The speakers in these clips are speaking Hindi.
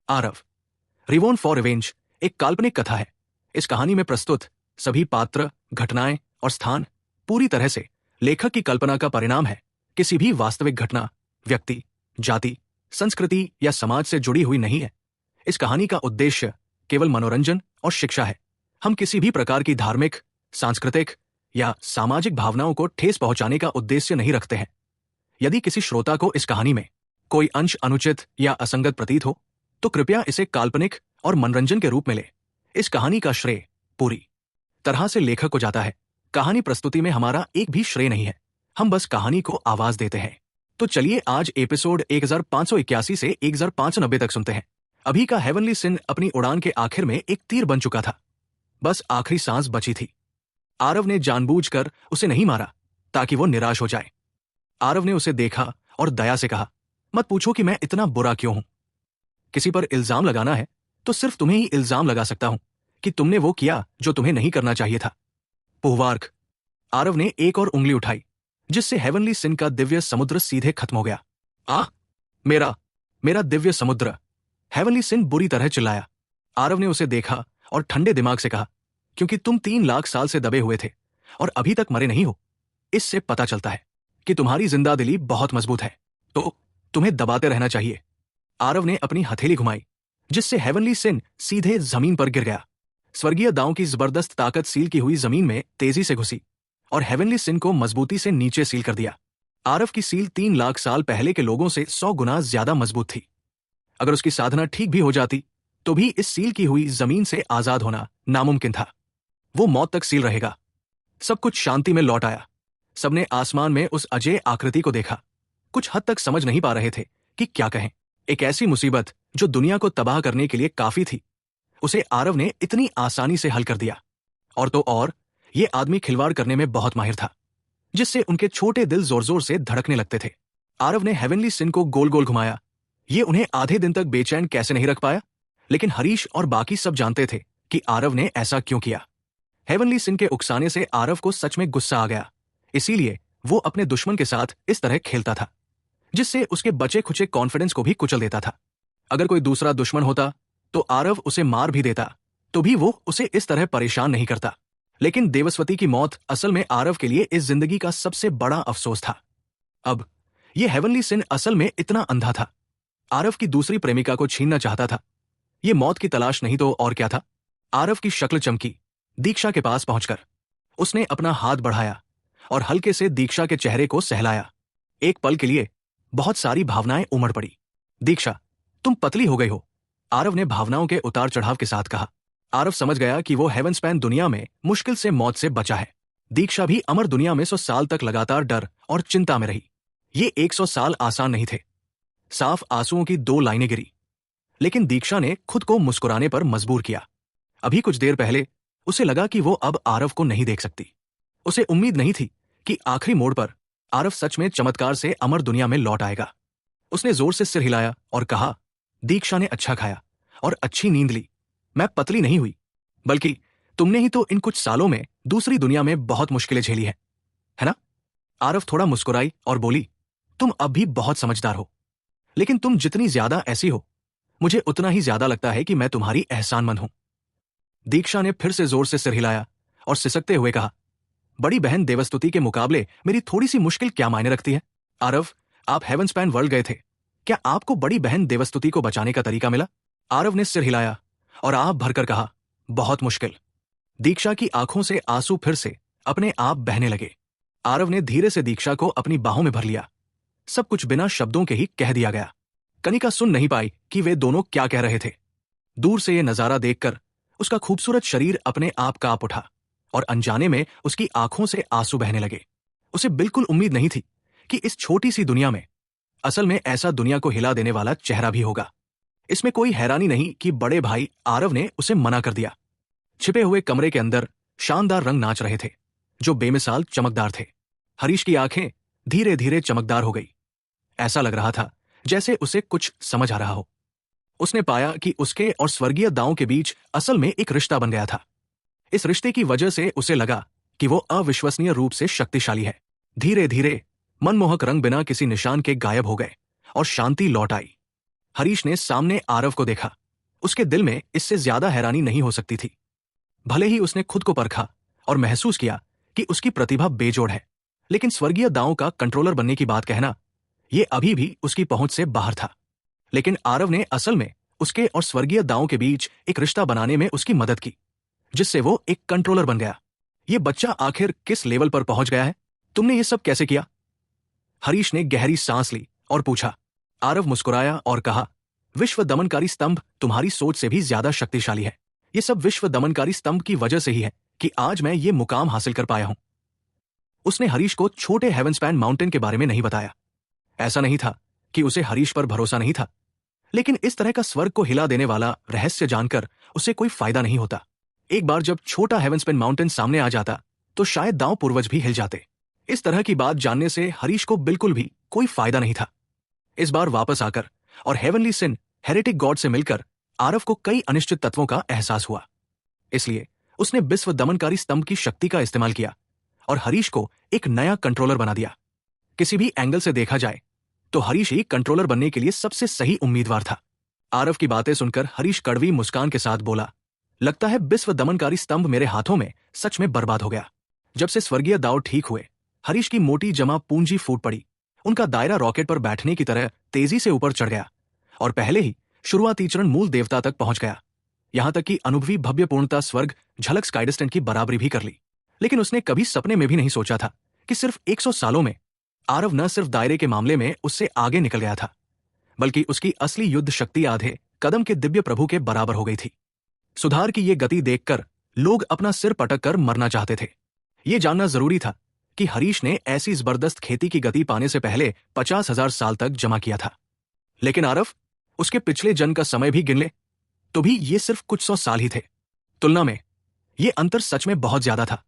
आरव। रिवॉन फॉर रिवेंज एक काल्पनिक कथा है। इस कहानी में प्रस्तुत सभी पात्र, घटनाएं और स्थान पूरी तरह से लेखक की कल्पना का परिणाम है, किसी भी वास्तविक घटना, व्यक्ति, जाति, संस्कृति या समाज से जुड़ी हुई नहीं है। इस कहानी का उद्देश्य केवल मनोरंजन और शिक्षा है। हम किसी भी प्रकार की धार्मिक, सांस्कृतिक या सामाजिक भावनाओं को ठेस पहुंचाने का उद्देश्य नहीं रखते हैं। यदि किसी श्रोता को इस कहानी में कोई अंश अनुचित या असंगत प्रतीत हो, तो कृपया इसे काल्पनिक और मनोरंजन के रूप में ले। इस कहानी का श्रेय पूरी तरह से लेखक को जाता है। कहानी प्रस्तुति में हमारा एक भी श्रेय नहीं है, हम बस कहानी को आवाज देते हैं। तो चलिए आज एपिसोड 1581 से 1590 तक सुनते हैं। अभी का हेवनली सिन अपनी उड़ान के आखिर में एक तीर बन चुका था, बस आखिरी सांस बची थी। आरव ने जानबूझकर उसे नहीं मारा ताकि वो निराश हो जाए। आरव ने उसे देखा और दया से कहा, मत पूछो कि मैं इतना बुरा क्यों हूं। किसी पर इल्जाम लगाना है तो सिर्फ तुम्हें ही इल्जाम लगा सकता हूं कि तुमने वो किया जो तुम्हें नहीं करना चाहिए था। पुहवार्क। आरव ने एक और उंगली उठाई, जिससे हेवनली सिन का दिव्य समुद्र सीधे खत्म हो गया। मेरा दिव्य समुद्र! हेवनली सिन बुरी तरह चिल्लाया। आरव ने उसे देखा और ठंडे दिमाग से कहा, क्योंकि तुम 3 लाख साल से दबे हुए थे और अभी तक मरे नहीं हो। इससे पता चलता है कि तुम्हारी जिंदा दिली बहुत मजबूत है, तो तुम्हें दबाते रहना चाहिए। आरव ने अपनी हथेली घुमाई, जिससे हेवनली सिन सीधे जमीन पर गिर गया। स्वर्गीय दांव की जबरदस्त ताकत सील की हुई जमीन में तेजी से घुसी और हेवनली सिन को मजबूती से नीचे सील कर दिया। आरव की सील 3 लाख साल पहले के लोगों से 100 गुना ज्यादा मजबूत थी। अगर उसकी साधना ठीक भी हो जाती तो भी इस सील की हुई जमीन से आजाद होना नामुमकिन था। वो मौत तक सील रहेगा। सब कुछ शांति में लौट आया। सबने आसमान में उस अजय आकृति को देखा। कुछ हद तक समझ नहीं पा रहे थे कि क्या कहें। एक ऐसी मुसीबत जो दुनिया को तबाह करने के लिए काफी थी, उसे आरव ने इतनी आसानी से हल कर दिया। और तो और ये आदमी खिलवाड़ करने में बहुत माहिर था, जिससे उनके छोटे दिल जोर जोर से धड़कने लगते थे। आरव ने हेवनली सिन को गोल गोल घुमाया। ये उन्हें आधे दिन तक बेचैन कैसे नहीं रख पाया, लेकिन हरीश और बाकी सब जानते थे कि आरव ने ऐसा क्यों किया। हेवनली सिन के उकसाने से आरव को सच में गुस्सा आ गया, इसीलिए वो अपने दुश्मन के साथ इस तरह खेलता था, जिससे उसके बचे खुचे कॉन्फिडेंस को भी कुचल देता था। अगर कोई दूसरा दुश्मन होता तो आरव उसे मार भी देता, तो भी वो उसे इस तरह परेशान नहीं करता। लेकिन देवस्वती की मौत असल में आरव के लिए इस जिंदगी का सबसे बड़ा अफसोस था। अब ये हेवनली सिन असल में इतना अंधा था, आरव की दूसरी प्रेमिका को छीनना चाहता था। ये मौत की तलाश नहीं तो और क्या था। आरव की शक्ल चमकी। दीक्षा के पास पहुंचकर उसने अपना हाथ बढ़ाया और हल्के से दीक्षा के चेहरे को सहलाया। एक पल के लिए बहुत सारी भावनाएं उमड़ पड़ी। दीक्षा, तुम पतली हो गई हो, आरव ने भावनाओं के उतार चढ़ाव के साथ कहा। आरव समझ गया कि वो हेवनस्पैन दुनिया में मुश्किल से मौत से बचा है। दीक्षा भी अमर दुनिया में 100 साल तक लगातार डर और चिंता में रही। ये 100 साल आसान नहीं थे। साफ आंसुओं की 2 लाइनें गिरी, लेकिन दीक्षा ने खुद को मुस्कुराने पर मजबूर किया। अभी कुछ देर पहले उसे लगा कि वो अब आरव को नहीं देख सकती। उसे उम्मीद नहीं थी कि आखिरी मोड़ पर आरव सच में चमत्कार से अमर दुनिया में लौट आएगा। उसने जोर से सिर हिलाया और कहा, दीक्षा ने अच्छा खाया और अच्छी नींद ली। मैं पतली नहीं हुई, बल्कि तुमने ही तो इन कुछ सालों में दूसरी दुनिया में बहुत मुश्किलें झेली है ना? आरव थोड़ा मुस्कुराई और बोली, तुम अब भी बहुत समझदार हो, लेकिन तुम जितनी ज्यादा ऐसी हो, मुझे उतना ही ज्यादा लगता है कि मैं तुम्हारी एहसानमंद हूं। दीक्षा ने फिर से जोर से सिर हिलाया और सिसकते हुए कहा, बड़ी बहन देवस्तुति के मुकाबले मेरी थोड़ी सी मुश्किल क्या मायने रखती है? आरव, आप हेवनस्पैन वर्ल्ड गए थे, क्या आपको बड़ी बहन देवस्तुति को बचाने का तरीका मिला? आरव ने सिर हिलाया और आप भरकर कहा, बहुत मुश्किल। दीक्षा की आंखों से आंसू फिर से अपने आप बहने लगे। आरव ने धीरे से दीक्षा को अपनी बाहों में भर लिया। सब कुछ बिना शब्दों के ही कह दिया गया। कनिका सुन नहीं पाई कि वे दोनों क्या कह रहे थे। दूर से यह नजारा देखकर उसका खूबसूरत शरीर अपने आप कांप उठा और अनजाने में उसकी आंखों से आंसू बहने लगे। उसे बिल्कुल उम्मीद नहीं थी कि इस छोटी सी दुनिया में असल में ऐसा दुनिया को हिला देने वाला चेहरा भी होगा। इसमें कोई हैरानी नहीं कि बड़े भाई आरव ने उसे मना कर दिया। छिपे हुए कमरे के अंदर शानदार रंग नाच रहे थे, जो बेमिसाल चमकदार थे। हरीश की आंखें धीरे धीरे चमकदार हो गई। ऐसा लग रहा था जैसे उसे कुछ समझ आ रहा हो। उसने पाया कि उसके और स्वर्गीय दांव के बीच असल में एक रिश्ता बन गया था। इस रिश्ते की वजह से उसे लगा कि वो अविश्वसनीय रूप से शक्तिशाली है। धीरे धीरे मनमोहक रंग बिना किसी निशान के गायब हो गए और शांति लौट आई। हरीश ने सामने आरव को देखा। उसके दिल में इससे ज्यादा हैरानी नहीं हो सकती थी। भले ही उसने खुद को परखा और महसूस किया कि उसकी प्रतिभा बेजोड़ है, लेकिन स्वर्गीय दांव का कंट्रोलर बनने की बात कहना यह अभी भी उसकी पहुंच से बाहर था। लेकिन आरव ने असल में उसके और स्वर्गीय दांव के बीच एक रिश्ता बनाने में उसकी मदद की, जिससे वो एक कंट्रोलर बन गया। ये बच्चा आखिर किस लेवल पर पहुंच गया है? तुमने ये सब कैसे किया? हरीश ने गहरी सांस ली और पूछा। आरव मुस्कुराया और कहा, विश्व दमनकारी स्तंभ तुम्हारी सोच से भी ज्यादा शक्तिशाली है। ये सब विश्व दमनकारी स्तंभ की वजह से ही है कि आज मैं ये मुकाम हासिल कर पाया हूं। उसने हरीश को छोटे हेवनस्पैन माउंटेन के बारे में नहीं बताया। ऐसा नहीं था कि उसे हरीश पर भरोसा नहीं था, लेकिन इस तरह का स्वर्ग को हिला देने वाला रहस्य जानकर उसे कोई फायदा नहीं होता। एक बार जब छोटा हेवनस्पैन माउंटेन सामने आ जाता तो शायद दांव पूर्वज भी हिल जाते। इस तरह की बात जानने से हरीश को बिल्कुल भी कोई फायदा नहीं था। इस बार वापस आकर और हेवनली सिन हेरेटिक गॉड से मिलकर आरव को कई अनिश्चित तत्वों का एहसास हुआ। इसलिए उसने विश्व दमनकारी स्तंभ की शक्ति का इस्तेमाल किया और हरीश को एक नया कंट्रोलर बना दिया। किसी भी एंगल से देखा जाए तो हरीश ही कंट्रोलर बनने के लिए सबसे सही उम्मीदवार था। आरव की बातें सुनकर हरीश कड़वी मुस्कान के साथ बोला, लगता है विश्व दमनकारी स्तंभ मेरे हाथों में सच में बर्बाद हो गया। जब से स्वर्गीय दाव ठीक हुए, हरीश की मोटी जमा पूंजी फूट पड़ी। उनका दायरा रॉकेट पर बैठने की तरह तेजी से ऊपर चढ़ गया और पहले ही शुरुआती चरण मूल देवता तक पहुंच गया। यहां तक कि अनुभवी भव्य पूर्णता स्वर्ग झलक स्काइडिस्टेंट की बराबरी भी कर ली। लेकिन उसने कभी सपने में भी नहीं सोचा था कि सिर्फ 100 सालों में आरव न सिर्फ दायरे के मामले में उससे आगे निकल गया था, बल्कि उसकी असली युद्ध शक्ति आधे कदम के दिव्य प्रभु के बराबर हो गई थी। सुधार की ये गति देखकर लोग अपना सिर पटक कर मरना चाहते थे। ये जानना जरूरी था कि हरीश ने ऐसी जबरदस्त खेती की गति पाने से पहले 50,000 साल तक जमा किया था। लेकिन आरव, उसके पिछले जन्म का समय भी गिन ले तो भी ये सिर्फ कुछ 100 साल ही थे। तुलना में ये अंतर सच में बहुत ज्यादा था।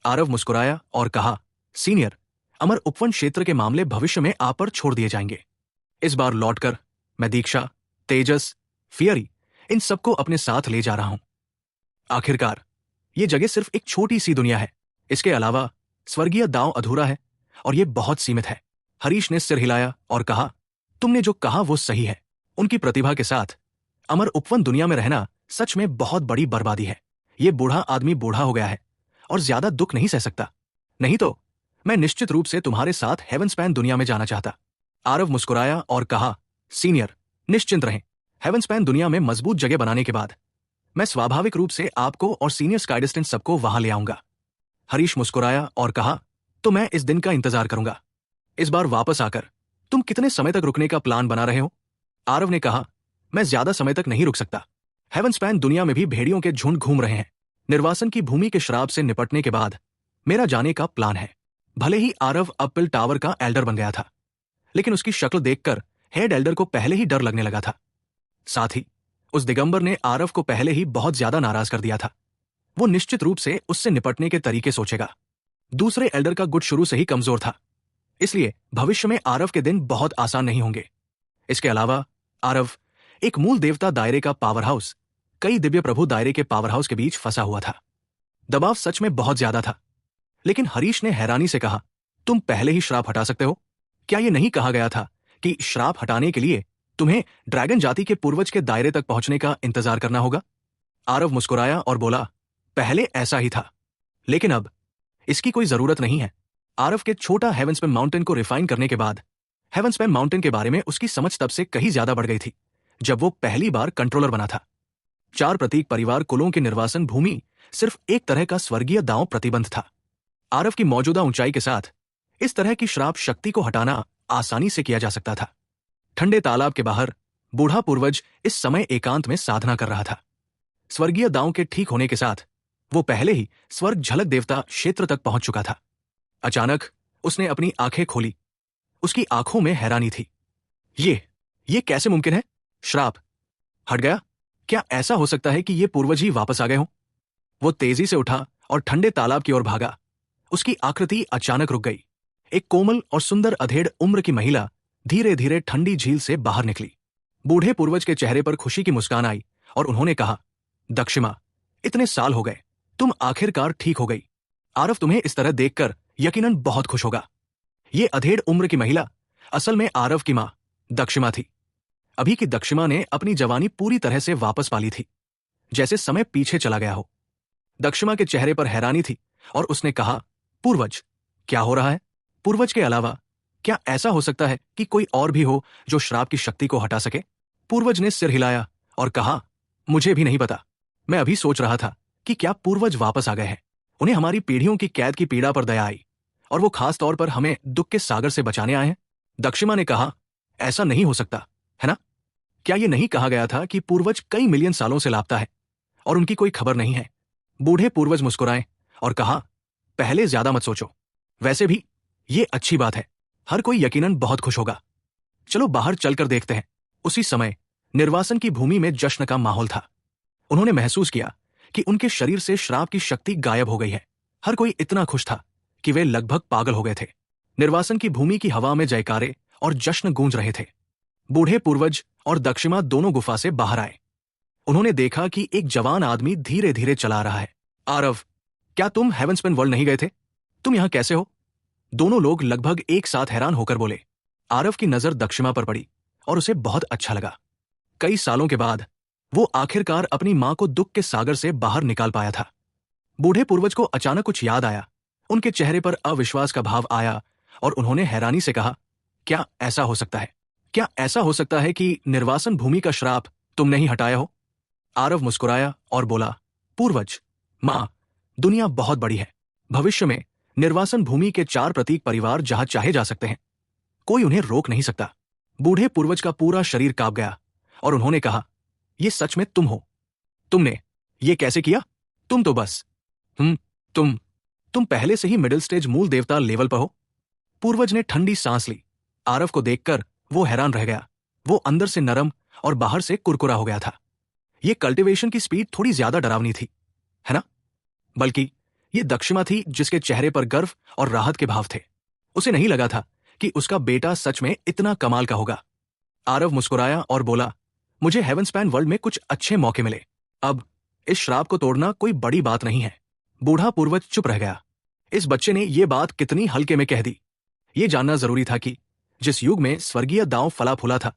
आरव मुस्कुराया और कहा, सीनियर, अमर उपवन क्षेत्र के मामले भविष्य में आप पर छोड़ दिए जाएंगे। इस बार लौटकर मैं दीक्षा, तेजस, फियरी इन सबको अपने साथ ले जा रहा हूं। आखिरकार ये जगह सिर्फ एक छोटी सी दुनिया है। इसके अलावा स्वर्गीय दांव अधूरा है और ये बहुत सीमित है। हरीश ने सिर हिलाया और कहा, तुमने जो कहा वो सही है। उनकी प्रतिभा के साथ अमर उपवन दुनिया में रहना सच में बहुत बड़ी बर्बादी है। ये बूढ़ा आदमी बूढ़ा हो गया है और ज्यादा दुख नहीं सह सकता। नहीं तो मैं निश्चित रूप से तुम्हारे साथ हेवनस्पैन दुनिया में जाना चाहता। आरव मुस्कुराया और कहा, सीनियर, निश्चिंत रहें। हेवनस्पैन दुनिया में मजबूत जगह बनाने के बाद मैं स्वाभाविक रूप से आपको और सीनियर स्काइडिस्टेंट सबको वहां ले आऊंगा। हरीश मुस्कुराया और कहा, तो मैं इस दिन का इंतजार करूंगा। इस बार वापस आकर तुम कितने समय तक रुकने का प्लान बना रहे हो? आरव ने कहा, मैं ज्यादा समय तक नहीं रुक सकता। हेवनस्पैन दुनिया में भी भेड़ियों के झुंड घूम रहे हैं। निर्वासन की भूमि के श्राप से निपटने के बाद मेरा जाने का प्लान है। भले ही आरव अपल टावर का एल्डर बन गया था, लेकिन उसकी शक्ल देखकर हेड एल्डर को पहले ही डर लगने लगा था। साथ ही उस दिगंबर ने आरव को पहले ही बहुत ज्यादा नाराज कर दिया था। वो निश्चित रूप से उससे निपटने के तरीके सोचेगा। दूसरे एल्डर का गुट शुरू से ही कमजोर था, इसलिए भविष्य में आरव के दिन बहुत आसान नहीं होंगे। इसके अलावा आरव एक मूल देवता दायरे का पावर हाउस कई दिव्य प्रभु दायरे के पावर हाउस के बीच फंसा हुआ था। दबाव सच में बहुत ज्यादा था। लेकिन हरीश ने हैरानी से कहा, तुम पहले ही श्राप हटा सकते हो? क्या यह नहीं कहा गया था कि श्राप हटाने के लिए तुम्हें ड्रैगन जाति के पूर्वज के दायरे तक पहुंचने का इंतजार करना होगा? आरव मुस्कुराया और बोला, पहले ऐसा ही था, लेकिन अब इसकी कोई जरूरत नहीं है। आरव के छोटा हेवनस्पैन माउंटेन को रिफाइन करने के बाद हेवनस्पैन माउंटेन के बारे में उसकी समझ तब से कहीं ज्यादा बढ़ गई थी जब वो पहली बार कंट्रोलर बना था। 4 प्रतीक परिवार कुलों की निर्वासन भूमि सिर्फ एक तरह का स्वर्गीय दांव प्रतिबंध था। आरव की मौजूदा ऊंचाई के साथ इस तरह की श्राप शक्ति को हटाना आसानी से किया जा सकता था। ठंडे तालाब के बाहर बूढ़ा पूर्वज इस समय एकांत में साधना कर रहा था। स्वर्गीय दांव के ठीक होने के साथ वो पहले ही स्वर्ग झलक देवता क्षेत्र तक पहुंच चुका था। अचानक उसने अपनी आंखें खोली। उसकी आंखों में हैरानी थी। ये कैसे मुमकिन है? श्राप हट गया? क्या ऐसा हो सकता है कि ये पूर्वज ही वापस आ गए हों? वो तेजी से उठा और ठंडे तालाब की ओर भागा। उसकी आकृति अचानक रुक गई। एक कोमल और सुंदर अधेड़ उम्र की महिला धीरे धीरे ठंडी झील से बाहर निकली। बूढ़े पूर्वज के चेहरे पर खुशी की मुस्कान आई और उन्होंने कहा, दक्षिमा, इतने साल हो गए, तुम आखिरकार ठीक हो गई। आरव तुम्हें इस तरह देखकर यकीनन बहुत खुश होगा। ये अधेड़ उम्र की महिला असल में आरव की मां दक्षिमा थी। अभी की दक्षिणा ने अपनी जवानी पूरी तरह से वापस पाली थी, जैसे समय पीछे चला गया हो। दक्षिणा के चेहरे पर हैरानी थी और उसने कहा, पूर्वज, क्या हो रहा है? पूर्वज के अलावा क्या ऐसा हो सकता है कि कोई और भी हो जो श्राप की शक्ति को हटा सके? पूर्वज ने सिर हिलाया और कहा, मुझे भी नहीं पता। मैं अभी सोच रहा था कि क्या पूर्वज वापस आ गए हैं। उन्हें हमारी पीढ़ियों की कैद की पीड़ा पर दया आई और वो खास तौर पर हमें दुख के सागर से बचाने आए हैं। दक्षिणा ने कहा, ऐसा नहीं हो सकता, है ना? क्या ये नहीं कहा गया था कि पूर्वज कई मिलियन सालों से लापता है और उनकी कोई खबर नहीं है? बूढ़े पूर्वज मुस्कुराए और कहा, पहले ज्यादा मत सोचो। वैसे भी ये अच्छी बात है, हर कोई यकीनन बहुत खुश होगा। चलो बाहर चलकर देखते हैं। उसी समय निर्वासन की भूमि में जश्न का माहौल था। उन्होंने महसूस किया कि उनके शरीर से श्राप की शक्ति गायब हो गई है। हर कोई इतना खुश था कि वे लगभग पागल हो गए थे। निर्वासन की भूमि की हवा में जयकारे और जश्न गूंज रहे थे। बूढ़े पूर्वज और दक्षिणा दोनों गुफा से बाहर आए। उन्होंने देखा कि एक जवान आदमी धीरे धीरे चला रहा है। आरव, क्या तुम हेवनस्पेन वर्ल्ड नहीं गए थे? तुम यहां कैसे हो? दोनों लोग लगभग एक साथ हैरान होकर बोले। आरव की नजर दक्षिणा पर पड़ी और उसे बहुत अच्छा लगा। कई सालों के बाद वो आखिरकार अपनी मां को दुख के सागर से बाहर निकाल पाया था। बूढ़े पूर्वज को अचानक कुछ याद आया। उनके चेहरे पर अविश्वास का भाव आया और उन्होंने हैरानी से कहा, क्या ऐसा हो सकता है? क्या ऐसा हो सकता है कि निर्वासन भूमि का श्राप तुमने ही हटाया हो? आरव मुस्कुराया और बोला, पूर्वज, मां, दुनिया बहुत बड़ी है। भविष्य में निर्वासन भूमि के 4 प्रतीक परिवार जहां चाहे जा सकते हैं। कोई उन्हें रोक नहीं सकता। बूढ़े पूर्वज का पूरा शरीर कांप गया और उन्होंने कहा, ये सच में तुम हो? तुमने ये कैसे किया? तुम तो बस तुम पहले से ही मिडिल स्टेज मूल देवता लेवल पर हो। पूर्वज ने ठंडी सांस ली। आरव को देखकर वो हैरान रह गया। वो अंदर से नरम और बाहर से कुरकुरा हो गया था। ये कल्टीवेशन की स्पीड थोड़ी ज्यादा डरावनी थी, है ना? बल्कि ये दक्षिणा थी जिसके चेहरे पर गर्व और राहत के भाव थे। उसे नहीं लगा था कि उसका बेटा सच में इतना कमाल का होगा। आरव मुस्कुराया और बोला, मुझे हेवनस्पैन वर्ल्ड में कुछ अच्छे मौके मिले। अब इस श्राप को तोड़ना कोई बड़ी बात नहीं है। बूढ़ा पूर्वज चुप रह गया। इस बच्चे ने ये बात कितनी हल्के में कह दी। ये जानना जरूरी था कि जिस युग में स्वर्गीय दांव फला फूला था,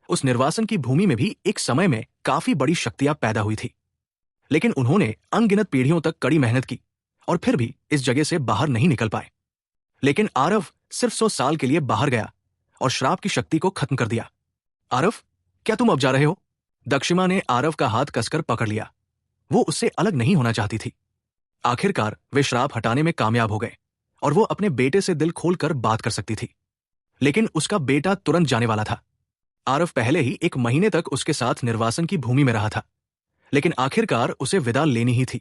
उस निर्वासन की भूमि में भी एक समय में काफी बड़ी शक्तियां पैदा हुई थी। लेकिन उन्होंने अनगिनत पीढ़ियों तक कड़ी मेहनत की और फिर भी इस जगह से बाहर नहीं निकल पाए। लेकिन आरव सिर्फ 100 साल के लिए बाहर गया और श्राप की शक्ति को खत्म कर दिया। आरव, क्या तुम अब जा रहे हो? दक्षिणा ने आरव का हाथ कसकर पकड़ लिया। वो उससे अलग नहीं होना चाहती थी। आखिरकार वे श्राप हटाने में कामयाब हो गए और वो अपने बेटे से दिल खोलकर बात कर सकती थी। लेकिन उसका बेटा तुरंत जाने वाला था। आरव पहले ही 1 महीने तक उसके साथ निर्वासन की भूमि में रहा था, लेकिन आखिरकार उसे विदा लेनी ही थी।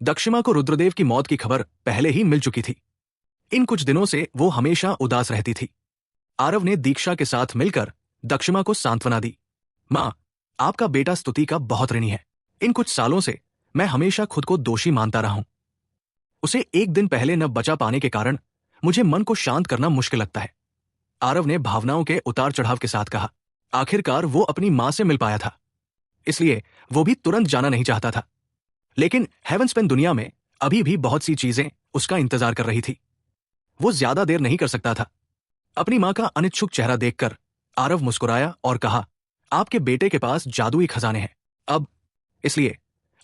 दक्षिणा को रुद्रदेव की मौत की खबर पहले ही मिल चुकी थी। इन कुछ दिनों से वो हमेशा उदास रहती थी। आरव ने दीक्षा के साथ मिलकर दक्षिणा को सांत्वना दी। मां, आपका बेटा स्तुति का बहुत ऋणी है। इन कुछ सालों से मैं हमेशा खुद को दोषी मानता रहा हूं। उसे एक दिन पहले न बचा पाने के कारण मुझे मन को शांत करना मुश्किल लगता है। आरव ने भावनाओं के उतार चढ़ाव के साथ कहा। आखिरकार वो अपनी मां से मिल पाया था, इसलिए वो भी तुरंत जाना नहीं चाहता था। लेकिन हेवनस्पेन दुनिया में अभी भी बहुत सी चीजें उसका इंतजार कर रही थी। वो ज्यादा देर नहीं कर सकता था। अपनी मां का अनिच्छुक चेहरा देखकर आरव मुस्कुराया और कहा, आपके बेटे के पास जादुई खजाने हैं अब, इसलिए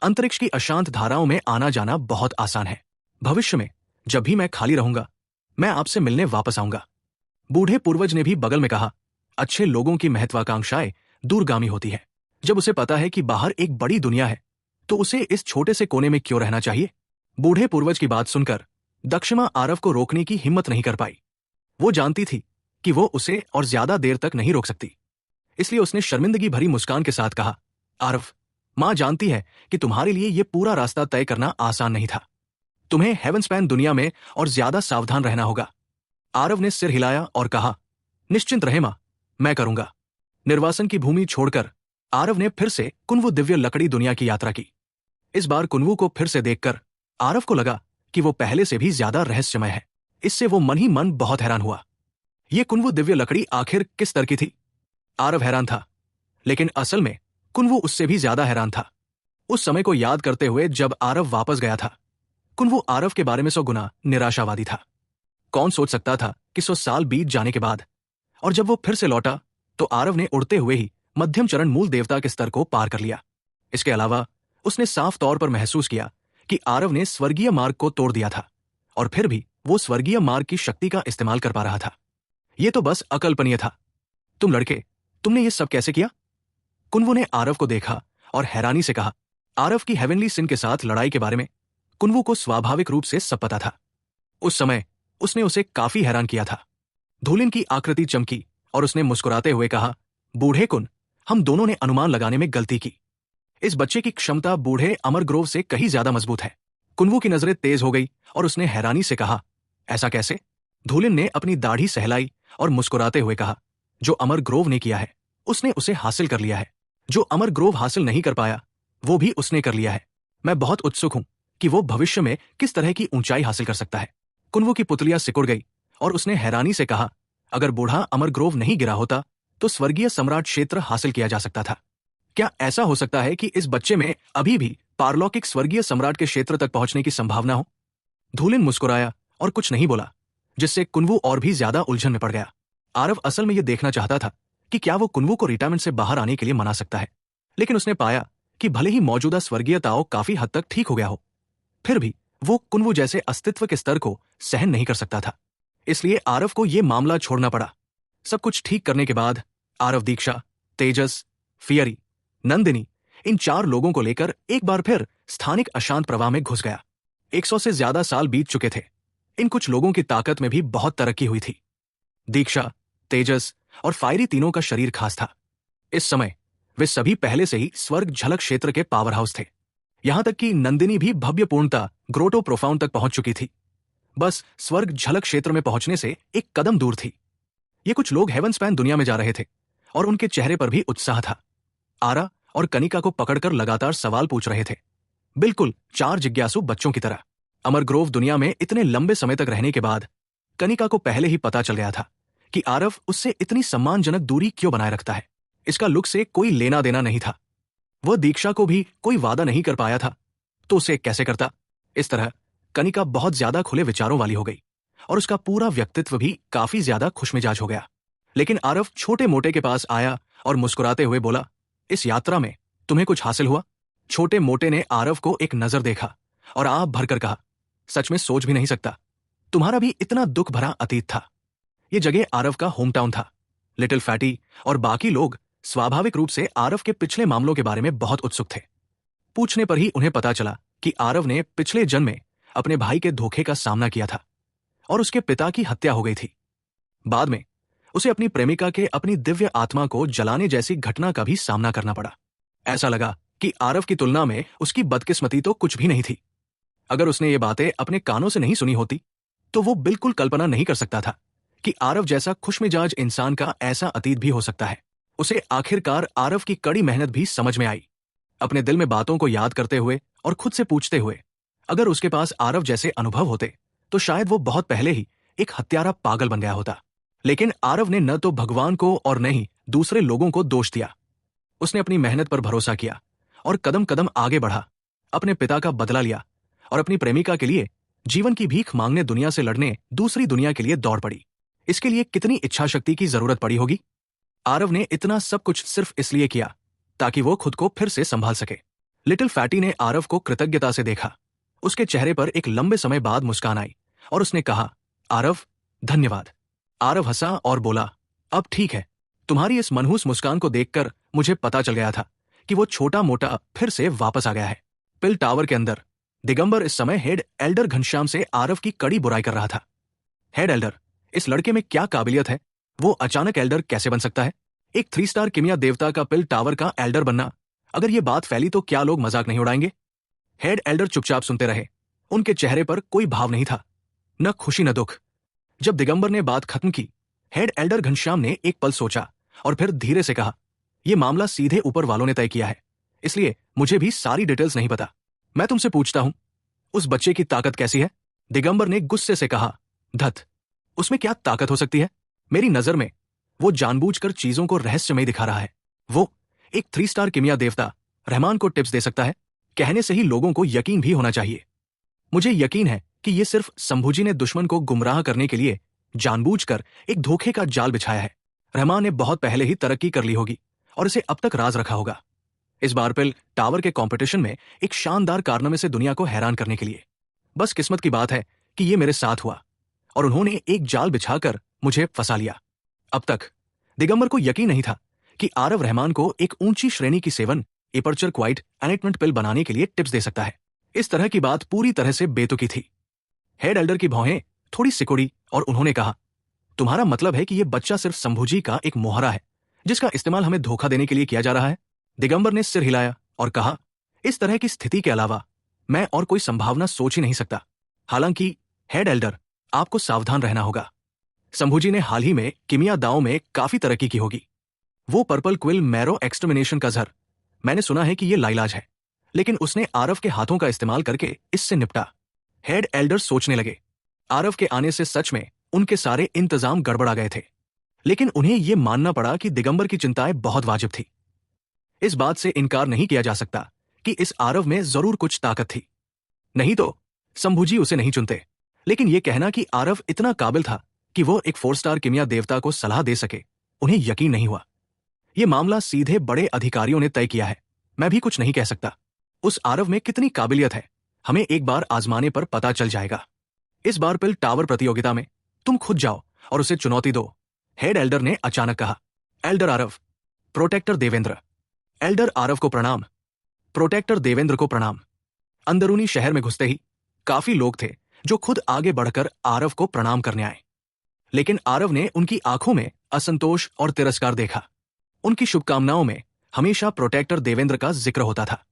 अंतरिक्ष की अशांत धाराओं में आना जाना बहुत आसान है। भविष्य में जब भी मैं खाली रहूंगा, मैं आपसे मिलने वापस आऊंगा। बूढ़े पूर्वज ने भी बगल में कहा, अच्छे लोगों की महत्वाकांक्षाएं दूरगामी होती है। जब उसे पता है कि बाहर एक बड़ी दुनिया है, तो उसे इस छोटे से कोने में क्यों रहना चाहिए? बूढ़े पूर्वज की बात सुनकर दक्षिणा आरव को रोकने की हिम्मत नहीं कर पाई। वो जानती थी कि वो उसे और ज्यादा देर तक नहीं रोक सकती, इसलिए उसने शर्मिंदगी भरी मुस्कान के साथ कहा, आरव, मां जानती है कि तुम्हारे लिए यह पूरा रास्ता तय करना आसान नहीं था। तुम्हें हेवनस्पैन दुनिया में और ज्यादा सावधान रहना होगा। आरव ने सिर हिलाया और कहा, निश्चिंत रहे मां, मैं करूंगा। निर्वासन की भूमि छोड़कर आरव ने फिर से कुनवू दिव्य लकड़ी दुनिया की यात्रा की। इस बार कुनवू को फिर से देखकर आरव को लगा कि वो पहले से भी ज्यादा रहस्यमय है। इससे वो मन ही मन बहुत हैरान हुआ। ये कुनवू दिव्य लकड़ी आखिर किस तरह की थी? आरव हैरान था, लेकिन असल में कुनवू उससे भी ज्यादा हैरान था। उस समय को याद करते हुए जब आरव वापस गया था, कुनवू आरव के बारे में 100 गुना निराशावादी था। कौन सोच सकता था कि 100 साल बीत जाने के बाद और जब वो फिर से लौटा तो आरव ने उड़ते हुए ही मध्यम चरण मूल देवता के स्तर को पार कर लिया। इसके अलावा उसने साफ तौर पर महसूस किया कि आरव ने स्वर्गीय मार्ग को तोड़ दिया था, और फिर भी वो स्वर्गीय मार्ग की शक्ति का इस्तेमाल कर पा रहा था। ये तो बस अकल्पनीय था। तुम लड़के, तुमने ये सब कैसे किया? कुनवू ने आरव को देखा और हैरानी से कहा। आरव की हेवनली सिन के साथ लड़ाई के बारे में कुनवू को स्वाभाविक रूप से सब पता था। उस समय उसने उसे काफी हैरान किया था। धूलिन की आकृति चमकी और उसने मुस्कुराते हुए कहा, बूढ़े कुन, हम दोनों ने अनुमान लगाने में गलती की। इस बच्चे की क्षमता बूढ़े अमरग्रोव से कहीं ज्यादा मजबूत है। कुनवू की नजरें तेज हो गई और उसने हैरानी से कहा, ऐसा कैसे? धूलिन ने अपनी दाढ़ी सहलाई और मुस्कुराते हुए कहा, जो अमरग्रोव ने किया है उसने उसे हासिल कर लिया है। जो अमरग्रोव हासिल नहीं कर पाया वो भी उसने कर लिया है। मैं बहुत उत्सुक हूं कि वो भविष्य में किस तरह की ऊंचाई हासिल कर सकता है। कुनवू की पुतलियां सिकुड़ गई और उसने हैरानी से कहा, अगर बूढ़ा अमरग्रोव नहीं गिरा होता तो स्वर्गीय सम्राट क्षेत्र हासिल किया जा सकता था। क्या ऐसा हो सकता है कि इस बच्चे में अभी भी पारलौकिक स्वर्गीय सम्राट के क्षेत्र तक पहुंचने की संभावना हो? धूलिन मुस्कुराया और कुछ नहीं बोला, जिससे कुनवू और भी ज्यादा उलझन में पड़ गया। आरव असल में यह देखना चाहता था कि क्या वो कुनवू को रिटायरमेंट से बाहर आने के लिए मना सकता है, लेकिन उसने पाया कि भले ही मौजूदा स्वर्गीय ताओ काफी हद तक ठीक हो गया हो, फिर भी वो कुनवू जैसे अस्तित्व के स्तर को सहन नहीं कर सकता था। इसलिए आरव को यह मामला छोड़ना पड़ा। सब कुछ ठीक करने के बाद आरव दीक्षा, तेजस, फियरी, नंदिनी, इन 4 लोगों को लेकर एक बार फिर स्थानिक अशांत प्रवाह में घुस गया। 100 से ज्यादा साल बीत चुके थे। इन कुछ लोगों की ताकत में भी बहुत तरक्की हुई थी। दीक्षा, तेजस और फायरी तीनों का शरीर खास था। इस समय वे सभी पहले से ही स्वर्ग झलक क्षेत्र के पावर हाउस थे। यहां तक कि नंदिनी भी भव्य पूर्णता ग्रोटो प्रोफाउंड तक पहुंच चुकी थी। बस स्वर्ग झलक क्षेत्र में पहुंचने से एक कदम दूर थी। ये कुछ लोग हेवन स्पैन दुनिया में जा रहे थे और उनके चेहरे पर भी उत्साह था। आरा और कनिका को पकड़कर लगातार सवाल पूछ रहे थे, बिल्कुल 4 जिज्ञासु बच्चों की तरह। अमरग्रोव दुनिया में इतने लंबे समय तक रहने के बाद कनिका को पहले ही पता चल गया था कि आरव उससे इतनी सम्मानजनक दूरी क्यों बनाए रखता है। इसका लुक से कोई लेना देना नहीं था। वह दीक्षा को भी कोई वादा नहीं कर पाया था, तो उसे कैसे करता? इस तरह कनिका बहुत ज्यादा खुले विचारों वाली हो गई और उसका पूरा व्यक्तित्व भी काफी ज्यादा खुशमिजाज हो गया। लेकिन आरव छोटे मोटे के पास आया और मुस्कुराते हुए बोला, इस यात्रा में तुम्हें कुछ हासिल हुआ? छोटे मोटे ने आरव को एक नजर देखा और आप भरकर कहा, सच में सोच भी नहीं सकता, तुम्हारा भी इतना दुख भरा अतीत था। यह जगह आरव का होम टाउन था। लिटिल फैटी और बाकी लोग स्वाभाविक रूप से आरव के पिछले मामलों के बारे में बहुत उत्सुक थे। पूछने पर ही उन्हें पता चला कि आरव ने पिछले जन्म में अपने भाई के धोखे का सामना किया था और उसके पिता की हत्या हो गई थी। बाद में उसे अपनी प्रेमिका के अपनी दिव्य आत्मा को जलाने जैसी घटना का भी सामना करना पड़ा। ऐसा लगा कि आरव की तुलना में उसकी बदकिस्मती तो कुछ भी नहीं थी। अगर उसने ये बातें अपने कानों से नहीं सुनी होती तो वो बिल्कुल कल्पना नहीं कर सकता था कि आरव जैसा खुशमिजाज इंसान का ऐसा अतीत भी हो सकता है। उसे आखिरकार आरव की कड़ी मेहनत भी समझ में आई। अपने दिल में बातों को याद करते हुए और खुद से पूछते हुए, अगर उसके पास आरव जैसे अनुभव होते तो शायद वो बहुत पहले ही एक हत्यारा पागल बन गया होता। लेकिन आरव ने न तो भगवान को और न ही दूसरे लोगों को दोष दिया। उसने अपनी मेहनत पर भरोसा किया और कदम कदम आगे बढ़ा। अपने पिता का बदला लिया और अपनी प्रेमिका के लिए जीवन की भीख मांगने दुनिया से लड़ने दूसरी दुनिया के लिए दौड़ पड़ी। इसके लिए कितनी इच्छा शक्ति की जरूरत पड़ी होगी। आरव ने इतना सब कुछ सिर्फ इसलिए किया ताकि वो खुद को फिर से संभाल सके। लिटिल फैटी ने आरव को कृतज्ञता से देखा। उसके चेहरे पर एक लंबे समय बाद मुस्कान आई और उसने कहा, आरव धन्यवाद। आरव हंसा और बोला, अब ठीक है, तुम्हारी इस मनहूस मुस्कान को देखकर मुझे पता चल गया था कि वो छोटा मोटा फिर से वापस आ गया है। पिल टावर के अंदर दिगंबर इस समय हेड एल्डर घनश्याम से आरव की कड़ी बुराई कर रहा था। हेड एल्डर, इस लड़के में क्या काबिलियत है? वो अचानक एल्डर कैसे बन सकता है? एक 3 स्टार किमिया देवता का पिल टावर का एल्डर बनना, अगर ये बात फैली तो क्या लोग मजाक नहीं उड़ाएंगे? हेड एल्डर चुपचाप सुनते रहे। उनके चेहरे पर कोई भाव नहीं था, न खुशी न दुख। जब दिगंबर ने बात खत्म की, हेड एल्डर घनश्याम ने एक पल सोचा और फिर धीरे से कहा, यह मामला सीधे ऊपर वालों ने तय किया है, इसलिए मुझे भी सारी डिटेल्स नहीं पता। मैं तुमसे पूछता हूं, उस बच्चे की ताकत कैसी है? दिगंबर ने गुस्से से कहा, धत, उसमें क्या ताकत हो सकती है? मेरी नजर में वो जानबूझकर चीजों को रहस्यमय दिखा रहा है। वो एक 3 स्टार किमिया देवता रहमान को टिप्स दे सकता है, कहने से ही लोगों को यकीन भी होना चाहिए। मुझे यकीन है कि ये सिर्फ शंभूजी ने दुश्मन को गुमराह करने के लिए जानबूझकर एक धोखे का जाल बिछाया है। रहमान ने बहुत पहले ही तरक्की कर ली होगी और इसे अब तक राज रखा होगा। इस बार पिल टावर के कंपटीशन में एक शानदार कारनामे से दुनिया को हैरान करने के लिए। बस किस्मत की बात है कि ये मेरे साथ हुआ और उन्होंने एक जाल बिछाकर मुझे फंसा लिया। अब तक दिगंबर को यकीन नहीं था कि आरव रहमान को एक ऊंची श्रेणी की सेवन एपर्चर क्वाइट एनेटमेंट पिल बनाने के लिए टिप्स दे सकता है। इस तरह की बात पूरी तरह से बेतुकी थी। हेड एल्डर की भौहें थोड़ी सिकुड़ी और उन्होंने कहा, तुम्हारा मतलब है कि यह बच्चा सिर्फ शंभूजी का एक मोहरा है जिसका इस्तेमाल हमें धोखा देने के लिए किया जा रहा है? दिगंबर ने सिर हिलाया और कहा, इस तरह की स्थिति के अलावा मैं और कोई संभावना सोच ही नहीं सकता। हालांकि हेड एल्डर, आपको सावधान रहना होगा। शंभूजी ने हाल ही में किमिया दांव में काफी तरक्की की होगी। वो पर्पल क्विल मैरो एक्सटर्मिनेशन का जहर, मैंने सुना है कि ये लाइलाज है, लेकिन उसने आरव के हाथों का इस्तेमाल करके इससे निपटा। हेड एल्डर सोचने लगे। आरव के आने से सच में उनके सारे इंतजाम गड़बड़ा गए थे, लेकिन उन्हें यह मानना पड़ा कि दिगंबर की चिंताएं बहुत वाजिब थी। इस बात से इनकार नहीं किया जा सकता कि इस आरव में जरूर कुछ ताकत थी, नहीं तो शंभूजी उसे नहीं चुनते। लेकिन यह कहना कि आरव इतना काबिल था कि वो एक 4 स्टार किमिया देवता को सलाह दे सके, उन्हें यकीन नहीं हुआ। यह मामला सीधे बड़े अधिकारियों ने तय किया है, मैं भी कुछ नहीं कह सकता। उस आरव में कितनी काबिलियत है हमें एक बार आजमाने पर पता चल जाएगा। इस बार पिल टावर प्रतियोगिता में तुम खुद जाओ और उसे चुनौती दो, हेड एल्डर ने अचानक कहा। Elder Aarav, protector Devendra. Elder Aarav को प्रणाम, प्रोटेक्टर देवेंद्र को प्रणाम। अंदरूनी शहर में घुसते ही काफी लोग थे जो खुद आगे बढ़कर आरव को प्रणाम करने आए, लेकिन आरव ने उनकी आंखों में असंतोष और तिरस्कार देखा। उनकी शुभकामनाओं में हमेशा प्रोटेक्टर देवेंद्र का जिक्र होता था।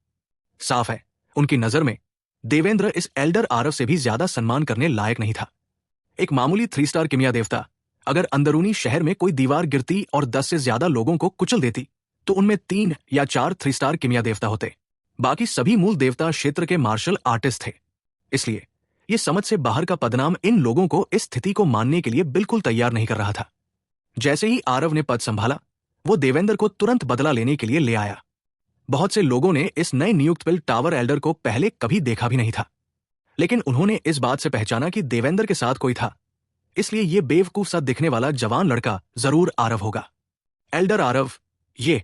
साफ है, उनकी नजर में देवेंद्र इस एल्डर आरव से भी ज्यादा सम्मान करने लायक नहीं था। एक मामूली 3 स्टार किमिया देवता अगर अंदरूनी शहर में कोई दीवार गिरती और 10 से ज्यादा लोगों को कुचल देती तो उनमें 3 या 4 3 स्टार किमिया देवता होते। बाकी सभी मूल देवता क्षेत्र के मार्शल आर्टिस्ट थे। इसलिए यह समझ से बाहर का पदनाम इन लोगों को इस स्थिति को मानने के लिए बिल्कुल तैयार नहीं कर रहा था। जैसे ही आरव ने पद संभाला, वो देवेंद्र को तुरंत बदला लेने के लिए ले आया। बहुत से लोगों ने इस नए नियुक्त पिल टावर एल्डर को पहले कभी देखा भी नहीं था, लेकिन उन्होंने इस बात से पहचाना कि देवेंद्र के साथ कोई था, इसलिए ये बेवकूफ सा दिखने वाला जवान लड़का जरूर आरव होगा। एल्डर आरव, ये।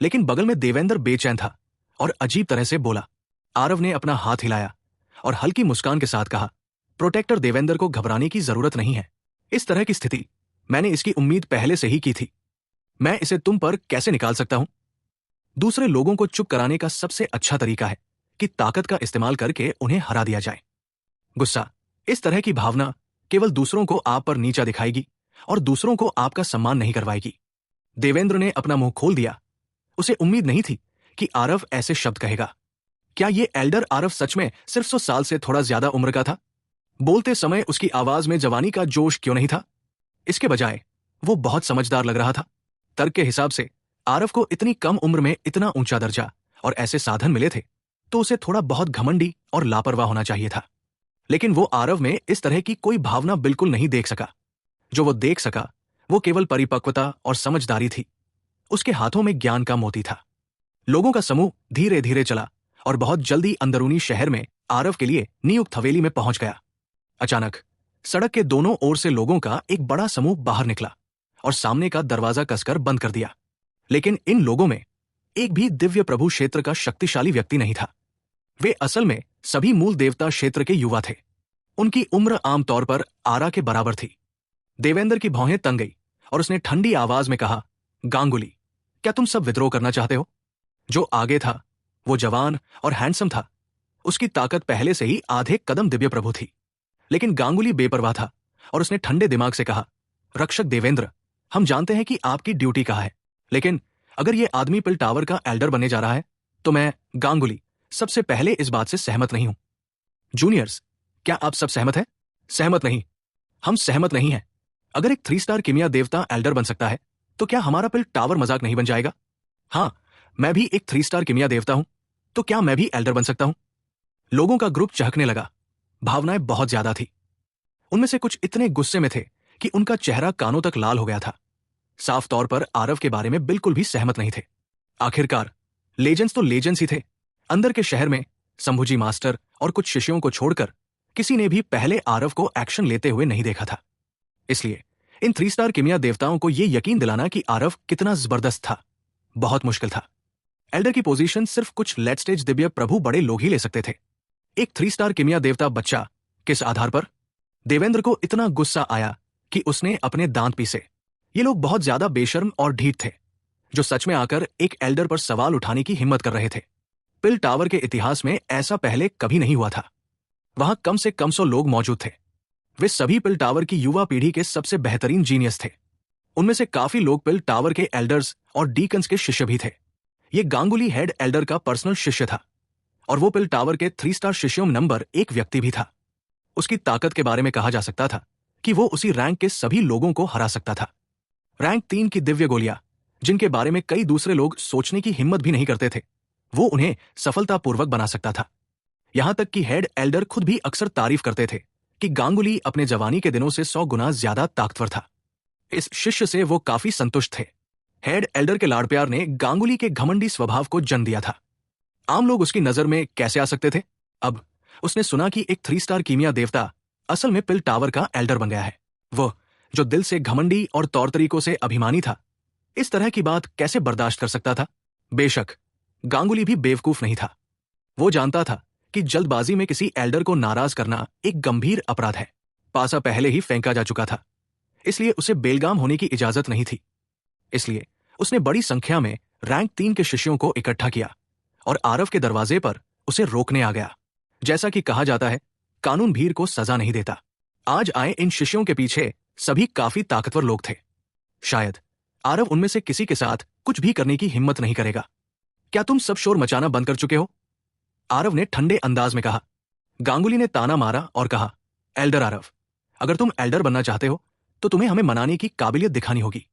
लेकिन बगल में देवेंद्र बेचैन था और अजीब तरह से बोला। आरव ने अपना हाथ हिलाया और हल्की मुस्कान के साथ कहा, प्रोटेक्टर देवेंद्र को घबराने की जरूरत नहीं है। इस तरह की स्थिति मैंने इसकी उम्मीद पहले से ही की थी। मैं इसे तुम पर कैसे निकाल सकता हूं? दूसरे लोगों को चुप कराने का सबसे अच्छा तरीका है कि ताकत का इस्तेमाल करके उन्हें हरा दिया जाए। गुस्सा, इस तरह की भावना केवल दूसरों को आप पर नीचा दिखाएगी और दूसरों को आपका सम्मान नहीं करवाएगी। देवेंद्र ने अपना मुंह खोल दिया। उसे उम्मीद नहीं थी कि आरव ऐसे शब्द कहेगा। क्या ये एल्डर आरव सच में सिर्फ 100 साल से थोड़ा ज्यादा उम्र का था? बोलते समय उसकी आवाज में जवानी का जोश क्यों नहीं था? इसके बजाय वो बहुत समझदार लग रहा था। तर्क के हिसाब से आरव को इतनी कम उम्र में इतना ऊंचा दर्जा और ऐसे साधन मिले थे तो उसे थोड़ा बहुत घमंडी और लापरवाह होना चाहिए था। लेकिन वो आरव में इस तरह की कोई भावना बिल्कुल नहीं देख सका। जो वो देख सका वो केवल परिपक्वता और समझदारी थी। उसके हाथों में ज्ञान का मोती था। लोगों का समूह धीरे धीरे चला और बहुत जल्दी अंदरूनी शहर में आरव के लिए नियुक्त हवेली में पहुंच गया। अचानक सड़क के दोनों ओर से लोगों का एक बड़ा समूह बाहर निकला और सामने का दरवाजा कसकर बंद कर दिया। लेकिन इन लोगों में एक भी दिव्य प्रभु क्षेत्र का शक्तिशाली व्यक्ति नहीं था। वे असल में सभी मूल देवता क्षेत्र के युवा थे। उनकी उम्र आमतौर पर आरा के बराबर थी। देवेंद्र की भौहें तंग गई और उसने ठंडी आवाज में कहा, गांगुली, क्या तुम सब विद्रोह करना चाहते हो? जो आगे था वो जवान और हैंडसम था। उसकी ताकत पहले से ही आधे कदम दिव्य प्रभु थी। लेकिन गांगुली बेपरवाह था और उसने ठंडे दिमाग से कहा, रक्षक देवेंद्र, हम जानते हैं कि आपकी ड्यूटी कहाँ है, लेकिन अगर ये आदमी पिल टावर का एल्डर बनने जा रहा है तो मैं, गांगुली, सबसे पहले इस बात से सहमत नहीं हूं। जूनियर्स, क्या आप सब सहमत हैं? सहमत नहीं। हम सहमत नहीं हैं। अगर एक 3 स्टार किमिया देवता एल्डर बन सकता है तो क्या हमारा पिल टावर मजाक नहीं बन जाएगा? हाँ, मैं भी एक 3 स्टार किमिया देवता हूं, तो क्या मैं भी एल्डर बन सकता हूं? लोगों का ग्रुप चहकने लगा। भावनाएं बहुत ज्यादा थी। उनमें से कुछ इतने गुस्से में थे कि उनका चेहरा कानों तक लाल हो गया था। साफ तौर पर आरव के बारे में बिल्कुल भी सहमत नहीं थे। आखिरकार लेजेंड्स तो लेजेंड्स ही थे। अंदर के शहर में शंभूजी मास्टर और कुछ शिष्यों को छोड़कर किसी ने भी पहले आरव को एक्शन लेते हुए नहीं देखा था। इसलिए इन 3 स्टार किमिया देवताओं को यह यकीन दिलाना कि आरव कितना जबरदस्त था बहुत मुश्किल था। एल्डर की पोजीशन सिर्फ कुछ लेट स्टेज दिव्य प्रभु बड़े लोग ही ले सकते थे। एक 3 स्टार किमिया देवता बच्चा, किस आधार पर? देवेंद्र को इतना गुस्सा आया कि उसने अपने दांत पीसे। ये लोग बहुत ज्यादा बेशर्म और ढीठ थे, जो सच में आकर एक एल्डर पर सवाल उठाने की हिम्मत कर रहे थे। पिल टावर के इतिहास में ऐसा पहले कभी नहीं हुआ था। वहां कम से कम 100 लोग मौजूद थे। वे सभी पिल टावर की युवा पीढ़ी के सबसे बेहतरीन जीनियस थे। उनमें से काफी लोग पिल टावर के एल्डर्स और डीकन्स के शिष्य भी थे। ये गांगुली हेड एल्डर का पर्सनल शिष्य था, और वो पिल टावर के 3 स्टार शिष्यों में नंबर 1 व्यक्ति भी था। उसकी ताकत के बारे में कहा जा सकता था कि वो उसी रैंक के सभी लोगों को हरा सकता था। रैंक 3 की दिव्य गोलियां, जिनके बारे में कई दूसरे लोग सोचने की हिम्मत भी नहीं करते थे, वो उन्हें सफलतापूर्वक बना सकता था। यहां तक कि हेड एल्डर खुद भी अक्सर तारीफ करते थे कि गांगुली अपने जवानी के दिनों से 100 गुना ज्यादा ताकतवर था। इस शिष्य से वो काफी संतुष्ट थे। हेड एल्डर के लाड़ प्यार ने गांगुली के घमंडी स्वभाव को जन्म दिया था। आम लोग उसकी नजर में कैसे आ सकते थे? अब उसने सुना कि एक 3 स्टार कीमिया देवता असल में पिल टावर का एल्डर बन गया है। वो जो दिल से घमंडी और तौर तरीकों से अभिमानी था, इस तरह की बात कैसे बर्दाश्त कर सकता था? बेशक गांगुली भी बेवकूफ नहीं था। वो जानता था कि जल्दबाजी में किसी एल्डर को नाराज करना एक गंभीर अपराध है। पासा पहले ही फेंका जा चुका था, इसलिए उसे बेलगाम होने की इजाजत नहीं थी। इसलिए उसने बड़ी संख्या में रैंक 3 के शिष्यों को इकट्ठा किया और आरव के दरवाजे पर उसे रोकने आ गया। जैसा कि कहा जाता है, कानून भीड़ को सजा नहीं देता। आज आए इन शिष्यों के पीछे सभी काफी ताकतवर लोग थे। शायद आरव उनमें से किसी के साथ कुछ भी करने की हिम्मत नहीं करेगा। क्या तुम सब शोर मचाना बंद कर चुके हो? आरव ने ठंडे अंदाज में कहा। गांगुली ने ताना मारा और कहा, एल्डर आरव, अगर तुम एल्डर बनना चाहते हो तो तुम्हें हमें मनाने की काबिलियत दिखानी होगी।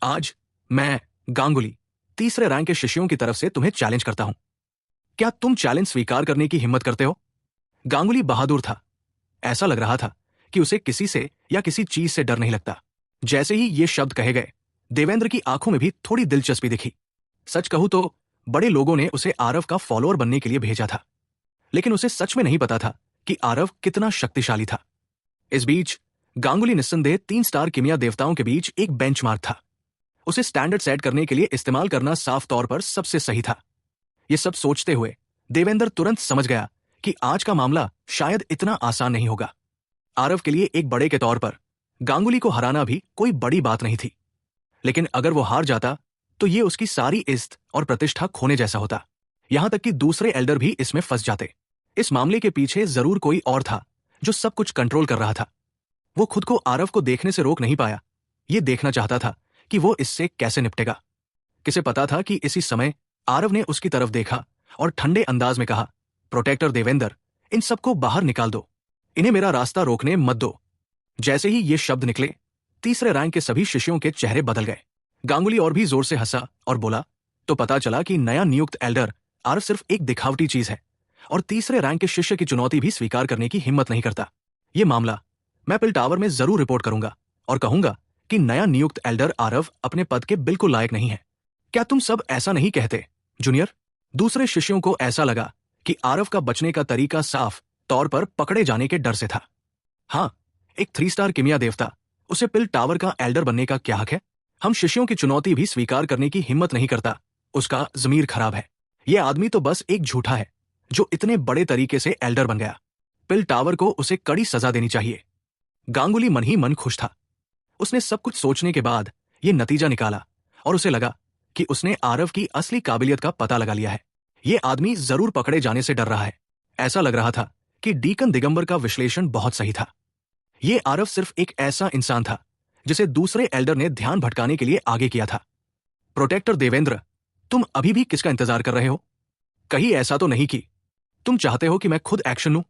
आज मैं गांगुली 3रे रैंक के शिष्यों की तरफ से तुम्हें चैलेंज करता हूं। क्या तुम चैलेंज स्वीकार करने की हिम्मत करते हो? गांगुली बहादुर था। ऐसा लग रहा था कि उसे किसी से या किसी चीज से डर नहीं लगता। जैसे ही ये शब्द कहे गए, देवेंद्र की आंखों में भी थोड़ी दिलचस्पी दिखी। सच कहूं तो बड़े लोगों ने उसे आरव का फॉलोअर बनने के लिए भेजा था, लेकिन उसे सच में नहीं पता था कि आरव कितना शक्तिशाली था। इस बीच गांगुली निस्संदेह 3 स्टार किमिया देवताओं के बीच एक बेंचमार्क था। उसे स्टैंडर्ड सेट करने के लिए इस्तेमाल करना साफ तौर पर सबसे सही था। ये सब सोचते हुए देवेंद्र तुरंत समझ गया कि आज का मामला शायद इतना आसान नहीं होगा। आरव के लिए एक बड़े के तौर पर गांगुली को हराना भी कोई बड़ी बात नहीं थी, लेकिन अगर वो हार जाता तो ये उसकी सारी इज्जत और प्रतिष्ठा खोने जैसा होता। यहां तक कि दूसरे एल्डर भी इसमें फंस जाते। इस मामले के पीछे जरूर कोई और था जो सब कुछ कंट्रोल कर रहा था। वो खुद को आरव को देखने से रोक नहीं पाया। ये देखना चाहता था कि वो इससे कैसे निपटेगा। किसे पता था कि इसी समय आरव ने उसकी तरफ देखा और ठंडे अंदाज में कहा, प्रोटेक्टर देवेंद्र, इन सबको बाहर निकाल दो। इन्हें मेरा रास्ता रोकने मत दो। जैसे ही ये शब्द निकले, 3रे रैंक के सभी शिष्यों के चेहरे बदल गए। गांगुली और भी जोर से हंसा और बोला, तो पता चला कि नया नियुक्त एल्डर आरव सिर्फ एक दिखावटी चीज है और 3रे रैंक के शिष्य की चुनौती भी स्वीकार करने की हिम्मत नहीं करता। ये मामला मैं पिल टावर में जरूर रिपोर्ट करूंगा और कहूंगा कि नया नियुक्त एल्डर आरव अपने पद के बिल्कुल लायक नहीं है। क्या तुम सब ऐसा नहीं कहते, जूनियर? दूसरे शिष्यों को ऐसा लगा कि आरव का बचने का तरीका साफ तौर पर पकड़े जाने के डर से था। हाँ, एक 3 स्टार किमिया देवता, उसे पिल टावर का एल्डर बनने का क्या हक है? हम शिष्यों की चुनौती भी स्वीकार करने की हिम्मत नहीं करता, उसका जमीर खराब है। यह आदमी तो बस एक झूठा है जो इतने बड़े तरीके से एल्डर बन गया। पिल टावर को उसे कड़ी सजा देनी चाहिए। गांगुली मन ही मन खुश था। उसने सब कुछ सोचने के बाद यह नतीजा निकाला और उसे लगा कि उसने आरव की असली काबिलियत का पता लगा लिया है। यह आदमी जरूर पकड़े जाने से डर रहा है। ऐसा लग रहा था कि डीकन दिगंबर का विश्लेषण बहुत सही था। यह आरव सिर्फ एक ऐसा इंसान था जिसे दूसरे एल्डर ने ध्यान भटकाने के लिए आगे किया था। प्रोटेक्टर देवेंद्र, तुम अभी भी किसका इंतजार कर रहे हो? कहीं ऐसा तो नहीं कि तुम चाहते हो कि मैं खुद एक्शन लूं?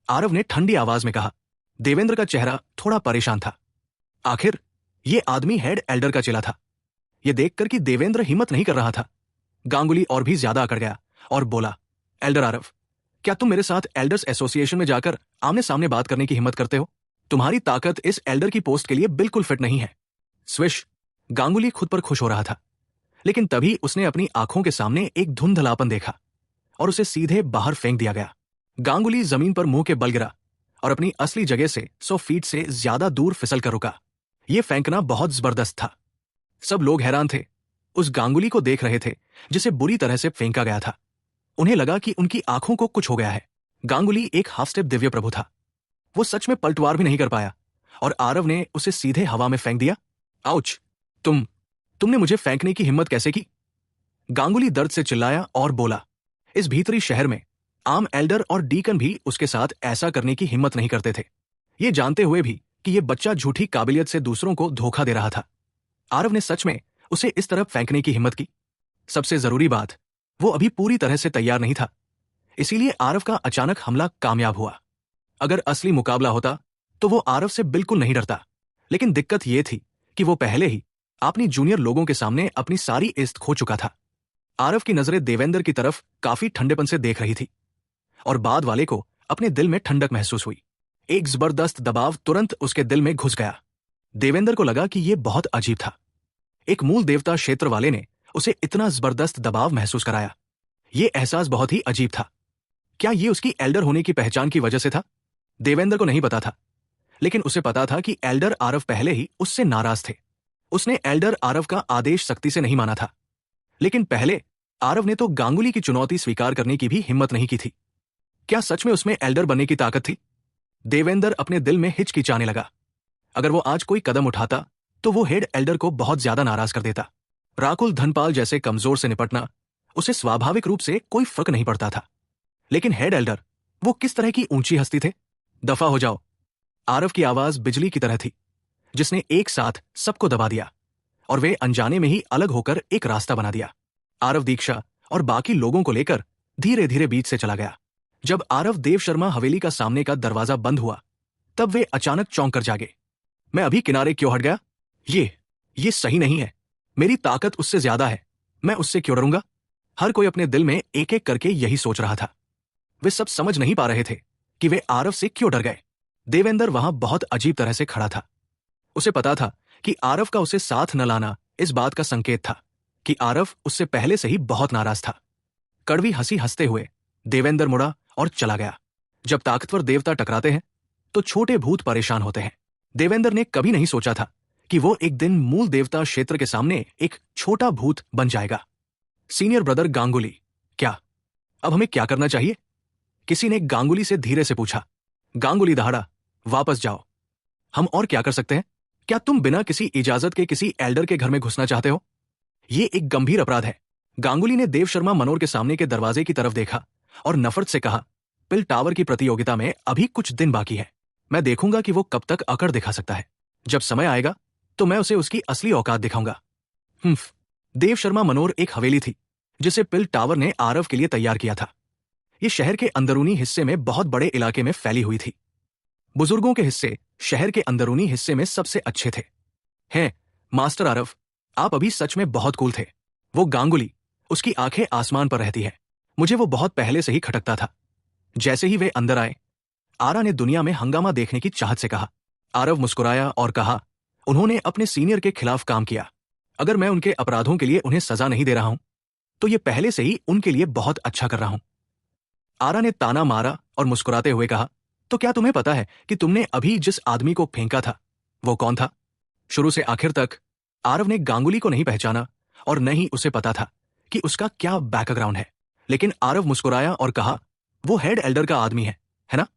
आरव ने ठंडी आवाज में कहा। देवेंद्र का चेहरा थोड़ा परेशान था। आखिर यह आदमी हेड एल्डर का चेला था। यह देखकर कि देवेंद्र हिम्मत नहीं कर रहा था, गांगुली और भी ज्यादा अकड़ गया और बोला, एल्डर आरव, क्या तुम मेरे साथ एल्डर्स एसोसिएशन में जाकर आमने सामने बात करने की हिम्मत करते हो? तुम्हारी ताकत इस एल्डर की पोस्ट के लिए बिल्कुल फिट नहीं है। स्विश। गांगुली खुद पर खुश हो रहा था, लेकिन तभी उसने अपनी आंखों के सामने एक धुंधलापन देखा और उसे सीधे बाहर फेंक दिया गया। गांगुली जमीन पर मुंह के बल गिरा और अपनी असली जगह से 100 फीट से ज्यादा दूर फिसल कर रुका। यह फेंकना बहुत जबरदस्त था। सब लोग हैरान थे। उस गांगुली को देख रहे थे जिसे बुरी तरह से फेंका गया था। उन्हें लगा कि उनकी आंखों को कुछ हो गया है। गांगुली एक हाफ स्टेप दिव्य प्रभु था। वो सच में पलटवार भी नहीं कर पाया और आरव ने उसे सीधे हवा में फेंक दिया। आउच! तुमने मुझे फेंकने की हिम्मत कैसे की? गांगुली दर्द से चिल्लाया और बोला। इस भीतरी शहर में आम एल्डर और डीकन भी उसके साथ ऐसा करने की हिम्मत नहीं करते थे, ये जानते हुए भी कि ये बच्चा झूठी काबिलियत से दूसरों को धोखा दे रहा था। आरव ने सच में उसे इस तरफ फेंकने की हिम्मत की। सबसे जरूरी बात, वो अभी पूरी तरह से तैयार नहीं था, इसीलिए आरव का अचानक हमला कामयाब हुआ। अगर असली मुकाबला होता तो वो आरव से बिल्कुल नहीं डरता, लेकिन दिक्कत ये थी कि वो पहले ही अपनी जूनियर लोगों के सामने अपनी सारी इज्जत खो चुका था। आरव की नजरें देवेंद्र की तरफ काफी ठंडेपन से देख रही थी और बाद वाले को अपने दिल में ठंडक महसूस हुई। एक जबरदस्त दबाव तुरंत उसके दिल में घुस गया। देवेंद्र को लगा कि यह बहुत अजीब था। एक मूल देवता क्षेत्र वाले ने उसे इतना जबरदस्त दबाव महसूस कराया। यह एहसास बहुत ही अजीब था। क्या यह उसकी एल्डर होने की पहचान की वजह से था? देवेंद्र को नहीं पता था, लेकिन उसे पता था कि एल्डर आरव पहले ही उससे नाराज थे। उसने एल्डर आरव का आदेश सख्ती से नहीं माना था, लेकिन पहले आरव ने तो गांगुली की चुनौती स्वीकार करने की भी हिम्मत नहीं की थी। क्या सच में उसमें एल्डर बनने की ताकत थी? देवेंद्र अपने दिल में हिचकिचाने लगा। अगर वो आज कोई कदम उठाता तो वो हेड एल्डर को बहुत ज्यादा नाराज कर देता। राकुल धनपाल जैसे कमजोर से निपटना उसे स्वाभाविक रूप से कोई फर्क नहीं पड़ता था, लेकिन हेड एल्डर, वो किस तरह की ऊंची हस्ती थे? दफा हो जाओ! आरव की आवाज बिजली की तरह थी, जिसने एक साथ सबको दबा दिया और वे अनजाने में ही अलग होकर एक रास्ता बना दिया। आरव दीक्षा और बाकी लोगों को लेकर धीरे धीरे बीच से चला गया। जब आरव देव शर्मा हवेली का सामने का दरवाजा बंद हुआ, तब वे अचानक चौंक कर जागे। मैं अभी किनारे क्यों हट गया? ये सही नहीं है। मेरी ताकत उससे ज्यादा है, मैं उससे क्यों डरूंगा? हर कोई अपने दिल में एक एक करके यही सोच रहा था। वे सब समझ नहीं पा रहे थे कि वे आरव से क्यों डर गए। देवेंद्र वहां बहुत अजीब तरह से खड़ा था। उसे पता था कि आरव का उसे साथ न लाना इस बात का संकेत था कि आरव उससे पहले से ही बहुत नाराज था। कड़वी हंसी हंसते हुए देवेंद्र मुड़ा और चला गया। जब ताकतवर देवता टकराते हैं तो छोटे भूत परेशान होते हैं। देवेंद्र ने कभी नहीं सोचा था कि वो एक दिन मूल देवता क्षेत्र के सामने एक छोटा भूत बन जाएगा। सीनियर ब्रदर गांगुली, क्या अब हमें क्या करना चाहिए? किसी ने गांगुली से धीरे से पूछा। गांगुली दहाड़ा, वापस जाओ। हम और क्या कर सकते हैं? क्या तुम बिना किसी इजाजत के किसी एल्डर के घर में घुसना चाहते हो? ये एक गंभीर अपराध है। गांगुली ने देव शर्मा मनोर के सामने के दरवाजे की तरफ देखा और नफरत से कहा, पिल टावर की प्रतियोगिता में अभी कुछ दिन बाकी है। मैं देखूंगा कि वो कब तक अकड़ दिखा सकता है। जब समय आएगा तो मैं उसे उसकी असली औकात दिखाऊंगा। देव शर्मा मनोर एक हवेली थी जिसे पिल टावर ने आरव के लिए तैयार किया था। ये शहर के अंदरूनी हिस्से में बहुत बड़े इलाके में फैली हुई थी। बुजुर्गों के हिस्से शहर के अंदरूनी हिस्से में सबसे अच्छे थे। हैं मास्टर आरव, आप अभी सच में बहुत कूल थे। वो गांगुली, उसकी आंखें आसमान पर रहती है। मुझे वो बहुत पहले से ही खटकता था। जैसे ही वे अंदर आए, आरा ने दुनिया में हंगामा देखने की चाहत से कहा। आरव मुस्कुराया और कहा, उन्होंने अपने सीनियर के खिलाफ काम किया। अगर मैं उनके अपराधों के लिए उन्हें सजा नहीं दे रहा हूं तो ये पहले से ही उनके लिए बहुत अच्छा कर रहा हूं। आरा ने ताना मारा और मुस्कुराते हुए कहा, तो क्या तुम्हें पता है कि तुमने अभी जिस आदमी को फेंका था वो कौन था? शुरू से आखिर तक आरव ने गांगुली को नहीं पहचाना और न ही उसे पता था कि उसका क्या बैकग्राउंड है, लेकिन आरव मुस्कुराया और कहा, वो हेड एल्डर का आदमी है ना?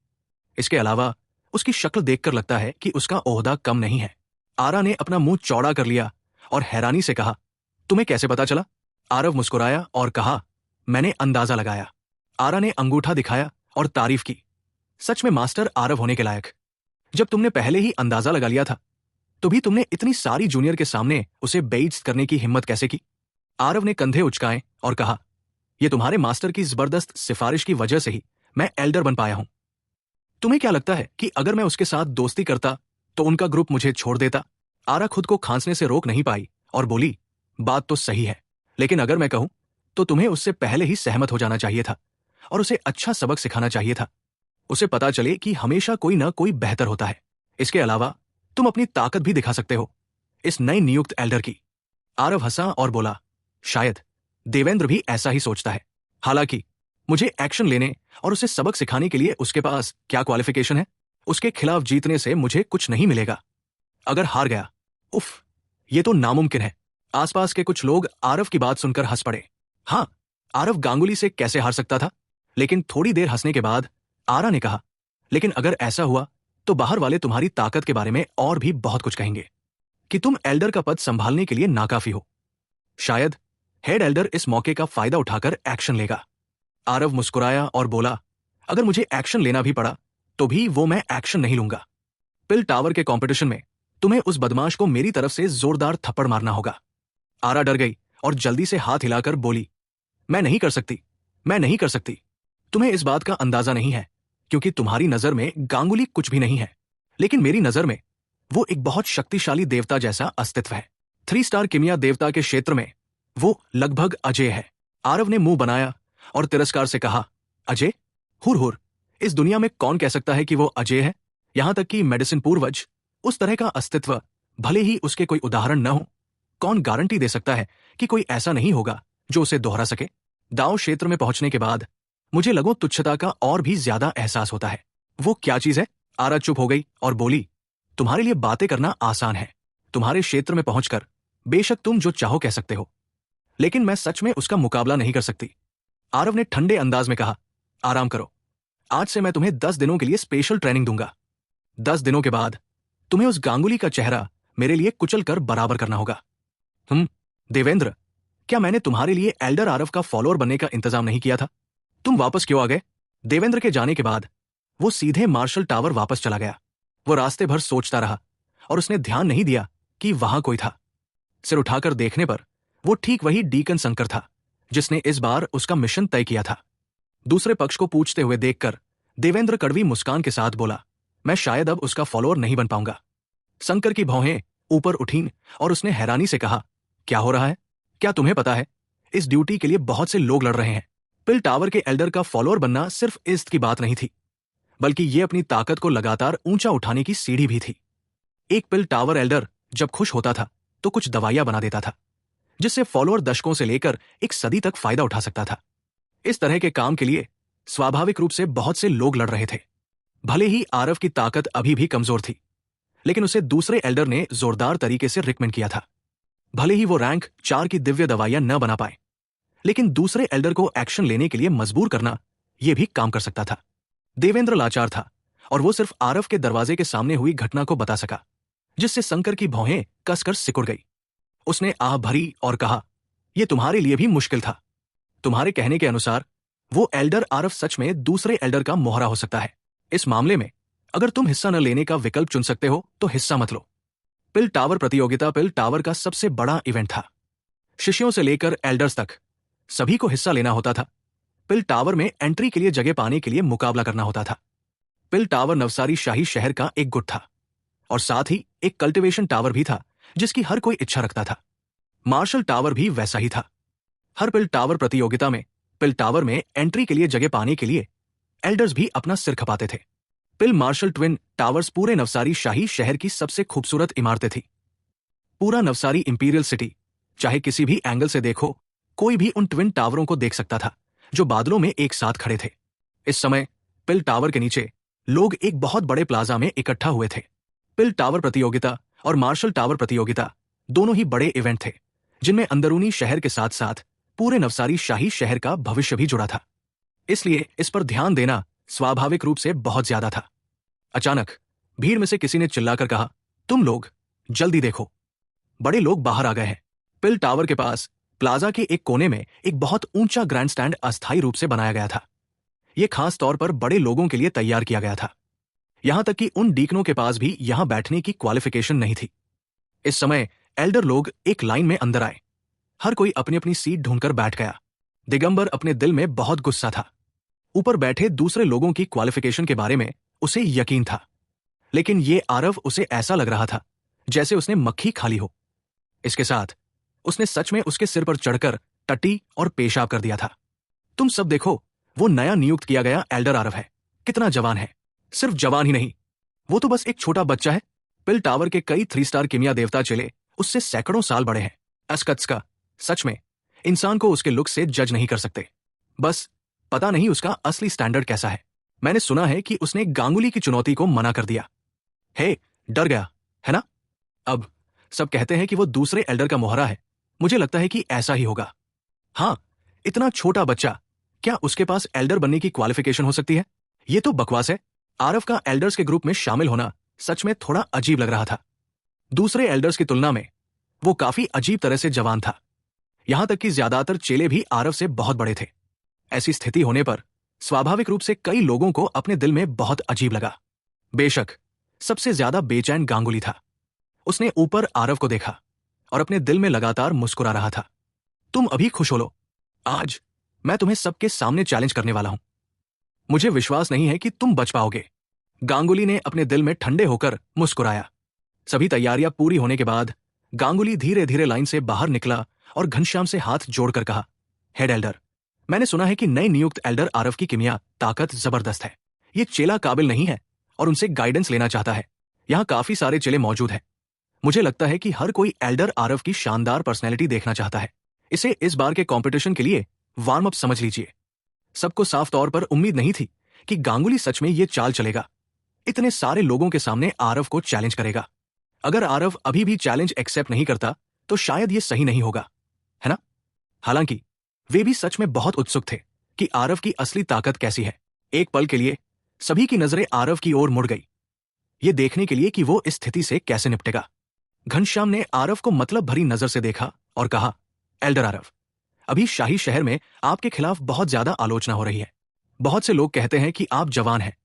इसके अलावा उसकी शक्ल देखकर लगता है कि उसका ओहदा कम नहीं है। आरा ने अपना मुंह चौड़ा कर लिया और हैरानी से कहा, तुम्हें कैसे पता चला? आरव मुस्कुराया और कहा, मैंने अंदाजा लगाया। आरा ने अंगूठा दिखाया और तारीफ की। सच में मास्टर आरव होने के लायक। जब तुमने पहले ही अंदाजा लगा लिया था तो भी तुमने इतनी सारी जूनियर के सामने उसे बेइज्जत करने की हिम्मत कैसे की? आरव ने कंधे उचकाए और कहा, यह तुम्हारे मास्टर की जबरदस्त सिफारिश की वजह से ही मैं एल्डर बन पाया हूं। तुम्हें क्या लगता है कि अगर मैं उसके साथ दोस्ती करता तो उनका ग्रुप मुझे छोड़ देता? आरा खुद को खांसने से रोक नहीं पाई और बोली, बात तो सही है, लेकिन अगर मैं कहूं तो तुम्हें उससे पहले ही सहमत हो जाना चाहिए था और उसे अच्छा सबक सिखाना चाहिए था। उसे पता चले कि हमेशा कोई ना कोई बेहतर होता है। इसके अलावा तुम अपनी ताकत भी दिखा सकते हो इस नई नियुक्त एल्डर की। आरव हंसा और बोला, शायद देवेंद्र भी ऐसा ही सोचता है। हालांकि मुझे एक्शन लेने और उसे सबक सिखाने के लिए उसके पास क्या क्वालिफिकेशन है? उसके खिलाफ जीतने से मुझे कुछ नहीं मिलेगा। अगर हार गया, उफ, ये तो नामुमकिन है। आसपास के कुछ लोग आरव की बात सुनकर हंस पड़े। हाँ, आरव गांगुली से कैसे हार सकता था? लेकिन थोड़ी देर हंसने के बाद आरा ने कहा, लेकिन अगर ऐसा हुआ तो बाहर वाले तुम्हारी ताकत के बारे में और भी बहुत कुछ कहेंगे, कि तुम एल्डर का पद संभालने के लिए नाकाफी हो। शायद हेड एल्डर इस मौके का फायदा उठाकर एक्शन लेगा। आरव मुस्कुराया और बोला, अगर मुझे एक्शन लेना भी पड़ा तो भी वो मैं एक्शन नहीं लूंगा। पिल टावर के कंपटीशन में तुम्हें उस बदमाश को मेरी तरफ से जोरदार थप्पड़ मारना होगा। आरा डर गई और जल्दी से हाथ हिलाकर बोली, मैं नहीं कर सकती, मैं नहीं कर सकती। तुम्हें इस बात का अंदाजा नहीं है, क्योंकि तुम्हारी नजर में गांगुली कुछ भी नहीं है, लेकिन मेरी नजर में वो एक बहुत शक्तिशाली देवता जैसा अस्तित्व है। 3 स्टार किमिया देवता के क्षेत्र में वो लगभग अजय है। आरव ने मुंह बनाया और तिरस्कार से कहा, अजय? हुर हुर, इस दुनिया में कौन कह सकता है कि वो अजय है? यहां तक कि मेडिसिन पूर्वज उस तरह का अस्तित्व, भले ही उसके कोई उदाहरण न हो, कौन गारंटी दे सकता है कि कोई ऐसा नहीं होगा जो उसे दोहरा सके? दाव क्षेत्र में पहुंचने के बाद मुझे लगो तुच्छता का और भी ज्यादा एहसास होता है। वो क्या चीज है? आरा चुप हो गई और बोली, तुम्हारे लिए बातें करना आसान है। तुम्हारे क्षेत्र में पहुंचकर बेशक तुम जो चाहो कह सकते हो, लेकिन मैं सच में उसका मुकाबला नहीं कर सकती। आरव ने ठंडे अंदाज में कहा, आराम करो। आज से मैं तुम्हें 10 दिनों के लिए स्पेशल ट्रेनिंग दूंगा। 10 दिनों के बाद तुम्हें उस गांगुली का चेहरा मेरे लिए कुचल कर बराबर करना होगा। देवेंद्र, क्या मैंने तुम्हारे लिए एल्डर आरव का फॉलोअर बनने का इंतजाम नहीं किया था? तुम वापस क्यों आ गए? देवेंद्र के जाने के बाद वो सीधे मार्शल टावर वापस चला गया। वो रास्ते भर सोचता रहा और उसने ध्यान नहीं दिया कि वहां कोई था। सिर उठाकर देखने पर वो ठीक वही डीकन शंकर था जिसने इस बार उसका मिशन तय किया था। दूसरे पक्ष को पूछते हुए देखकर देवेंद्र कड़वी मुस्कान के साथ बोला, मैं शायद अब उसका फॉलोअर नहीं बन पाऊंगा। शंकर की भौहें ऊपर उठीं और उसने हैरानी से कहा, क्या हो रहा है? क्या तुम्हें पता है, इस ड्यूटी के लिए बहुत से लोग लड़ रहे हैं। पिल टावर के एल्डर का फॉलोअर बनना सिर्फ इज्जत की बात नहीं थी, बल्कि ये अपनी ताकत को लगातार ऊंचा उठाने की सीढ़ी भी थी। एक पिल टावर एल्डर जब खुश होता था तो कुछ दवाइयां बना देता था, जिससे फॉलोअर दशकों से लेकर एक सदी तक फायदा उठा सकता था। इस तरह के काम के लिए स्वाभाविक रूप से बहुत से लोग लड़ रहे थे। भले ही आरव की ताकत अभी भी कमजोर थी, लेकिन उसे दूसरे एल्डर ने जोरदार तरीके से रिकमेंड किया था। भले ही वो रैंक 4 की दिव्य दवाइयां न बना पाए, लेकिन दूसरे एल्डर को एक्शन लेने के लिए मजबूर करना यह भी काम कर सकता था। देवेंद्र लाचार था और वो सिर्फ आरव के दरवाजे के सामने हुई घटना को बता सका, जिससे शंकर की भौहें कसकर सिकुड़ गई। उसने आह भरी और कहा, यह तुम्हारे लिए भी मुश्किल था। तुम्हारे कहने के अनुसार वो एल्डर आरव सच में दूसरे एल्डर का मोहरा हो सकता है। इस मामले में अगर तुम हिस्सा न लेने का विकल्प चुन सकते हो तो हिस्सा मत लो। पिल टावर प्रतियोगिता पिल टावर का सबसे बड़ा इवेंट था। शिष्यों से लेकर एल्डर्स तक सभी को हिस्सा लेना होता था। पिल टावर में एंट्री के लिए जगह पाने के लिए मुकाबला करना होता था। पिल टावर नवसारी शाही शहर का एक गुट था और साथ ही एक कल्टिवेशन टावर भी था जिसकी हर कोई इच्छा रखता था। मार्शल टावर भी वैसा ही था। हर पिल टावर प्रतियोगिता में पिल टावर में एंट्री के लिए जगह पाने के लिए एल्डर्स भी अपना सिर खपाते थे। पिल मार्शल ट्विन टावर्स पूरे नवसारी शाही शहर की सबसे खूबसूरत इमारतें थी। पूरा नवसारी इंपीरियल सिटी, चाहे किसी भी एंगल से देखो, कोई भी उन ट्विन टावरों को देख सकता था जो बादलों में एक साथ खड़े थे। इस समय पिल टावर के नीचे लोग एक बहुत बड़े प्लाजा में इकट्ठा हुए थे। पिल टावर प्रतियोगिता और मार्शल टावर प्रतियोगिता दोनों ही बड़े इवेंट थे, जिनमें अंदरूनी शहर के साथ साथ पूरे नवसारी शाही शहर का भविष्य भी जुड़ा था। इसलिए इस पर ध्यान देना स्वाभाविक रूप से बहुत ज्यादा था। अचानक भीड़ में से किसी ने चिल्लाकर कहा, तुम लोग जल्दी देखो, बड़े लोग बाहर आ गए हैं। पिल टावर के पास प्लाजा के एक कोने में एक बहुत ऊंचा ग्रैंड स्टैंड अस्थायी रूप से बनाया गया था। यह खास तौर पर बड़े लोगों के लिए तैयार किया गया था। यहां तक कि उन डीकनों के पास भी यहां बैठने की क्वालिफिकेशन नहीं थी। इस समय एल्डर लोग एक लाइन में अंदर आए। हर कोई अपनी अपनी सीट ढूंढकर बैठ गया। दिगंबर अपने दिल में बहुत गुस्सा था। ऊपर बैठे दूसरे लोगों की क्वालिफिकेशन के बारे में उसे यकीन था, लेकिन ये आरव उसे ऐसा लग रहा था जैसे उसने मक्खी खाली हो। इसके साथ उसने सच में उसके सिर पर चढ़कर टट्टी और पेशाब कर दिया था। तुम सब देखो, वो नया नियुक्त किया गया एल्डर आरव है। कितना जवान है। सिर्फ जवान ही नहीं, वो तो बस एक छोटा बच्चा है। पिल टावर के कई 3 स्टार किमिया देवता चेले उससे सैकड़ों साल बड़े हैं। अस्कत्स का सच में इंसान को उसके लुक से जज नहीं कर सकते। बस पता नहीं उसका असली स्टैंडर्ड कैसा है। मैंने सुना है कि उसने गांगुली की चुनौती को मना कर दिया। हे, डर गया है ना? अब सब कहते हैं कि वो दूसरे एल्डर का मोहरा है, मुझे लगता है कि ऐसा ही होगा। हाँ, इतना छोटा बच्चा, क्या उसके पास एल्डर बनने की क्वालिफिकेशन हो सकती है? ये तो बकवास है। आरव का एल्डर्स के ग्रुप में शामिल होना सच में थोड़ा अजीब लग रहा था। दूसरे एल्डर्स की तुलना में वो काफी अजीब तरह से जवान था। यहां तक कि ज्यादातर चेले भी आरव से बहुत बड़े थे। ऐसी स्थिति होने पर स्वाभाविक रूप से कई लोगों को अपने दिल में बहुत अजीब लगा। बेशक सबसे ज्यादा बेचैन गांगुली था। उसने ऊपर आरव को देखा और अपने दिल में लगातार मुस्कुरा रहा था। तुम अभी खुश हो लो, आज मैं तुम्हें सबके सामने चैलेंज करने वाला हूं। मुझे विश्वास नहीं है कि तुम बच पाओगे। गांगुली ने अपने दिल में ठंडे होकर मुस्कुराया। सभी तैयारियां पूरी होने के बाद गांगुली धीरे धीरे लाइन से बाहर निकला और घनश्याम से हाथ जोड़कर कहा, हेड एल्डर, मैंने सुना है कि नए नियुक्त एल्डर आरव की किमिया ताकत जबरदस्त है। ये चेला काबिल नहीं है और उनसे गाइडेंस लेना चाहता है। यहाँ काफी सारे चेले मौजूद हैं। मुझे लगता है कि हर कोई एल्डर आरव की शानदार पर्सनैलिटी देखना चाहता है। इसे इस बार के कॉम्पिटिशन के लिए वार्म अप समझ लीजिए। सबको साफ तौर पर उम्मीद नहीं थी कि गांगुली सच में ये चाल चलेगा, इतने सारे लोगों के सामने आरव को चैलेंज करेगा। अगर आरव अभी भी चैलेंज एक्सेप्ट नहीं करता तो शायद ये सही नहीं होगा, है ना? हालांकि वे भी सच में बहुत उत्सुक थे कि आरव की असली ताकत कैसी है। एक पल के लिए सभी की नजरें आरव की ओर मुड़ गई, ये देखने के लिए कि वो इस स्थिति से कैसे निपटेगा। घनश्याम ने आरव को मतलब भरी नजर से देखा और कहा, एल्डर आरव, अभी शाही शहर में आपके खिलाफ बहुत ज्यादा आलोचना हो रही है। बहुत से लोग कहते हैं कि आप जवान हैं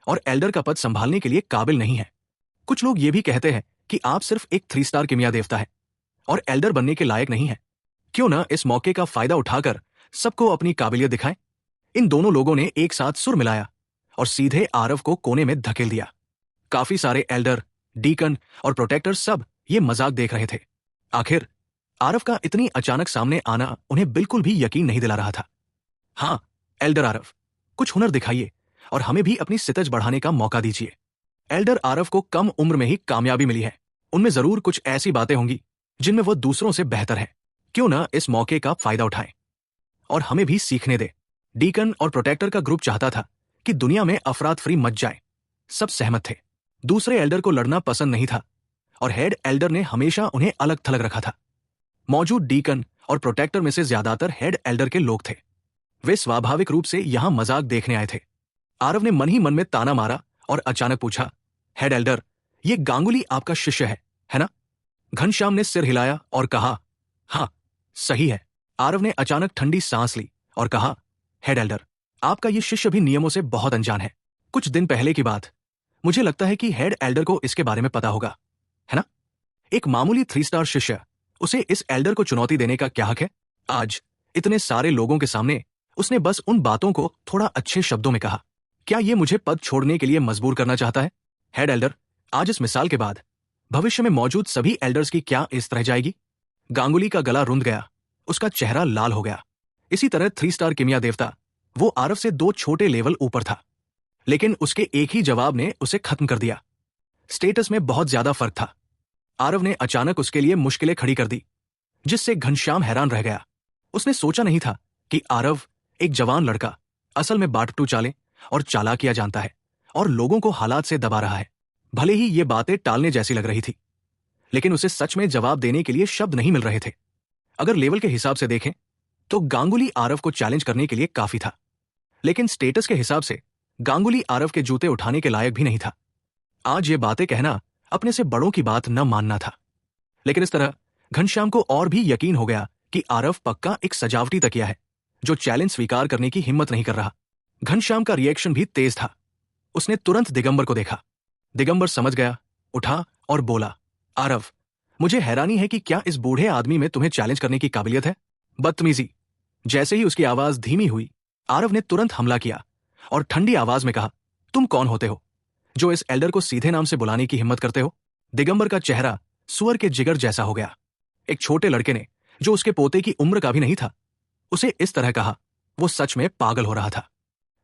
और एल्डर का पद संभालने के लिए काबिल नहीं है। कुछ लोग ये भी कहते हैं कि आप सिर्फ एक 3 स्टार किमिया देवता है और एल्डर बनने के लायक नहीं है। क्यों ना इस मौके का फायदा उठाकर सबको अपनी काबिलियत दिखाएं। इन दोनों लोगों ने एक साथ सुर मिलाया और सीधे आरव को कोने में धकेल दिया। काफी सारे एल्डर, डीकन और प्रोटेक्टर सब ये मजाक देख रहे थे। आखिर आरव का इतनी अचानक सामने आना उन्हें बिल्कुल भी यकीन नहीं दिला रहा था। हाँ, एल्डर आरव, कुछ हुनर दिखाइए और हमें भी अपनी सितज बढ़ाने का मौका दीजिए। एल्डर आरव को कम उम्र में ही कामयाबी मिली है। उनमें जरूर कुछ ऐसी बातें होंगी जिनमें वो दूसरों से बेहतर है। क्यों ना इस मौके का फायदा उठाएं और हमें भी सीखने दे। डीकन और प्रोटेक्टर का ग्रुप चाहता था कि दुनिया में अफरातफरी मच जाए। सब सहमत थे। दूसरे एल्डर को लड़ना पसंद नहीं था और हेड एल्डर ने हमेशा उन्हें अलग थलग रखा था। मौजूद डीकन और प्रोटेक्टर में से ज्यादातर हेड एल्डर के लोग थे। वे स्वाभाविक रूप से यहां मजाक देखने आए थे। आरव ने मन ही मन में ताना मारा और अचानक पूछा, हेड एल्डर, ये गांगुली आपका शिष्य है ना? घनश्याम ने सिर हिलाया और कहा, हाँ, सही है। आरव ने अचानक ठंडी सांस ली और कहा, हेड एल्डर, आपका ये शिष्य भी नियमों से बहुत अनजान है। कुछ दिन पहले की बात, मुझे लगता है कि हेड एल्डर को इसके बारे में पता होगा, है ना? एक मामूली 3 स्टार शिष्य, उसे इस एल्डर को चुनौती देने का क्या हक है? आज इतने सारे लोगों के सामने उसने बस उन बातों को थोड़ा अच्छे शब्दों में कहा। क्या ये मुझे पद छोड़ने के लिए मजबूर करना चाहता है? हेड एल्डर, आज इस मिसाल के बाद भविष्य में मौजूद सभी एल्डर्स की क्या इस तरह जाएगी? गांगुली का गला रुंध गया, उसका चेहरा लाल हो गया। इसी तरह 3 स्टार किमिया देवता, वो आरव से 2 छोटे लेवल ऊपर था, लेकिन उसके एक ही जवाब ने उसे खत्म कर दिया। स्टेटस में बहुत ज्यादा फर्क था। आरव ने अचानक उसके लिए मुश्किलें खड़ी कर दी, जिससे घनश्याम हैरान रह गया। उसने सोचा नहीं था कि आरव, एक जवान लड़का, असल में बाटटू चालें और चालाकियां जानता है और लोगों को हालात से दबा रहा है। भले ही ये बातें टालने जैसी लग रही थी, लेकिन उसे सच में जवाब देने के लिए शब्द नहीं मिल रहे थे। अगर लेवल के हिसाब से देखें तो गांगुली आरव को चैलेंज करने के लिए काफी था, लेकिन स्टेटस के हिसाब से गांगुली आरव के जूते उठाने के लायक भी नहीं था। आज ये बातें कहना अपने से बड़ों की बात न मानना था। लेकिन इस तरह घनश्याम को और भी यकीन हो गया कि आरव पक्का एक सजावटी तकिया है जो चैलेंज स्वीकार करने की हिम्मत नहीं कर रहा। घनश्याम का रिएक्शन भी तेज था। उसने तुरंत दिगंबर को देखा। दिगंबर समझ गया, उठा और बोला, आरव, मुझे हैरानी है कि क्या इस बूढ़े आदमी में तुम्हें चैलेंज करने की काबिलियत है? बदतमीजी। जैसे ही उसकी आवाज धीमी हुई, आरव ने तुरंत हमला किया और ठंडी आवाज में कहा, तुम कौन होते हो जो इस एल्डर को सीधे नाम से बुलाने की हिम्मत करते हो? दिगंबर का चेहरा सुअर के जिगर जैसा हो गया। एक छोटे लड़के ने, जो उसके पोते की उम्र का भी नहीं था, उसे इस तरह कहा, वो सच में पागल हो रहा था।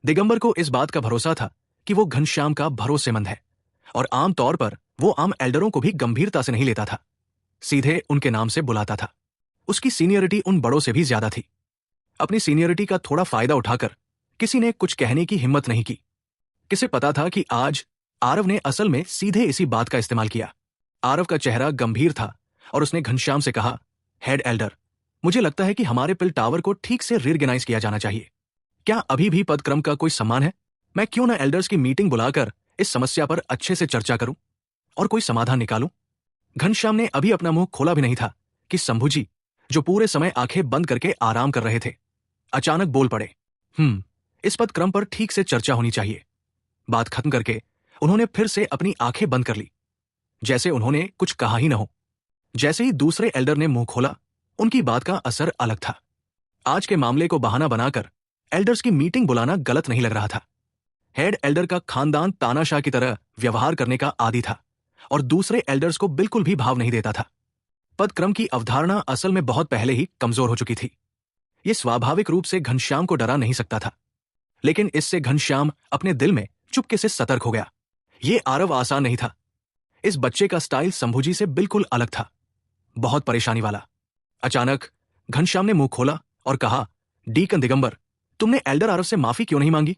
दिगंबर को इस बात का भरोसा था कि वो घनश्याम का भरोसेमंद है और आमतौर पर वो आम एल्डरों को भी गंभीरता से नहीं लेता था, सीधे उनके नाम से बुलाता था। उसकी सीनियरिटी उन बड़ों से भी ज्यादा थी। अपनी सीनियरिटी का थोड़ा फायदा उठाकर किसी ने कुछ कहने की हिम्मत नहीं की। किसे पता था कि आज आरव ने असल में सीधे इसी बात का इस्तेमाल किया। आरव का चेहरा गंभीर था और उसने घनश्याम से कहा, हेड एल्डर, मुझे लगता है कि हमारे पिल टावर को ठीक से रिर्गेनाइज किया जाना चाहिए। क्या अभी भी पदक्रम का कोई सम्मान है? मैं क्यों ना एल्डर्स की मीटिंग बुलाकर इस समस्या पर अच्छे से चर्चा करूं और कोई समाधान निकालूं? घनश्याम ने अभी अपना मुंह खोला भी नहीं था कि शंभूजी, जो पूरे समय आंखें बंद करके आराम कर रहे थे, अचानक बोल पड़े। इस पदक्रम पर ठीक से चर्चा होनी चाहिए। बात खत्म करके उन्होंने फिर से अपनी आंखें बंद कर ली, जैसे उन्होंने कुछ कहा ही न हो। जैसे ही दूसरे एल्डर ने मुंह खोला, उनकी बात का असर अलग था। आज के मामले को बहाना बनाकर एल्डर्स की मीटिंग बुलाना गलत नहीं लग रहा था। हेड एल्डर का खानदान तानाशाह की तरह व्यवहार करने का आदी था और दूसरे एल्डर्स को बिल्कुल भी भाव नहीं देता था। पदक्रम की अवधारणा असल में बहुत पहले ही कमजोर हो चुकी थी। यह स्वाभाविक रूप से घनश्याम को डरा नहीं सकता था, लेकिन इससे घनश्याम अपने दिल में चुपके से सतर्क हो गया। यह आरव आसान नहीं था। इस बच्चे का स्टाइल शंभूजी से बिल्कुल अलग था, बहुत परेशानी वाला। अचानक घनश्याम ने मुंह खोला और कहा, डीकन दिगंबर, तुमने एल्डर आरव से माफी क्यों नहीं मांगी?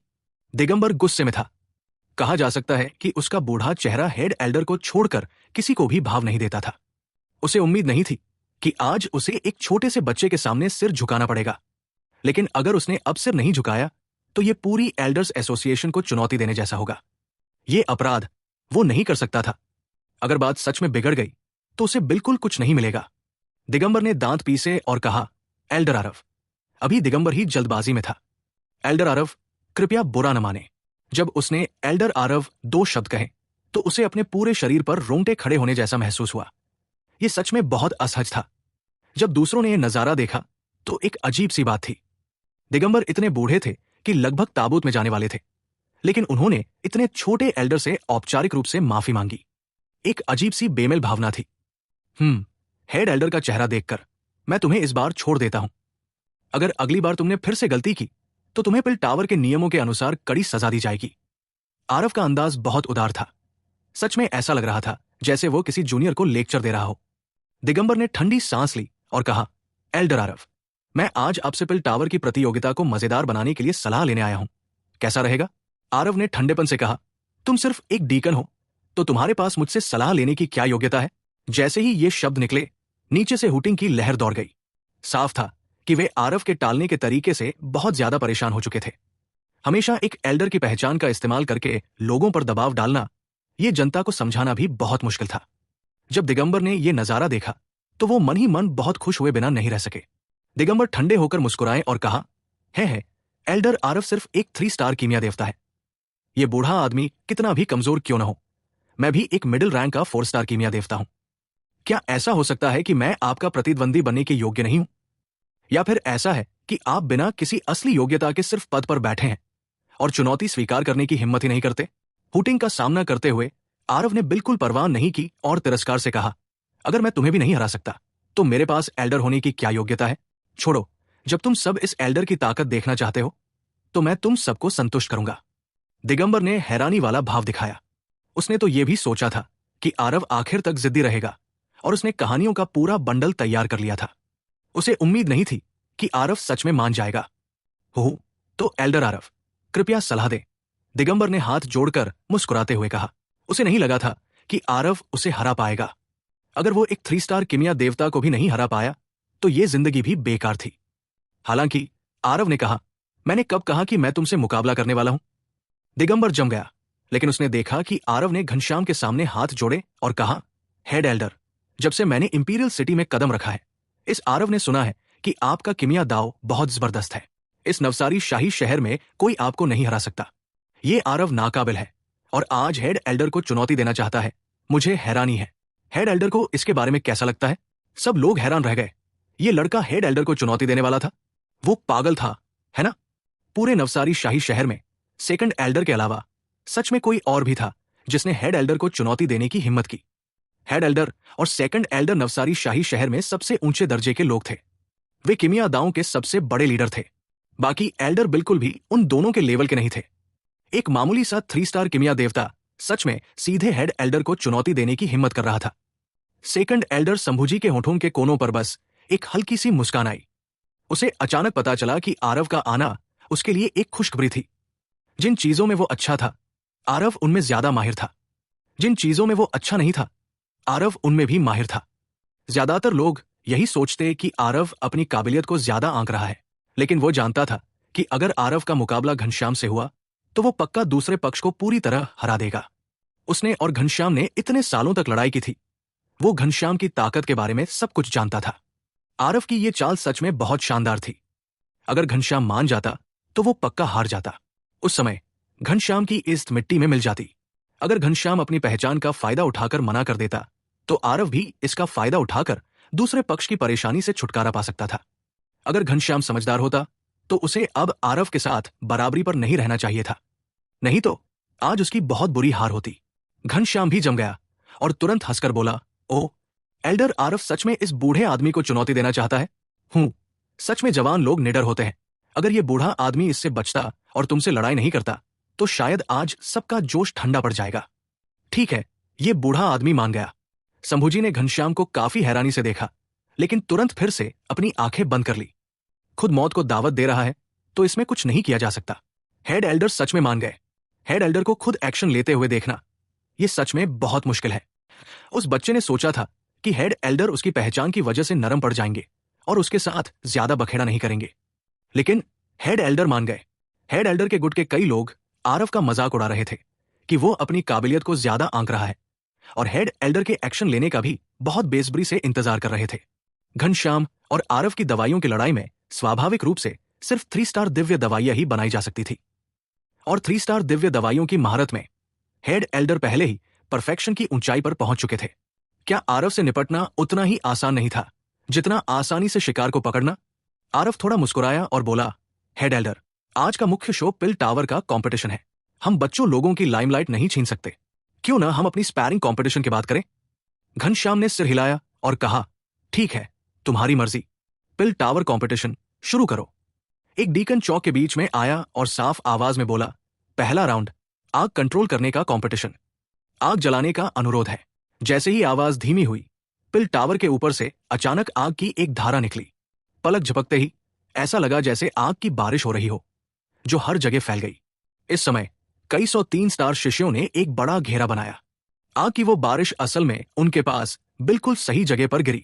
दिगंबर गुस्से में था। कहा जा सकता है कि उसका बूढ़ा चेहरा हेड एल्डर को छोड़कर किसी को भी भाव नहीं देता था। उसे उम्मीद नहीं थी कि आज उसे एक छोटे से बच्चे के सामने सिर झुकाना पड़ेगा, लेकिन अगर उसने अब सिर नहीं झुकाया तो यह पूरी एल्डर्स एसोसिएशन को चुनौती देने जैसा होगा। यह अपराध वो नहीं कर सकता था। अगर बात सच में बिगड़ गई तो उसे बिल्कुल कुछ नहीं मिलेगा। दिगंबर ने दांत पीसे और कहा, एल्डर आरव। अभी दिगंबर ही जल्दबाजी में था। एल्डर आरव, कृपया बुरा न माने। जब उसने एल्डर आरव 2 शब्द कहे तो उसे अपने पूरे शरीर पर रोंगटे खड़े होने जैसा महसूस हुआ। यह सच में बहुत असहज था। जब दूसरों ने यह नजारा देखा तो एक अजीब सी बात थी। दिगंबर इतने बूढ़े थे कि लगभग ताबूत में जाने वाले थे, लेकिन उन्होंने इतने छोटे एल्डर से औपचारिक रूप से माफी मांगी। एक अजीब सी बेमेल भावना थी। हेड एल्डर का चेहरा देखकर मैं तुम्हें इस बार छोड़ देता हूं। अगर अगली बार तुमने फिर से गलती की तो तुम्हें पिल टावर के नियमों के अनुसार कड़ी सजा दी जाएगी। आरव का अंदाज बहुत उदार था। सच में ऐसा लग रहा था जैसे वो किसी जूनियर को लेक्चर दे रहा हो। दिगंबर ने ठंडी सांस ली और कहा, एल्डर आरव, मैं आज आपसे पिल टावर की प्रतियोगिता को मजेदार बनाने के लिए सलाह लेने आया हूं। कैसा रहेगा? आरव ने ठंडेपन से कहा, तुम सिर्फ एक डीकन हो तो तुम्हारे पास मुझसे सलाह लेने की क्या योग्यता है? जैसे ही ये शब्द निकले, नीचे से हुटिंग की लहर दौड़ गई। साफ था कि वे आरव के टालने के तरीके से बहुत ज्यादा परेशान हो चुके थे। हमेशा एक एल्डर की पहचान का इस्तेमाल करके लोगों पर दबाव डालना, यह जनता को समझाना भी बहुत मुश्किल था। जब दिगंबर ने यह नजारा देखा तो वो मन ही मन बहुत खुश हुए बिना नहीं रह सके। दिगंबर ठंडे होकर मुस्कुराए और कहा, है एल्डर आरव सिर्फ एक 3 स्टार कीमिया देवता है। यह बूढ़ा आदमी कितना भी कमजोर क्यों न हो, मैं भी एक मिडिल रैंक का 4 स्टार कीमिया देवता हूं। क्या ऐसा हो सकता है कि मैं आपका प्रतिद्वंदी बनने के योग्य नहीं हूं? या फिर ऐसा है कि आप बिना किसी असली योग्यता के सिर्फ पद पर बैठे हैं और चुनौती स्वीकार करने की हिम्मत ही नहीं करते? हुटिंग का सामना करते हुए आरव ने बिल्कुल परवाह नहीं की और तिरस्कार से कहा, अगर मैं तुम्हें भी नहीं हरा सकता तो मेरे पास एल्डर होने की क्या योग्यता है? छोड़ो, जब तुम सब इस एल्डर की ताकत देखना चाहते हो तो मैं तुम सबको संतुष्ट करूंगा। दिगंबर ने हैरानी वाला भाव दिखाया। उसने तो यह भी सोचा था कि आरव आखिर तक जिद्दी रहेगा और उसने कहानियों का पूरा बंडल तैयार कर लिया था। उसे उम्मीद नहीं थी कि आरव सच में मान जाएगा। हो तो एल्डर आरव, कृपया सलाह दे। दिगंबर ने हाथ जोड़कर मुस्कुराते हुए कहा। उसे नहीं लगा था कि आरव उसे हरा पाएगा। अगर वो एक 3 स्टार कीमिया देवता को भी नहीं हरा पाया तो ये जिंदगी भी बेकार थी। हालांकि आरव ने कहा, मैंने कब कहा कि मैं तुमसे मुकाबला करने वाला हूं? दिगंबर जम गया, लेकिन उसने देखा कि आरव ने घनश्याम के सामने हाथ जोड़े और कहा, हेड एल्डर, जब से मैंने इंपीरियल सिटी में कदम रखा है, इस आरव ने सुना है कि आपका कीमिया दाव बहुत जबरदस्त है। इस नवसारी शाही शहर में कोई आपको नहीं हरा सकता। ये आरव नाकाबिल है और आज हेड एल्डर को चुनौती देना चाहता है। मुझे हैरानी है, हेड एल्डर को इसके बारे में कैसा लगता है? सब लोग हैरान रह गए। ये लड़का हेड एल्डर को चुनौती देने वाला था? वो पागल था, है ना? पूरे नवसारी शाही शहर में सेकंड एल्डर के अलावा सच में कोई और भी था जिसने हेड एल्डर को चुनौती देने की हिम्मत की। हेड एल्डर और सेकंड एल्डर नवसारी शाही शहर में सबसे ऊंचे दर्जे के लोग थे। वे कीमिया दावों के सबसे बड़े लीडर थे। बाकी एल्डर बिल्कुल भी उन दोनों के लेवल के नहीं थे। एक मामूली सा 3 स्टार कीमिया देवता सच में सीधे हेड एल्डर को चुनौती देने की हिम्मत कर रहा था। सेकंड एल्डर शंभूजी के होठों के कोनों पर बस एक हल्की सी मुस्कान आई। उसे अचानक पता चला कि आरव का आना उसके लिए एक खुशखबरी थी। जिन चीजों में वो अच्छा था, आरव उनमें ज्यादा माहिर था। जिन चीजों में वो अच्छा नहीं था, आरव उनमें भी माहिर था। ज्यादातर लोग यही सोचते कि आरव अपनी काबिलियत को ज्यादा आंक रहा है। लेकिन वो जानता था कि अगर आरव का मुकाबला घनश्याम से हुआ तो वो पक्का दूसरे पक्ष को पूरी तरह हरा देगा। उसने और घनश्याम ने इतने सालों तक लड़ाई की थी। वो घनश्याम की ताकत के बारे में सब कुछ जानता था। आरव की ये चाल सच में बहुत शानदार थी। अगर घनश्याम मान जाता तो वो पक्का हार जाता। उस समय घनश्याम की इज्जत मिट्टी में मिल जाती। अगर घनश्याम अपनी पहचान का फायदा उठाकर मना कर देता तो आरव भी इसका फायदा उठाकर दूसरे पक्ष की परेशानी से छुटकारा पा सकता था। अगर घनश्याम समझदार होता तो उसे अब आरव के साथ बराबरी पर नहीं रहना चाहिए था, नहीं तो आज उसकी बहुत बुरी हार होती। घनश्याम भी जम गया और तुरंत हंसकर बोला, ओ एल्डर, आरव सच में इस बूढ़े आदमी को चुनौती देना चाहता है? सच में जवान लोग निडर होते हैं। अगर ये बूढ़ा आदमी इससे बचता और तुमसे लड़ाई नहीं करता तो शायद आज सबका जोश ठंडा पड़ जाएगा। ठीक है, ये बूढ़ा आदमी मान गया। शंभूजी ने घनश्याम को काफी हैरानी से देखा, लेकिन तुरंत फिर से अपनी आंखें बंद कर ली। खुद मौत को दावत दे रहा है तो इसमें कुछ नहीं किया जा सकता। हेड एल्डर सच में मान गए। हेड एल्डर को खुद एक्शन लेते हुए देखना यह सच में बहुत मुश्किल है। उस बच्चे ने सोचा था कि हेड एल्डर उसकी पहचान की वजह से नरम पड़ जाएंगे और उसके साथ ज्यादा बखेड़ा नहीं करेंगे, लेकिन हेड एल्डर मान गए। हेड एल्डर के गुट के कई लोग आरव का मजाक उड़ा रहे थे कि वो अपनी काबिलियत को ज्यादा आंक रहा है और हेड एल्डर के एक्शन लेने का भी बहुत बेसब्री से इंतजार कर रहे थे। घनश्याम और आरव की दवाइयों की लड़ाई में स्वाभाविक रूप से सिर्फ 3 स्टार दिव्य दवाइयां ही बनाई जा सकती थी, और 3 स्टार दिव्य दवाइयों की महारत में हेड एल्डर पहले ही परफेक्शन की ऊंचाई पर पहुंच चुके थे। क्या आरव से निपटना उतना ही आसान नहीं था जितना आसानी से शिकार को पकड़ना? आरव थोड़ा मुस्कुराया और बोला, हेड एल्डर, आज का मुख्य शो पिल टावर का कंपटीशन है। हम बच्चों लोगों की लाइमलाइट नहीं छीन सकते। क्यों ना हम अपनी स्पैरिंग कंपटीशन की बात करें? घनश्याम ने सिर हिलाया और कहा, ठीक है, तुम्हारी मर्जी। पिल टावर कंपटीशन शुरू करो। एक डीकन चौक के बीच में आया और साफ आवाज में बोला, पहला राउंड, आग कंट्रोल करने का कंपटीशन। आग जलाने का अनुरोध है। जैसे ही आवाज धीमी हुई, पिल टावर के ऊपर से अचानक आग की एक धारा निकली। पलक झपकते ही ऐसा लगा जैसे आग की बारिश हो रही हो, जो हर जगह फैल गई। इस समय कई सौ 3 स्टार शिष्यों ने एक बड़ा घेरा बनाया। आग की वो बारिश असल में उनके पास बिल्कुल सही जगह पर गिरी।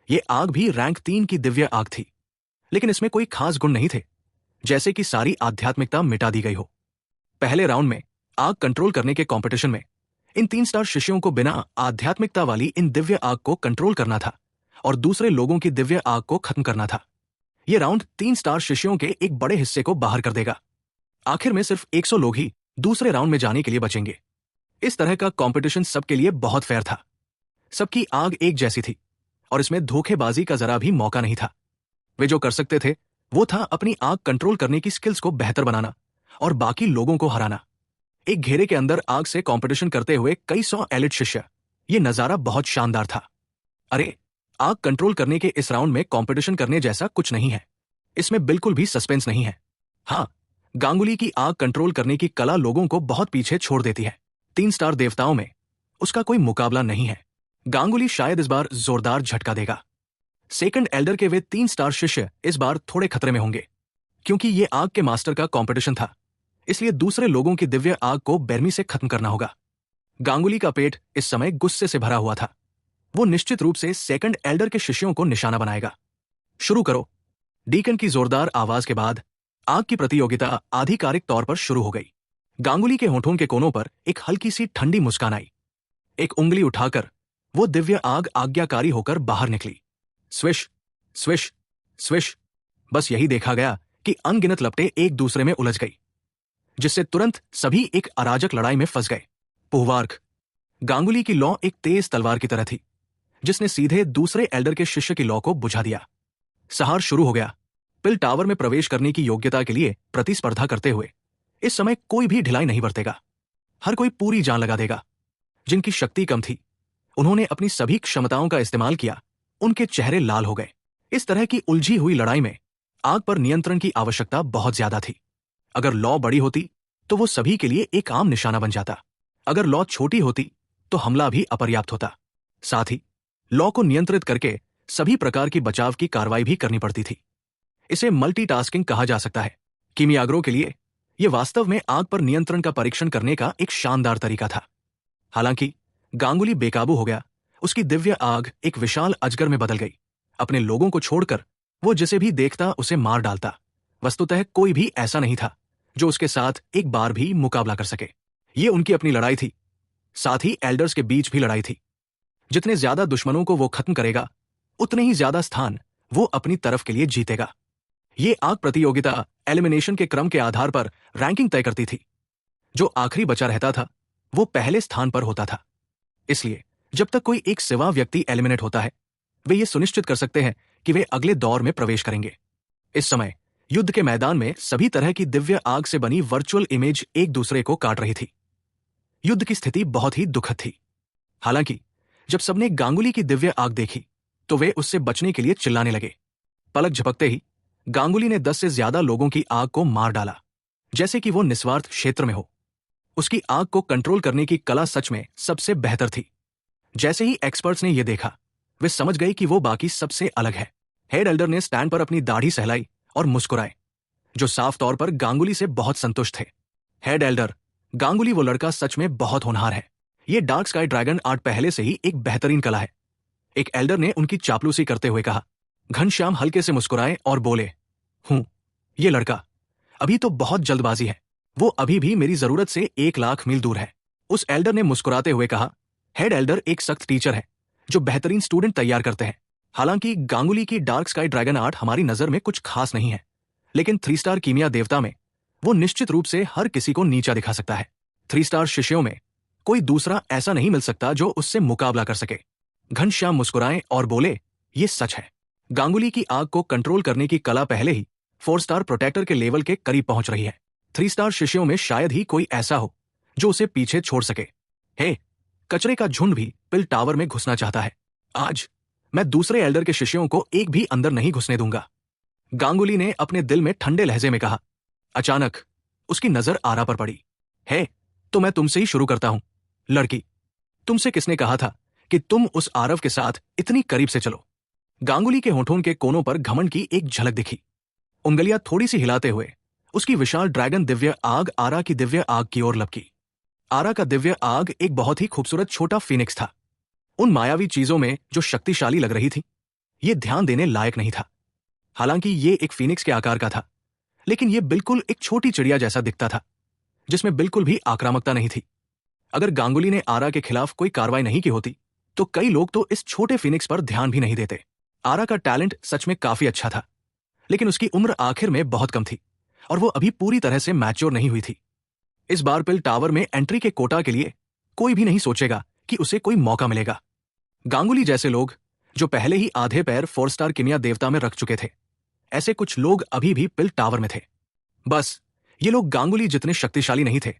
ये आग भी रैंक 3 की दिव्य आग थी, लेकिन इसमें कोई खास गुण नहीं थे, जैसे कि सारी आध्यात्मिकता मिटा दी गई हो। पहले राउंड में आग कंट्रोल करने के कंपटीशन में इन 3 स्टार शिष्यों को बिना आध्यात्मिकता वाली इन दिव्य आग को कंट्रोल करना था और दूसरे लोगों की दिव्य आग को खत्म करना था। यह राउंड 3 स्टार शिष्यों के एक बड़े हिस्से को बाहर कर देगा। आखिर में सिर्फ 100 लोग ही दूसरे राउंड में जाने के लिए बचेंगे। इस तरह का कंपटीशन सबके लिए बहुत फेयर था। सबकी आग एक जैसी थी और इसमें धोखेबाजी का जरा भी मौका नहीं था। वे जो कर सकते थे वो था अपनी आग कंट्रोल करने की स्किल्स को बेहतर बनाना और बाकी लोगों को हराना। एक घेरे के अंदर आग से कंपटीशन करते हुए कई सौ एलिट शिष्य, ये नजारा बहुत शानदार था। अरे, आग कंट्रोल करने के इस राउंड में कंपटीशन करने जैसा कुछ नहीं है। इसमें बिल्कुल भी सस्पेंस नहीं है। हाँ, गांगुली की आग कंट्रोल करने की कला लोगों को बहुत पीछे छोड़ देती है। 3 स्टार देवताओं में उसका कोई मुकाबला नहीं है। गांगुली शायद इस बार जोरदार झटका देगा। सेकंड एल्डर के वे 3 स्टार शिष्य इस बार थोड़े खतरे में होंगे, क्योंकि ये आग के मास्टर का कंपटीशन था, इसलिए दूसरे लोगों की दिव्य आग को बेरमी से खत्म करना होगा। गांगुली का पेट इस समय गुस्से से भरा हुआ था। वो निश्चित रूप से सेकंड एल्डर के शिष्यों को निशाना बनाएगा। शुरू करो। डीकन की जोरदार आवाज के बाद आग की प्रतियोगिता आधिकारिक तौर पर शुरू हो गई। गांगुली के होठों के कोनों पर एक हल्की सी ठंडी मुस्कान आई। एक उंगली उठाकर वो दिव्य आग आज्ञाकारी होकर बाहर निकली। Swish, swish, swish. बस यही देखा गया कि अनगिनत लपटें एक दूसरे में उलझ गई, जिससे तुरंत सभी एक अराजक लड़ाई में फंस गए। पुहवार्क। गांगुली की लौ एक तेज तलवार की तरह थी, जिसने सीधे दूसरे एल्डर के शिष्य की लौ को बुझा दिया। सहार शुरू हो गया। पिल टावर में प्रवेश करने की योग्यता के लिए प्रतिस्पर्धा करते हुए इस समय कोई भी ढिलाई नहीं बरतेगा। हर कोई पूरी जान लगा देगा। जिनकी शक्ति कम थी, उन्होंने अपनी सभी क्षमताओं का इस्तेमाल किया। उनके चेहरे लाल हो गए। इस तरह की उलझी हुई लड़ाई में आग पर नियंत्रण की आवश्यकता बहुत ज्यादा थी। अगर लौ बड़ी होती तो वो सभी के लिए एक आम निशाना बन जाता। अगर लौ छोटी होती तो हमला भी अपर्याप्त होता। साथ ही लौ को नियंत्रित करके सभी प्रकार की बचाव की कार्रवाई भी करनी पड़ती थी। इसे मल्टीटास्किंग कहा जा सकता है। कीमियागरों के लिए यह वास्तव में आग पर नियंत्रण का परीक्षण करने का एक शानदार तरीका था। हालांकि गांगुली बेकाबू हो गया। उसकी दिव्य आग एक विशाल अजगर में बदल गई। अपने लोगों को छोड़कर वो जिसे भी देखता उसे मार डालता। वस्तुतः कोई भी ऐसा नहीं था जो उसके साथ एक बार भी मुकाबला कर सके। ये उनकी अपनी लड़ाई थी, साथ ही एल्डर्स के बीच भी लड़ाई थी। जितने ज्यादा दुश्मनों को वो खत्म करेगा, उतने ही ज्यादा स्थान वो अपनी तरफ के लिए जीतेगा। ये आग प्रतियोगिता एलिमिनेशन के क्रम के आधार पर रैंकिंग तय करती थी। जो आखिरी बचा रहता था वो पहले स्थान पर होता था। इसलिए जब तक कोई एक सिवा व्यक्ति एलिमिनेट होता है, वे ये सुनिश्चित कर सकते हैं कि वे अगले दौर में प्रवेश करेंगे। इस समय युद्ध के मैदान में सभी तरह की दिव्य आग से बनी वर्चुअल इमेज एक दूसरे को काट रही थी। युद्ध की स्थिति बहुत ही दुखद थी। हालांकि जब सबने गांगुली की दिव्य आग देखी तो वे उससे बचने के लिए चिल्लाने लगे। पलक झपकते ही गांगुली ने 10 से ज्यादा लोगों की आग को मार डाला, जैसे कि वो निस्वार्थ क्षेत्र में हो। उसकी आग को कंट्रोल करने की कला सच में सबसे बेहतर थी। जैसे ही एक्सपर्ट्स ने यह देखा, वे समझ गए कि वो बाकी सबसे अलग है। हेड एल्डर ने स्टैंड पर अपनी दाढ़ी सहलाई और मुस्कुराए, जो साफ तौर पर गांगुली से बहुत संतुष्ट थे। हेड एल्डर, गांगुली वो लड़का सच में बहुत होनहार है। ये डार्क स्काई ड्रैगन आर्ट पहले से ही एक बेहतरीन कला है, एक एल्डर ने उनकी चापलूसी करते हुए कहा। घनश्याम हल्के से मुस्कुराए और बोले, ये लड़का अभी तो बहुत जल्दबाजी है, वो अभी भी मेरी जरूरत से 1 लाख मील दूर है। उस एल्डर ने मुस्कुराते हुए कहा। हेड एल्डर एक सख्त टीचर है जो बेहतरीन स्टूडेंट तैयार करते हैं। हालांकि गांगुली की डार्क स्काई ड्रैगन आर्ट हमारी नजर में कुछ खास नहीं है, लेकिन 3 स्टार कीमिया देवता में वो निश्चित रूप से हर किसी को नीचा दिखा सकता है। 3 स्टार शिष्यों में कोई दूसरा ऐसा नहीं मिल सकता जो उससे मुकाबला कर सके। घनश्याम मुस्कुराए और बोले, ये सच है। गांगुली की आग को कंट्रोल करने की कला पहले ही 4 स्टार प्रोटेक्टर के लेवल के करीब पहुंच रही है। 3 स्टार शिष्यों में शायद ही कोई ऐसा हो जो उसे पीछे छोड़ सके। कचरे का झुंड भी पिल टावर में घुसना चाहता है। आज मैं दूसरे एल्डर के शिष्यों को एक भी अंदर नहीं घुसने दूंगा, गांगुली ने अपने दिल में ठंडे लहजे में कहा। अचानक उसकी नजर आरा पर पड़ी। तो मैं तुमसे ही शुरू करता हूं। लड़की, तुमसे किसने कहा था कि तुम उस आरव के साथ इतनी करीब से चलो? गांगुली के होठों के कोनों पर घमंड की एक झलक दिखी। उंगलियां थोड़ी सी हिलाते हुए उसकी विशाल ड्रैगन दिव्य आग आरा की दिव्य आग की ओर लपकी। आरा का दिव्य आग एक बहुत ही खूबसूरत छोटा फीनिक्स था। उन मायावी चीजों में जो शक्तिशाली लग रही थी, ये ध्यान देने लायक नहीं था। हालांकि ये एक फीनिक्स के आकार का था, लेकिन ये बिल्कुल एक छोटी चिड़िया जैसा दिखता था, जिसमें बिल्कुल भी आक्रामकता नहीं थी। अगर गांगुली ने आरा के खिलाफ कोई कार्रवाई नहीं की होती तो कई लोग तो इस छोटे फीनिक्स पर ध्यान भी नहीं देते। आरा का टैलेंट सच में काफी अच्छा था, लेकिन उसकी उम्र आखिर में बहुत कम थी और वो अभी पूरी तरह से मैच्योर नहीं हुई थी। इस बार पिल टावर में एंट्री के कोटा के लिए कोई भी नहीं सोचेगा कि उसे कोई मौका मिलेगा। गांगुली जैसे लोग जो पहले ही आधे पैर 4 स्टार कीमिया देवता में रख चुके थे, ऐसे कुछ लोग अभी भी पिल टावर में थे। बस ये लोग गांगुली जितने शक्तिशाली नहीं थे,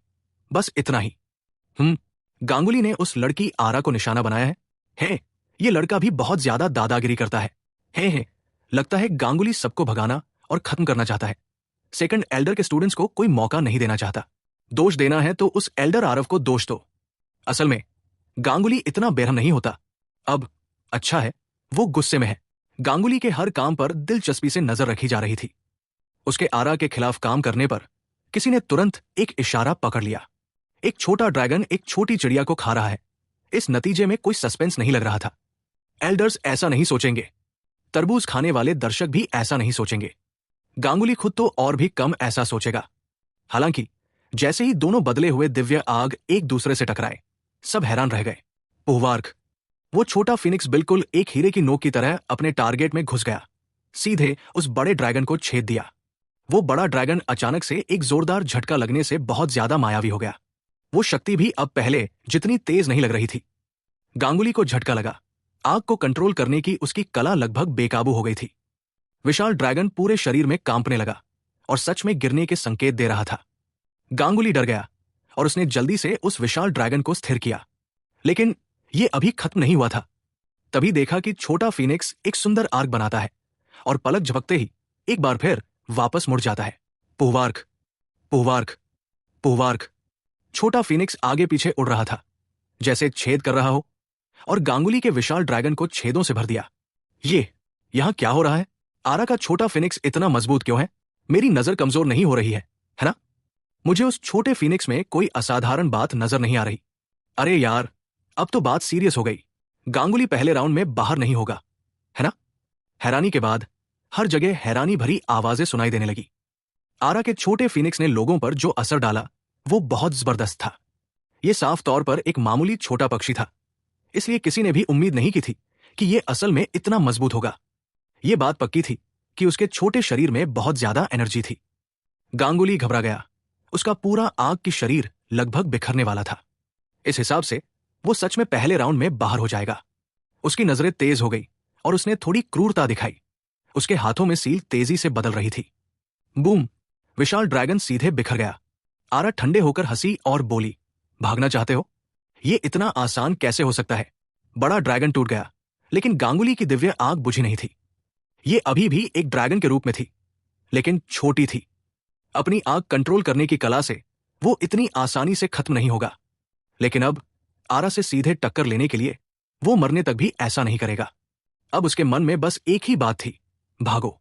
बस इतना ही। गांगुली ने उस लड़की आरा को निशाना बनाया है। ये लड़का भी बहुत ज्यादा दादागिरी करता है। लगता है गांगुली सबको भगाना और खत्म करना चाहता है। सेकंड एल्डर के स्टूडेंट्स को कोई मौका नहीं देना चाहता। दोष देना है तो उस एल्डर आरव को दोष दो। असल में गांगुली इतना बेरहम नहीं होता। अब अच्छा है, वो गुस्से में है। गांगुली के हर काम पर दिलचस्पी से नजर रखी जा रही थी। उसके आरा के खिलाफ काम करने पर किसी ने तुरंत एक इशारा पकड़ लिया। एक छोटा ड्रैगन एक छोटी चिड़िया को खा रहा है। इस नतीजे में कोई सस्पेंस नहीं लग रहा था। एल्डर्स ऐसा नहीं सोचेंगे, तरबूज खाने वाले दर्शक भी ऐसा नहीं सोचेंगे, गांगुली खुद तो और भी कम ऐसा सोचेगा। हालांकि जैसे ही दोनों बदले हुए दिव्य आग एक दूसरे से टकराए, सब हैरान रह गए। पुहवार्क, वो छोटा फिनिक्स बिल्कुल एक हीरे की नोक की तरह अपने टारगेट में घुस गया, सीधे उस बड़े ड्रैगन को छेद दिया। वो बड़ा ड्रैगन अचानक से एक जोरदार झटका लगने से बहुत ज्यादा मायावी हो गया। वो शक्ति भी अब पहले जितनी तेज नहीं लग रही थी। गांगुली को झटका लगा। आग को कंट्रोल करने की उसकी कला लगभग बेकाबू हो गई थी। विशाल ड्रैगन पूरे शरीर में कांपने लगा और सच में गिरने के संकेत दे रहा था। गांगुली डर गया और उसने जल्दी से उस विशाल ड्रैगन को स्थिर किया। लेकिन यह अभी खत्म नहीं हुआ था। तभी देखा कि छोटा फीनिक्स एक सुंदर आर्क बनाता है और पलक झपकते ही एक बार फिर वापस मुड़ जाता है। पुहवार्क, पुहवार्क, पुहवार्क। छोटा फीनिक्स आगे पीछे उड़ रहा था, जैसे छेद कर रहा हो, और गांगुली के विशाल ड्रैगन को छेदों से भर दिया। यहां क्या हो रहा है? आरा का छोटा फीनिक्स इतना मजबूत क्यों है? मेरी नजर कमजोर नहीं हो रही है ना? मुझे उस छोटे फीनिक्स में कोई असाधारण बात नजर नहीं आ रही। अरे यार, अब तो बात सीरियस हो गई। गांगुली पहले राउंड में बाहर नहीं होगा, है ना? हैरानी के बाद हर जगह हैरानी भरी आवाजें सुनाई देने लगी। आरा के छोटे फीनिक्स ने लोगों पर जो असर डाला वो बहुत जबरदस्त था। ये साफ तौर पर एक मामूली छोटा पक्षी था, इसलिए किसी ने भी उम्मीद नहीं की थी कि ये असल में इतना मजबूत होगा। ये बात पक्की थी कि उसके छोटे शरीर में बहुत ज्यादा एनर्जी थी। गांगुली घबरा गया। उसका पूरा आग की शरीर लगभग बिखरने वाला था। इस हिसाब से वो सच में पहले राउंड में बाहर हो जाएगा। उसकी नजरें तेज हो गई और उसने थोड़ी क्रूरता दिखाई। उसके हाथों में सील तेजी से बदल रही थी। बूम! विशाल ड्रैगन सीधे बिखर गया। आरा ठंडे होकर हंसी और बोली, भागना चाहते हो? ये इतना आसान कैसे हो सकता है? बड़ा ड्रैगन टूट गया, लेकिन गांगुली की दिव्य आग बुझी नहीं थी। ये अभी भी एक ड्रैगन के रूप में थी, लेकिन छोटी थी। अपनी आग कंट्रोल करने की कला से वो इतनी आसानी से खत्म नहीं होगा। लेकिन अब आरा से सीधे टक्कर लेने के लिए वो मरने तक भी ऐसा नहीं करेगा। अब उसके मन में बस एक ही बात थी, भागो।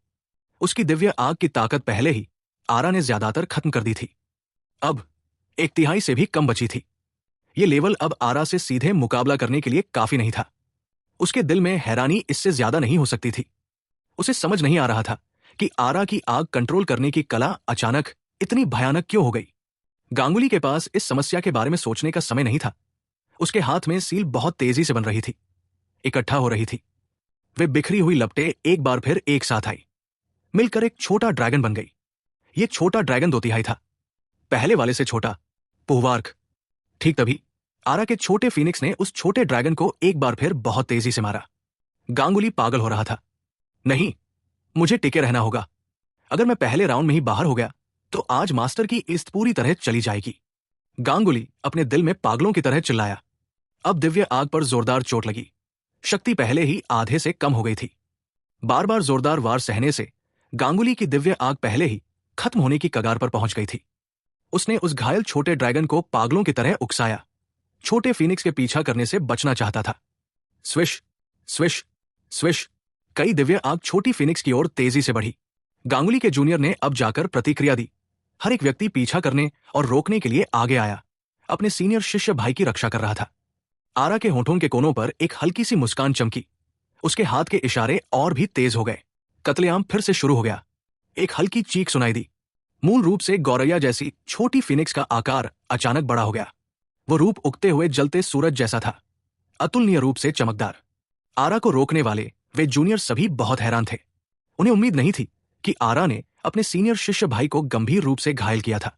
उसकी दिव्य आग की ताकत पहले ही आरा ने ज्यादातर खत्म कर दी थी। अब 1/3 से भी कम बची थी। ये लेवल अब आरा से सीधे मुकाबला करने के लिए काफी नहीं था। उसके दिल में हैरानी इससे ज्यादा नहीं हो सकती थी। उसे समझ नहीं आ रहा था कि आरा की आग कंट्रोल करने की कला अचानक इतनी भयानक क्यों हो गई। गांगुली के पास इस समस्या के बारे में सोचने का समय नहीं था। उसके हाथ में सील बहुत तेजी से बन रही थी, इकट्ठा हो रही थी। वे बिखरी हुई लपटें एक बार फिर एक साथ आई, मिलकर एक छोटा ड्रैगन बन गई। ये छोटा ड्रैगन 2/3 था, पहले वाले से छोटा, पुहवार्क। ठीक तभी आरा के छोटे फीनिक्स ने उस छोटे ड्रैगन को एक बार फिर बहुत तेजी से मारा। गांगुली पागल हो रहा था। नहीं, मुझे टिके रहना होगा। अगर मैं पहले राउंड में ही बाहर हो गया तो आज मास्टर की इस्त पूरी तरह चली जाएगी। गांगुली अपने दिल में पागलों की तरह चिल्लाया। अब दिव्य आग पर जोरदार चोट लगी। शक्ति पहले ही आधे से कम हो गई थी। बार बार जोरदार वार सहने से गांगुली की दिव्य आग पहले ही खत्म होने की कगार पर पहुंच गई थी। उसने उस घायल छोटे ड्रैगन को पागलों की तरह उकसाया। छोटे फीनिक्स के पीछा करने से बचना चाहता था। Swish, swish, swish. कई दिव्य आग छोटी फीनिक्स की ओर तेजी से बढ़ी। गांगुली के जूनियर ने अब जाकर प्रतिक्रिया दी। हर एक व्यक्ति पीछा करने और रोकने के लिए आगे आया। अपने सीनियर शिष्य भाई की रक्षा कर रहा था। आरा के होठों के कोनों पर एक हल्की सी मुस्कान चमकी। उसके हाथ के इशारे और भी तेज हो गए। कत्लेआम फिर से शुरू हो गया। एक हल्की चीख सुनाई दी। मूल रूप से गौरैया जैसी छोटी फीनिक्स का आकार अचानक बड़ा हो गया। वो रूप उगते हुए जलते सूरज जैसा था, अतुलनीय रूप से चमकदार। आरा को रोकने वाले वे जूनियर सभी बहुत हैरान थे। उन्हें उम्मीद नहीं थी कि आरा ने अपने सीनियर शिष्य भाई को गंभीर रूप से घायल किया था,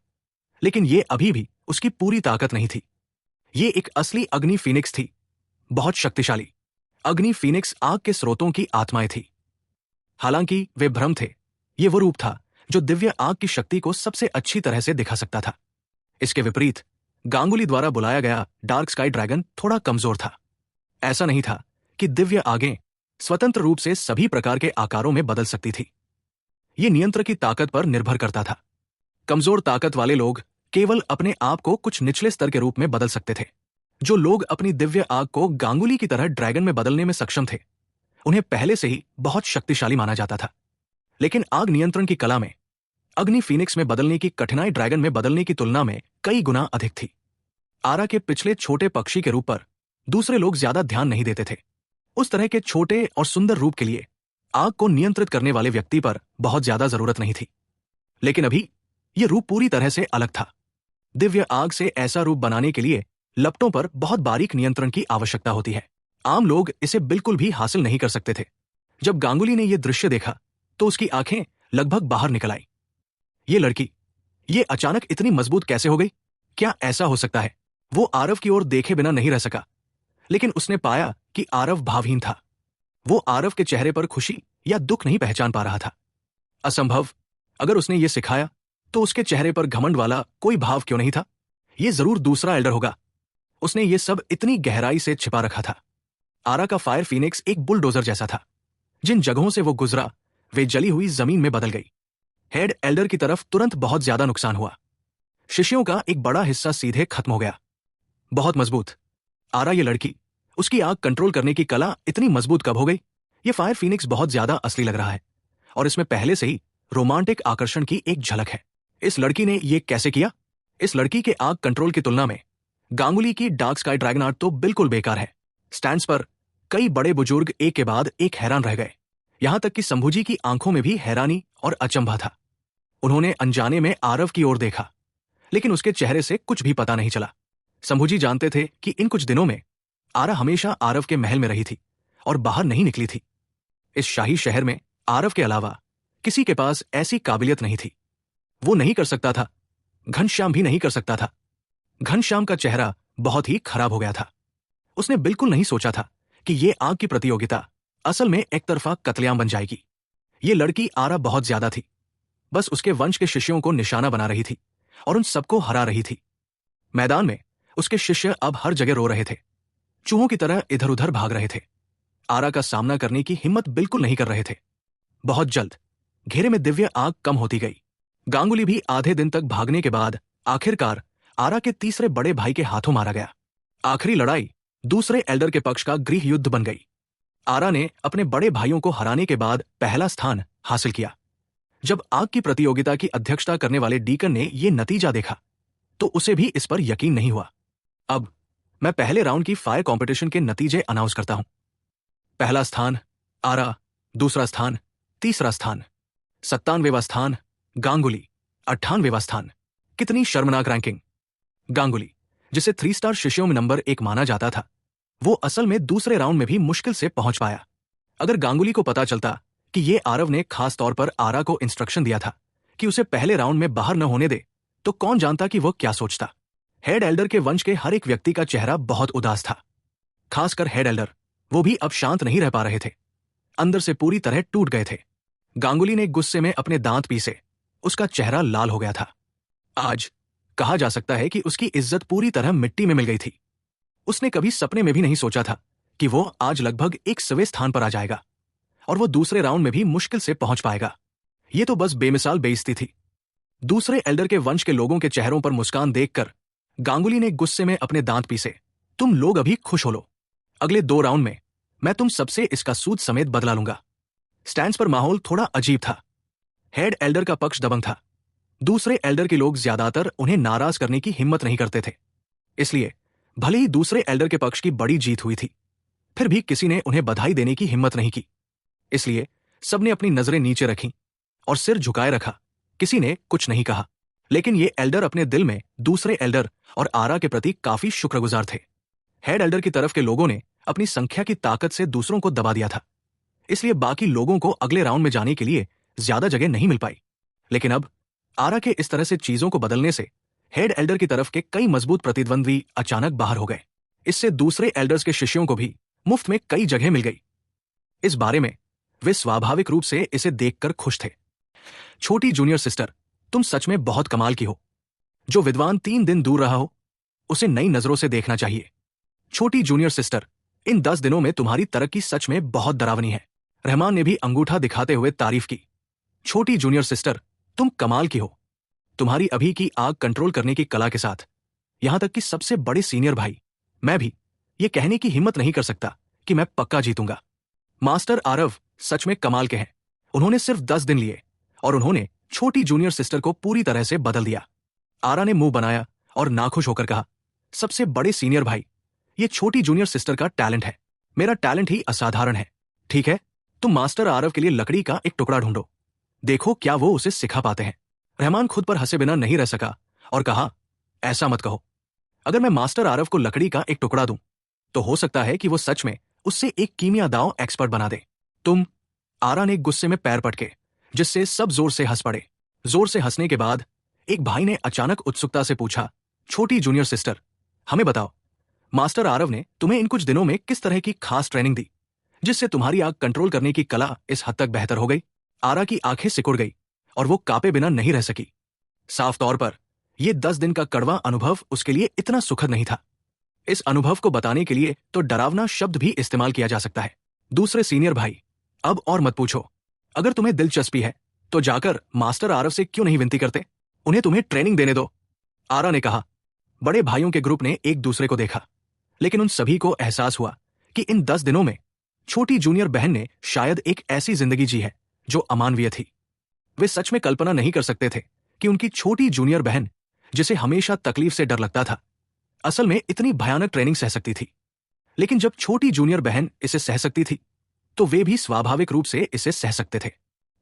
लेकिन ये अभी भी उसकी पूरी ताकत नहीं थी। ये एक असली अग्नि फीनिक्स थी, बहुत शक्तिशाली। अग्नि फीनिक्स आग के स्रोतों की आत्माएं थी। हालांकि वे भ्रम थे। ये वो रूप था जो दिव्य आग की शक्ति को सबसे अच्छी तरह से दिखा सकता था। इसके विपरीत गांगुली द्वारा बुलाया गया डार्क स्काई ड्रैगन थोड़ा कमजोर था। ऐसा नहीं था कि दिव्य आगें स्वतंत्र रूप से सभी प्रकार के आकारों में बदल सकती थी। ये नियंत्रण की ताकत पर निर्भर करता था। कमजोर ताकत वाले लोग केवल अपने आप को कुछ निचले स्तर के रूप में बदल सकते थे। जो लोग अपनी दिव्य आग को गांगुली की तरह ड्रैगन में बदलने में सक्षम थे, उन्हें पहले से ही बहुत शक्तिशाली माना जाता था। लेकिन आग नियंत्रण की कला में अग्नि फीनिक्स में बदलने की कठिनाई ड्रैगन में बदलने की तुलना में कई गुना अधिक थी। आरा के पिछले छोटे पक्षी के रूप पर दूसरे लोग ज्यादा ध्यान नहीं देते थे। उस तरह के छोटे और सुंदर रूप के लिए आग को नियंत्रित करने वाले व्यक्ति पर बहुत ज्यादा जरूरत नहीं थी। लेकिन अभी यह रूप पूरी तरह से अलग था। दिव्य आग से ऐसा रूप बनाने के लिए लपटों पर बहुत बारीक नियंत्रण की आवश्यकता होती है। आम लोग इसे बिल्कुल भी हासिल नहीं कर सकते थे। जब गांगुली ने यह दृश्य देखा तो उसकी आंखें लगभग बाहर निकल आई। ये लड़की, ये अचानक इतनी मजबूत कैसे हो गई? क्या ऐसा हो सकता है? वो आरव की ओर देखे बिना नहीं रह सका, लेकिन उसने पाया कि आरव भावहीन था। वो आरव के चेहरे पर खुशी या दुख नहीं पहचान पा रहा था। असंभव। अगर उसने ये सिखाया तो उसके चेहरे पर घमंड वाला कोई भाव क्यों नहीं था? ये जरूर दूसरा एल्डर होगा। उसने ये सब इतनी गहराई से छिपा रखा था। आरा का फायर फीनिक्स एक बुलडोजर जैसा था। जिन जगहों से वो गुजरा वे जली हुई जमीन में बदल गई। हेड एल्डर की तरफ तुरंत बहुत ज्यादा नुकसान हुआ। शिष्यों का एक बड़ा हिस्सा सीधे खत्म हो गया। बहुत मजबूत। आरा ये लड़की, उसकी आग कंट्रोल करने की कला इतनी मजबूत कब हो गई? ये फायर फीनिक्स बहुत ज्यादा असली लग रहा है और इसमें पहले से ही रोमांटिक आकर्षण की एक झलक है। इस लड़की ने ये कैसे किया? इस लड़की के आग कंट्रोल की तुलना में गांगुली की डार्क स्काई ड्रैगन आर्ट तो बिल्कुल बेकार है। स्टैंड्स पर कई बड़े बुजुर्ग एक के बाद एक हैरान रह गए। यहां तक कि शंभूजी की आंखों में भी हैरानी और अचंभा था। उन्होंने अनजाने में आरव की ओर देखा, लेकिन उसके चेहरे से कुछ भी पता नहीं चला। शंभूजी जानते थे कि इन कुछ दिनों में आरा हमेशा आरव के महल में रही थी और बाहर नहीं निकली थी। इस शाही शहर में आरव के अलावा किसी के पास ऐसी काबिलियत नहीं थी। वो नहीं कर सकता था, घनश्याम भी नहीं कर सकता था। घनश्याम का चेहरा बहुत ही खराब हो गया था। उसने बिल्कुल नहीं सोचा था कि ये आग की प्रतियोगिता असल में एक तरफा कत्लेआम बन जाएगी। ये लड़की आरा बहुत ज्यादा थी, बस उसके वंश के शिष्यों को निशाना बना रही थी और उन सबको हरा रही थी। मैदान में उसके शिष्य अब हर जगह रो रहे थे, चूहों की तरह इधर उधर भाग रहे थे। आरा का सामना करने की हिम्मत बिल्कुल नहीं कर रहे थे। बहुत जल्द घेरे में दिव्य आग कम होती गई। गांगुली भी आधे दिन तक भागने के बाद आखिरकार आरा के तीसरे बड़े भाई के हाथों मारा गया। आखिरी लड़ाई दूसरे एल्डर के पक्ष का गृह युद्ध बन गई। आरा ने अपने बड़े भाइयों को हराने के बाद पहला स्थान हासिल किया। जब आग की प्रतियोगिता की अध्यक्षता करने वाले डीकन ने यह नतीजा देखा तो उसे भी इस पर यकीन नहीं हुआ। अब मैं पहले राउंड की फायर कंपटीशन के नतीजे अनाउंस करता हूं। पहला स्थान आरा, दूसरा स्थान, तीसरा स्थान, 97वां स्थान गांगुली, 98वां स्थान। कितनी शर्मनाक रैंकिंग। गांगुली, जिसे 3 स्टार शिष्यों में नंबर 1 माना जाता था, वो असल में दूसरे राउंड में भी मुश्किल से पहुंच पाया। अगर गांगुली को पता चलता कि ये आरव ने खास तौर पर आरा को इंस्ट्रक्शन दिया था कि उसे पहले राउंड में बाहर न होने दे, तो कौन जानता कि वो क्या सोचता। हेड एल्डर के वंश के हर एक व्यक्ति का चेहरा बहुत उदास था, खासकर हेड एल्डर। वो भी अब शांत नहीं रह पा रहे थे, अंदर से पूरी तरह टूट गए थे। गांगुली ने गुस्से में अपने दांत पीसे, उसका चेहरा लाल हो गया था। आज कहा जा सकता है कि उसकी इज्जत पूरी तरह मिट्टी में मिल गई थी। उसने कभी सपने में भी नहीं सोचा था कि वो आज लगभग 100वें स्थान पर आ जाएगा और वो दूसरे राउंड में भी मुश्किल से पहुंच पाएगा। ये तो बस बेमिसाल बेइज्जती थी। दूसरे एल्डर के वंश के लोगों के चेहरों पर मुस्कान देखकर गांगुली ने गुस्से में अपने दांत पीसे। तुम लोग अभी खुश हो लो, अगले 2 राउंड में मैं तुम सबसे इसका सूद समेत बदला लूंगा। स्टैंड्स पर माहौल थोड़ा अजीब था। हेड एल्डर का पक्ष दबंग था। दूसरे एल्डर के लोग ज्यादातर उन्हें नाराज करने की हिम्मत नहीं करते थे। इसलिए भले ही दूसरे एल्डर के पक्ष की बड़ी जीत हुई थी, फिर भी किसी ने उन्हें बधाई देने की हिम्मत नहीं की। इसलिए सबने अपनी नजरें नीचे रखीं और सिर झुकाए रखा। किसी ने कुछ नहीं कहा, लेकिन ये एल्डर अपने दिल में दूसरे एल्डर और आरा के प्रति काफी शुक्रगुजार थे। हेड एल्डर की तरफ के लोगों ने अपनी संख्या की ताकत से दूसरों को दबा दिया था, इसलिए बाकी लोगों को अगले राउंड में जाने के लिए ज्यादा जगह नहीं मिल पाई। लेकिन अब आरा के इस तरह से चीजों को बदलने से हेड एल्डर की तरफ के कई मजबूत प्रतिद्वंद्वी अचानक बाहर हो गए। इससे दूसरे एल्डर्स के शिष्यों को भी मुफ्त में कई जगह मिल गई। इस बारे में वे स्वाभाविक रूप से इसे देखकर खुश थे। छोटी जूनियर सिस्टर, तुम सच में बहुत कमाल की हो। जो विद्वान 3 दिन दूर रहा हो, उसे नई नजरों से देखना चाहिए। छोटी जूनियर सिस्टर, इन 10 दिनों में तुम्हारी तरक्की सच में बहुत डरावनी है। रहमान ने भी अंगूठा दिखाते हुए तारीफ की। छोटी जूनियर सिस्टर, तुम कमाल की हो। तुम्हारी अभी की आग कंट्रोल करने की कला के साथ यहां तक कि सबसे बड़े सीनियर भाई मैं भी ये कहने की हिम्मत नहीं कर सकता कि मैं पक्का जीतूंगा। मास्टर आरव सच में कमाल के हैं। उन्होंने सिर्फ 10 दिन लिए और उन्होंने छोटी जूनियर सिस्टर को पूरी तरह से बदल दिया। आरा ने मुंह बनाया और नाखुश होकर कहा, सबसे बड़े सीनियर भाई, ये छोटी जूनियर सिस्टर का टैलेंट है। मेरा टैलेंट ही असाधारण है। ठीक है, तुम मास्टर आरव के लिए लकड़ी का एक टुकड़ा ढूंढो, देखो क्या वो उसे सिखा पाते हैं। रहमान खुद पर हंसे बिना नहीं रह सका और कहा, ऐसा मत कहो। अगर मैं मास्टर आरव को लकड़ी का एक टुकड़ा दूं तो हो सकता है कि वो सच में उससे एक कीमियादाव एक्सपर्ट बना दे। तुम, आरा ने गुस्से में पैर पटके, जिससे सब जोर से हंस पड़े। जोर से हंसने के बाद एक भाई ने अचानक उत्सुकता से पूछा, छोटी जूनियर सिस्टर, हमें बताओ, मास्टर आरव ने तुम्हें इन कुछ दिनों में किस तरह की खास ट्रेनिंग दी जिससे तुम्हारी आग कंट्रोल करने की कला इस हद तक बेहतर हो गई? आरा की आंखें सिकुड़ गई और वो कांपे बिना नहीं रह सकी। साफ तौर पर यह 10 दिन का कड़वा अनुभव उसके लिए इतना सुखद नहीं था। इस अनुभव को बताने के लिए तो डरावना शब्द भी इस्तेमाल किया जा सकता है। दूसरे सीनियर भाई, अब और मत पूछो। अगर तुम्हें दिलचस्पी है तो जाकर मास्टर आरव से क्यों नहीं विनती करते, उन्हें तुम्हें ट्रेनिंग देने दो, आरा ने कहा। बड़े भाइयों के ग्रुप ने एक दूसरे को देखा, लेकिन उन सभी को एहसास हुआ कि इन 10 दिनों में छोटी जूनियर बहन ने शायद एक ऐसी जिंदगी जी है जो अमानवीय थी। वे सच में कल्पना नहीं कर सकते थे कि उनकी छोटी जूनियर बहन, जिसे हमेशा तकलीफ से डर लगता था, असल में इतनी भयानक ट्रेनिंग सह सकती थी। लेकिन जब छोटी जूनियर बहन इसे सह सकती थी तो वे भी स्वाभाविक रूप से इसे सह सकते थे।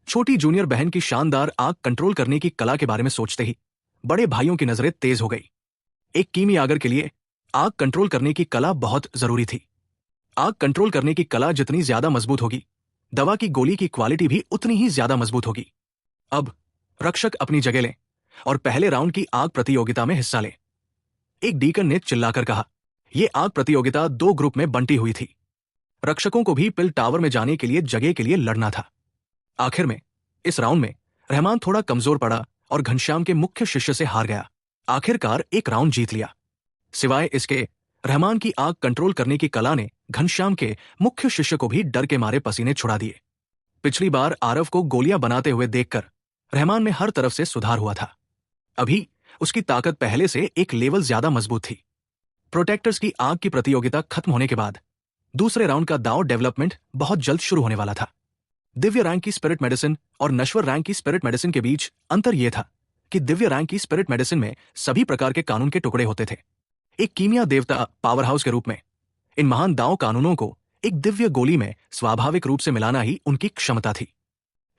छोटी जूनियर बहन की शानदार आग कंट्रोल करने की कला के बारे में सोचते ही बड़े भाइयों की नजरें तेज हो गई। एक कीमियागर के लिए आग कंट्रोल करने की कला बहुत जरूरी थी। आग कंट्रोल करने की कला जितनी ज्यादा मजबूत होगी, दवा की गोली की क्वालिटी भी उतनी ही ज्यादा मजबूत होगी। अब रक्षक अपनी जगह लें और पहले राउंड की आग प्रतियोगिता में हिस्सा लें। एक डीकन ने चिल्लाकर कहा। यह आग प्रतियोगिता 2 ग्रुप में बंटी हुई थी। रक्षकों को भी पिल टावर में जाने के लिए जगह के लिए लड़ना था। आखिर में इस राउंड में रहमान थोड़ा कमजोर पड़ा और घनश्याम के मुख्य शिष्य से हार गया। आखिरकार एक राउंड जीत लिया। सिवाय इसके रहमान की आग कंट्रोल करने की कला ने घनश्याम के मुख्य शिष्य को भी डर के मारे पसीने छुड़ा दिए। पिछली बार आरव को गोलियां बनाते हुए देखकर रहमान में हर तरफ से सुधार हुआ था। अभी उसकी ताकत पहले से एक लेवल ज्यादा मजबूत थी। प्रोटेक्टर्स की आग की प्रतियोगिता खत्म होने के बाद दूसरे राउंड का दाव डेवलपमेंट बहुत जल्द शुरू होने वाला था। दिव्य रैंक की स्पिरिट मेडिसिन और नश्वर रैंक की स्पिरिट मेडिसिन के बीच अंतर यह था कि दिव्य रैंक की स्पिरिट मेडिसिन में सभी प्रकार के कानून के टुकड़े होते थे। एक कीमिया देवता पावर हाउस के रूप में इन महान दाव कानूनों को एक दिव्य गोली में स्वाभाविक रूप से मिलाना ही उनकी क्षमता थी।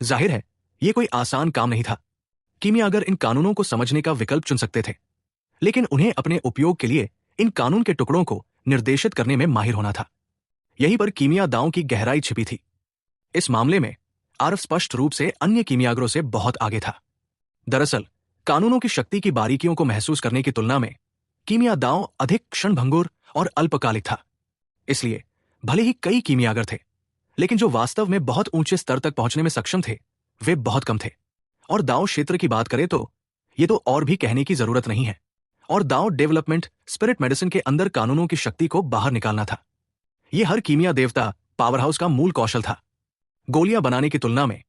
जाहिर है यह कोई आसान काम नहीं था। कीमियागर इन कानूनों को समझने का विकल्प चुन सकते थे, लेकिन उन्हें अपने उपयोग के लिए इन कानून के टुकड़ों को निर्देशित करने में माहिर होना था। यहीं पर कीमिया दांव की गहराई छिपी थी। इस मामले में आरव स्पष्ट रूप से अन्य कीमियागरों से बहुत आगे था। दरअसल कानूनों की शक्ति की बारीकियों को महसूस करने की तुलना में कीमिया दांव अधिक क्षणभंगुर और अल्पकालिक था। इसलिए भले ही कई कीमियागर थे, लेकिन जो वास्तव में बहुत ऊंचे स्तर तक पहुंचने में सक्षम थे वे बहुत कम थे। और दांव क्षेत्र की बात करें तो ये तो और भी कहने की जरूरत नहीं है। और दांव डेवलपमेंट स्पिरिट मेडिसिन के अंदर कानूनों की शक्ति को बाहर निकालना था। यह हर कीमिया देवता पावर हाउस का मूल कौशल था। गोलियां बनाने की तुलना में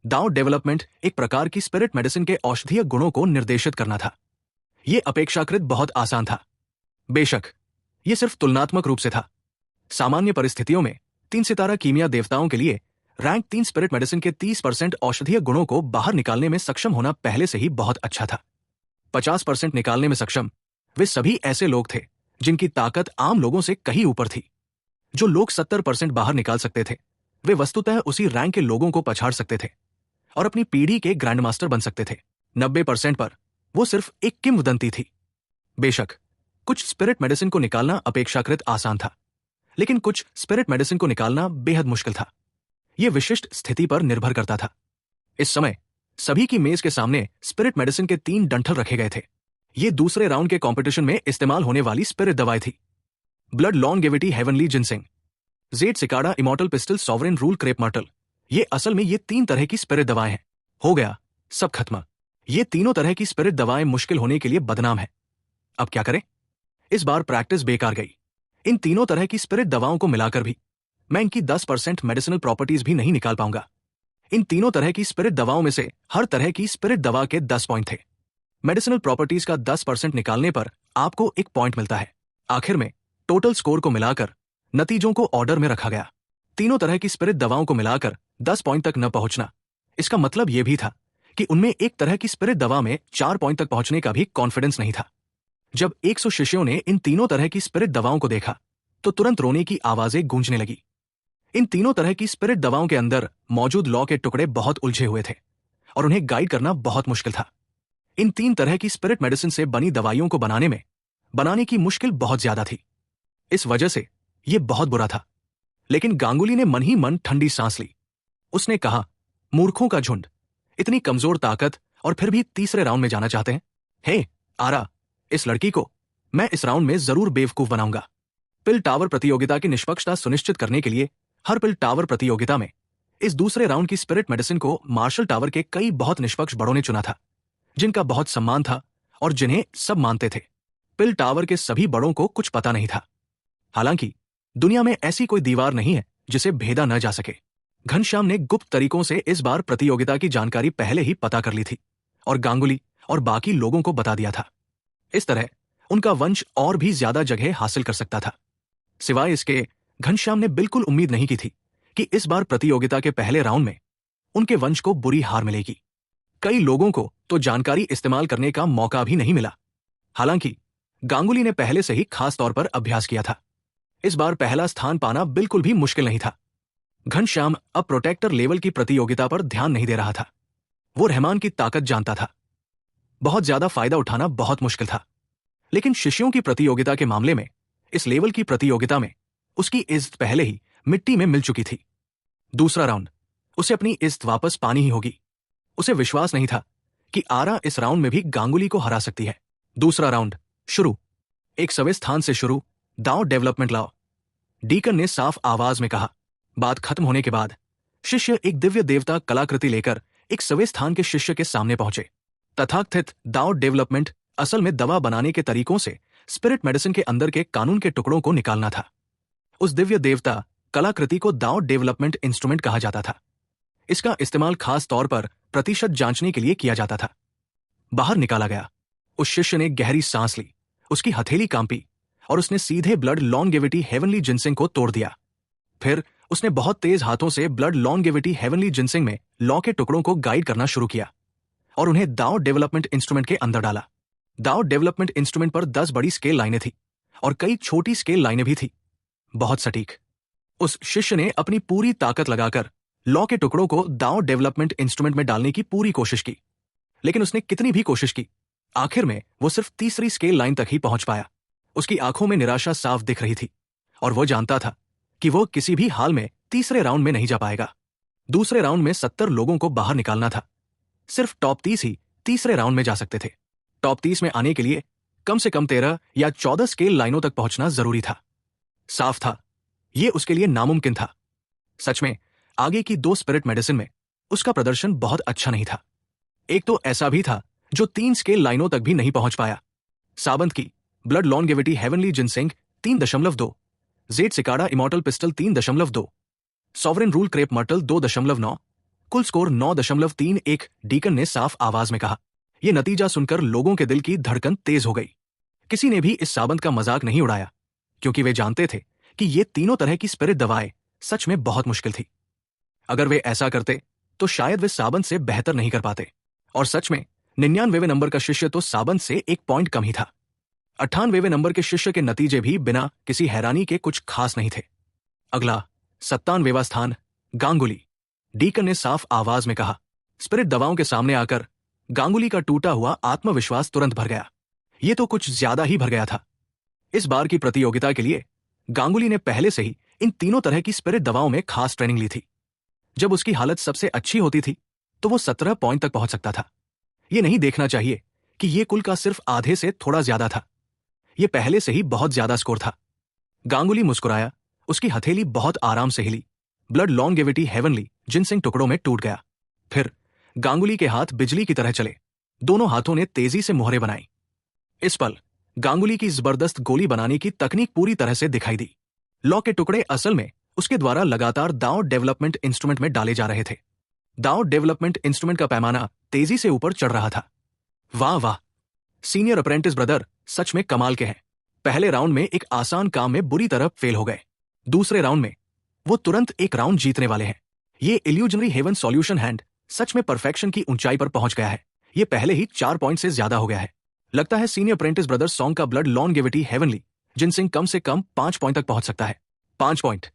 दांव डेवलपमेंट एक प्रकार की स्पिरिट मेडिसिन के औषधीय गुणों को निर्देशित करना था। यह अपेक्षाकृत बहुत आसान था। बेशक यह सिर्फ तुलनात्मक रूप से था। सामान्य परिस्थितियों में 3 सितारा कीमिया देवताओं के लिए रैंक 3 स्पिरिट मेडिसिन के 30% औषधीय गुणों को बाहर निकालने में सक्षम होना पहले से ही बहुत अच्छा था। 50% निकालने में सक्षम वे सभी ऐसे लोग थे जिनकी ताकत आम लोगों से कहीं ऊपर थी। जो लोग 70% बाहर निकाल सकते थे वे वस्तुतः उसी रैंक के लोगों को पछाड़ सकते थे और अपनी पीढ़ी के ग्रैंड मास्टर बन सकते थे। 90% पर वो सिर्फ एक किंवदंती थी। बेशक कुछ स्पिरिट मेडिसिन को निकालना अपेक्षाकृत आसान था, लेकिन कुछ स्पिरिट मेडिसिन को निकालना बेहद मुश्किल था। यह विशिष्ट स्थिति पर निर्भर करता था। इस समय सभी की मेज के सामने स्पिरिट मेडिसिन के 3 डंठल रखे गए थे। ये दूसरे राउंड के कंपटीशन में इस्तेमाल होने वाली स्पिरिट दवाएं थी। Blood longevity heavenly ginseng, Z cicada immortal pistol sovereign rule crape myrtle. ये असल में ये 3 तरह की स्पिरिट दवाएं हैं। हो गया, सब खत्म। ये तीनों तरह की स्पिरिट दवाएं मुश्किल होने के लिए बदनाम है। अब क्या करें? इस बार प्रैक्टिस बेकार गई। इन तीनों तरह की स्पिरिट दवाओं को मिलाकर भी मैं इनकी 10% मेडिसिनल प्रॉपर्टीज भी नहीं निकाल पाऊंगा। इन तीनों तरह की स्पिरिट दवाओं में से हर तरह की स्पिरिट दवा के 10 पॉइंट थे। मेडिसिनल प्रॉपर्टीज का 10% निकालने पर आपको 1 पॉइंट मिलता है। आखिर में टोटल स्कोर को मिलाकर नतीजों को ऑर्डर में रखा गया। तीनों तरह की स्पिरिट दवाओं को मिलाकर 10 पॉइंट तक न पहुंचना, इसका मतलब यह भी था कि उनमें एक तरह की स्पिरिट दवा में 4 पॉइंट तक पहुंचने का भी कॉन्फिडेंस नहीं था। जब 100 शिष्यों ने इन तीनों तरह की स्पिरिट दवाओं को देखा तो तुरंत रोने की आवाजें गूंजने लगी। इन तीनों तरह की स्पिरिट दवाओं के अंदर मौजूद लॉ के टुकड़े बहुत उलझे हुए थे और उन्हें गाइड करना बहुत मुश्किल था। इन 3 तरह की स्पिरिट मेडिसिन से बनी दवाइयों को बनाने की मुश्किल बहुत ज्यादा थी। इस वजह से यह बहुत बुरा था। लेकिन गांगुली ने मन ही मन ठंडी सांस ली। उसने कहा, मूर्खों का झुंड, इतनी कमजोर ताकत और फिर भी तीसरे राउंड में जाना चाहते हैं? हे आरा, इस लड़की को मैं इस राउंड में जरूर बेवकूफ बनाऊंगा। पिल टावर प्रतियोगिता की निष्पक्षता सुनिश्चित करने के लिए हर पिल टावर प्रतियोगिता में इस दूसरे राउंड की स्पिरिट मेडिसिन को मार्शल टावर के कई बहुत निष्पक्ष बड़ों ने चुना था, जिनका बहुत सम्मान था और जिन्हें सब मानते थे। पिल टावर के सभी बड़ों को कुछ पता नहीं था। हालांकि दुनिया में ऐसी कोई दीवार नहीं है जिसे भेदा न जा सके। घनश्याम ने गुप्त तरीकों से इस बार प्रतियोगिता की जानकारी पहले ही पता कर ली थी और गांगुली और बाकी लोगों को बता दिया था। इस तरह उनका वंश और भी ज्यादा जगह हासिल कर सकता था। सिवाय इसके घनश्याम ने बिल्कुल उम्मीद नहीं की थी कि इस बार प्रतियोगिता के पहले राउंड में उनके वंश को बुरी हार मिलेगी। कई लोगों को तो जानकारी इस्तेमाल करने का मौका भी नहीं मिला। हालांकि गांगुली ने पहले से ही खास तौर पर अभ्यास किया था। इस बार पहला स्थान पाना बिल्कुल भी मुश्किल नहीं था। घनश्याम अब प्रोटेक्टर लेवल की प्रतियोगिता पर ध्यान नहीं दे रहा था। वो रहमान की ताकत जानता था। बहुत ज्यादा फायदा उठाना बहुत मुश्किल था, लेकिन शिष्यों की प्रतियोगिता के मामले में, इस लेवल की प्रतियोगिता में उसकी इज्जत पहले ही मिट्टी में मिल चुकी थी। दूसरा राउंड, उसे अपनी इज्जत वापस पानी ही होगी। उसे विश्वास नहीं था कि आरा इस राउंड में भी गांगुली को हरा सकती है। दूसरा राउंड शुरू। एक सवे स्थान से शुरू, दांव डेवलपमेंट लाओ, डीकन ने साफ आवाज में कहा। बात खत्म होने के बाद शिष्य एक दिव्य देवता कलाकृति लेकर एक सवे स्थान के शिष्य के सामने पहुंचे। तथाकथित दांव डेवलपमेंट असल में दवा बनाने के तरीकों से स्पिरिट मेडिसिन के अंदर के कानून के टुकड़ों को निकालना था। उस दिव्य देवता कलाकृति को दांव डेवलपमेंट इंस्ट्रूमेंट कहा जाता था। इसका इस्तेमाल खास तौर पर प्रतिशत जांचने के लिए किया जाता था। बाहर निकाला गया। उस शिष्य ने गहरी सांस ली, उसकी हथेली कांपी और उसने सीधे ब्लड लॉन्गेविटी हेवनली जिनसिंग को तोड़ दिया। फिर उसने बहुत तेज हाथों से ब्लड लॉन्गेविटी हेवनली जिनसिंग में लॉ के टुकड़ों को गाइड करना शुरू किया और उन्हें दांव डेवलपमेंट इंस्ट्रूमेंट के अंदर डाला। दांव डेवलपमेंट इंस्ट्रूमेंट पर 10 बड़ी स्केल लाइनें थी और कई छोटी स्केल लाइनें भी थी। बहुत सटीक। उस शिष्य ने अपनी पूरी ताकत लगाकर लॉ के टुकड़ों को दांव डेवलपमेंट इंस्ट्रूमेंट में डालने की पूरी कोशिश की, लेकिन उसने कितनी भी कोशिश की, आखिर में वो सिर्फ तीसरी स्केल लाइन तक ही पहुंच पाया। उसकी आंखों में निराशा साफ दिख रही थी और वो जानता था कि वो किसी भी हाल में तीसरे राउंड में नहीं जा पाएगा। दूसरे राउंड में 70 लोगों को बाहर निकालना था। सिर्फ टॉप 30 ही तीसरे राउंड में जा सकते थे। टॉप 30 में आने के लिए कम से कम 13 या 14 स्केल लाइनों तक पहुंचना जरूरी था। साफ था, यह उसके लिए नामुमकिन था। सच में आगे की 2 स्पिरिट मेडिसिन में उसका प्रदर्शन बहुत अच्छा नहीं था। एक तो ऐसा भी था जो 3 स्केल लाइनों तक भी नहीं पहुंच पाया। साबंत की blood longevity heavenly ginseng 3.2, Z cicada immortal pistol 3.2, sovereign rule crape myrtle 2.9, कुल स्कोर 9.31। डीकन ने साफ आवाज में कहा। यह नतीजा सुनकर लोगों के दिल की धड़कन तेज हो गई। किसी ने भी इस साबंत का मजाक नहीं उड़ाया, क्योंकि वे जानते थे कि ये तीनों तरह की स्पिरिट दवाएं सच में बहुत मुश्किल थी। अगर वे ऐसा करते तो शायद वे साबंत से बेहतर नहीं कर पाते। और सच में 99वें नंबर का शिष्य तो साबंत से 1 पॉइंट कम ही था। 98वें नंबर के शिष्य के नतीजे भी बिना किसी हैरानी के कुछ खास नहीं थे। अगला 97वां स्थान, गांगुली। डीकन ने साफ आवाज में कहा। स्पिरिट दवाओं के सामने आकर गांगुली का टूटा हुआ आत्मविश्वास तुरंत भर गया। ये तो कुछ ज्यादा ही भर गया था। इस बार की प्रतियोगिता के लिए गांगुली ने पहले से ही इन तीनों तरह की स्पिरिट दवाओं में खास ट्रेनिंग ली थी। जब उसकी हालत सबसे अच्छी होती थी तो वो 17 पॉइंट तक पहुंच सकता था। ये नहीं देखना चाहिए कि ये कुल का सिर्फ आधे से थोड़ा ज्यादा था। ये पहले से ही बहुत ज्यादा स्कोर था। गांगुली मुस्कुराया, उसकी हथेली बहुत आराम से हिली। ब्लड लॉन्गेविटी हेवनली जिनसिंग टुकड़ों में टूट गया। फिर गांगुली के हाथ बिजली की तरह चले। दोनों हाथों ने तेजी से मुहरें बनाई। इस पल गांगुली की जबरदस्त गोली बनाने की तकनीक पूरी तरह से दिखाई दी। लॉ के टुकड़े असल में उसके द्वारा लगातार दांव डेवलपमेंट इंस्ट्रूमेंट में डाले जा रहे थे। दांव डेवलपमेंट इंस्ट्रूमेंट का पैमाना तेजी से ऊपर चढ़ रहा था। वाह वाह, सीनियर अप्रेंटिस ब्रदर सच में कमाल के हैं। पहले राउंड में एक आसान काम में बुरी तरह फेल हो गए। दूसरे राउंड में वो तुरंत एक राउंड जीतने वाले हैं। ये इल्यूजनरी हेवन सॉल्यूशन हैंड सच में परफेक्शन की ऊंचाई पर पहुंच गया है। ये पहले ही 4 पॉइंट से ज्यादा हो गया है। लगता है सीनियर अप्रेंटिस ब्रदर सॉन्ग का ब्लड लॉन्गेविटी हेवनली जिनसिंग कम से कम 5 पॉइंट तक पहुंच सकता है। 5 पॉइंट,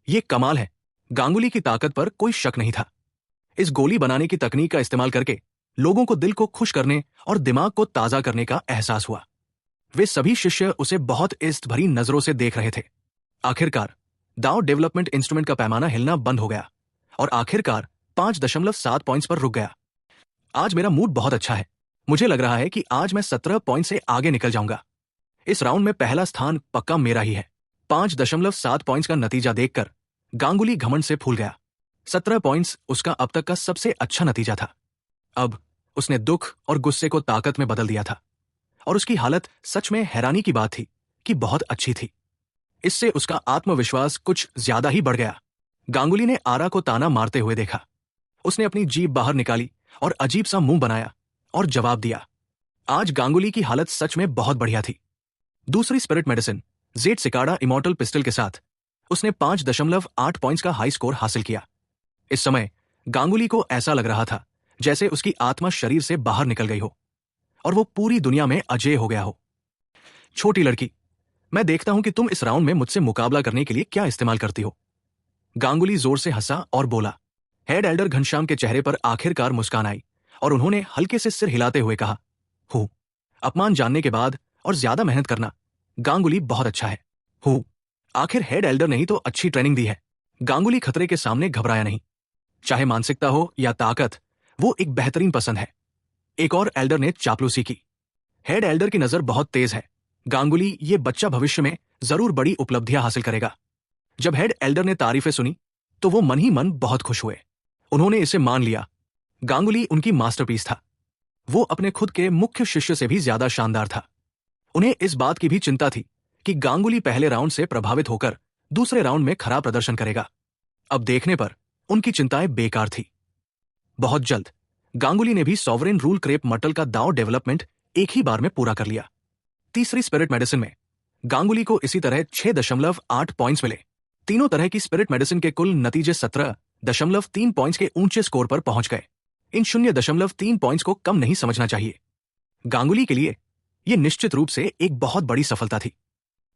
ये कमाल है। गांगुली की ताकत पर कोई शक नहीं था। इस गोली बनाने की तकनीक का इस्तेमाल करके लोगों को दिल को खुश करने और दिमाग को ताजा करने का एहसास हुआ। वे सभी शिष्य उसे बहुत इज्जत भरी नजरों से देख रहे थे। आखिरकार दांव डेवलपमेंट इंस्ट्रूमेंट का पैमाना हिलना बंद हो गया और आखिरकार 5.7 पॉइंट्स पर रुक गया। आज मेरा मूड बहुत अच्छा है। मुझे लग रहा है कि आज मैं 17 पॉइंट से आगे निकल जाऊंगा। इस राउंड में पहला स्थान पक्का मेरा ही है। 5.7 पॉइंट्स का नतीजा देखकर गांगुली घमंड से फूल गया। 17 पॉइंट्स उसका अब तक का सबसे अच्छा नतीजा था। अब उसने दुख और गुस्से को ताकत में बदल दिया था और उसकी हालत सच में हैरानी की बात थी कि बहुत अच्छी थी। इससे उसका आत्मविश्वास कुछ ज्यादा ही बढ़ गया। गांगुली ने आरा को ताना मारते हुए देखा। उसने अपनी जीभ बाहर निकाली और अजीब सा मुंह बनाया और जवाब दिया। आज गांगुली की हालत सच में बहुत बढ़िया थी। दूसरी spirit medicine Z cicada immortal pistol के साथ उसने 5.8 पॉइंट्स का हाई स्कोर हासिल किया। इस समय गांगुली को ऐसा लग रहा था जैसे उसकी आत्मा शरीर से बाहर निकल गई हो और वो पूरी दुनिया में अजेय हो गया हो। छोटी लड़की, मैं देखता हूं कि तुम इस राउंड में मुझसे मुकाबला करने के लिए क्या इस्तेमाल करती हो। गांगुली जोर से हंसा और बोला। हेड एल्डर घनश्याम के चेहरे पर आखिरकार मुस्कान आई और उन्होंने हल्के से सिर हिलाते हुए कहा, हूं। अपमान जानने के बाद और ज्यादा मेहनत करना, गांगुली बहुत अच्छा है। हूं। आखिर हेड एल्डर ने ही तो अच्छी ट्रेनिंग दी है। गांगुली खतरे के सामने घबराया नहीं। चाहे मानसिकता हो या ताकत, वो एक बेहतरीन पसंद है। एक और एल्डर ने चापलूसी की। हेड एल्डर की नजर बहुत तेज है। गांगुली, ये बच्चा भविष्य में जरूर बड़ी उपलब्धियां हासिल करेगा। जब हेड एल्डर ने तारीफें सुनी तो वो मन ही मन बहुत खुश हुए। उन्होंने इसे मान लिया। गांगुली उनकी मास्टरपीस था। वो अपने खुद के मुख्य शिष्य से भी ज्यादा शानदार था। उन्हें इस बात की भी चिंता थी कि गांगुली पहले राउंड से प्रभावित होकर दूसरे राउंड में खराब प्रदर्शन करेगा। अब देखने पर उनकी चिंताएं बेकार थी। बहुत जल्द गांगुली ने भी सॉवरेन रूल क्रेप मटल का दांव डेवलपमेंट एक ही बार में पूरा कर लिया। तीसरी स्पिरिट मेडिसिन में गांगुली को इसी तरह 6.8 पॉइंट्स मिले। तीनों तरह की स्पिरिट मेडिसिन के कुल नतीजे 17.3 पॉइंट्स के ऊंचे स्कोर पर पहुंच गए। इन 0.3 पॉइंट्स को कम नहीं समझना चाहिए। गांगुली के लिए यह निश्चित रूप से एक बहुत बड़ी सफलता थी।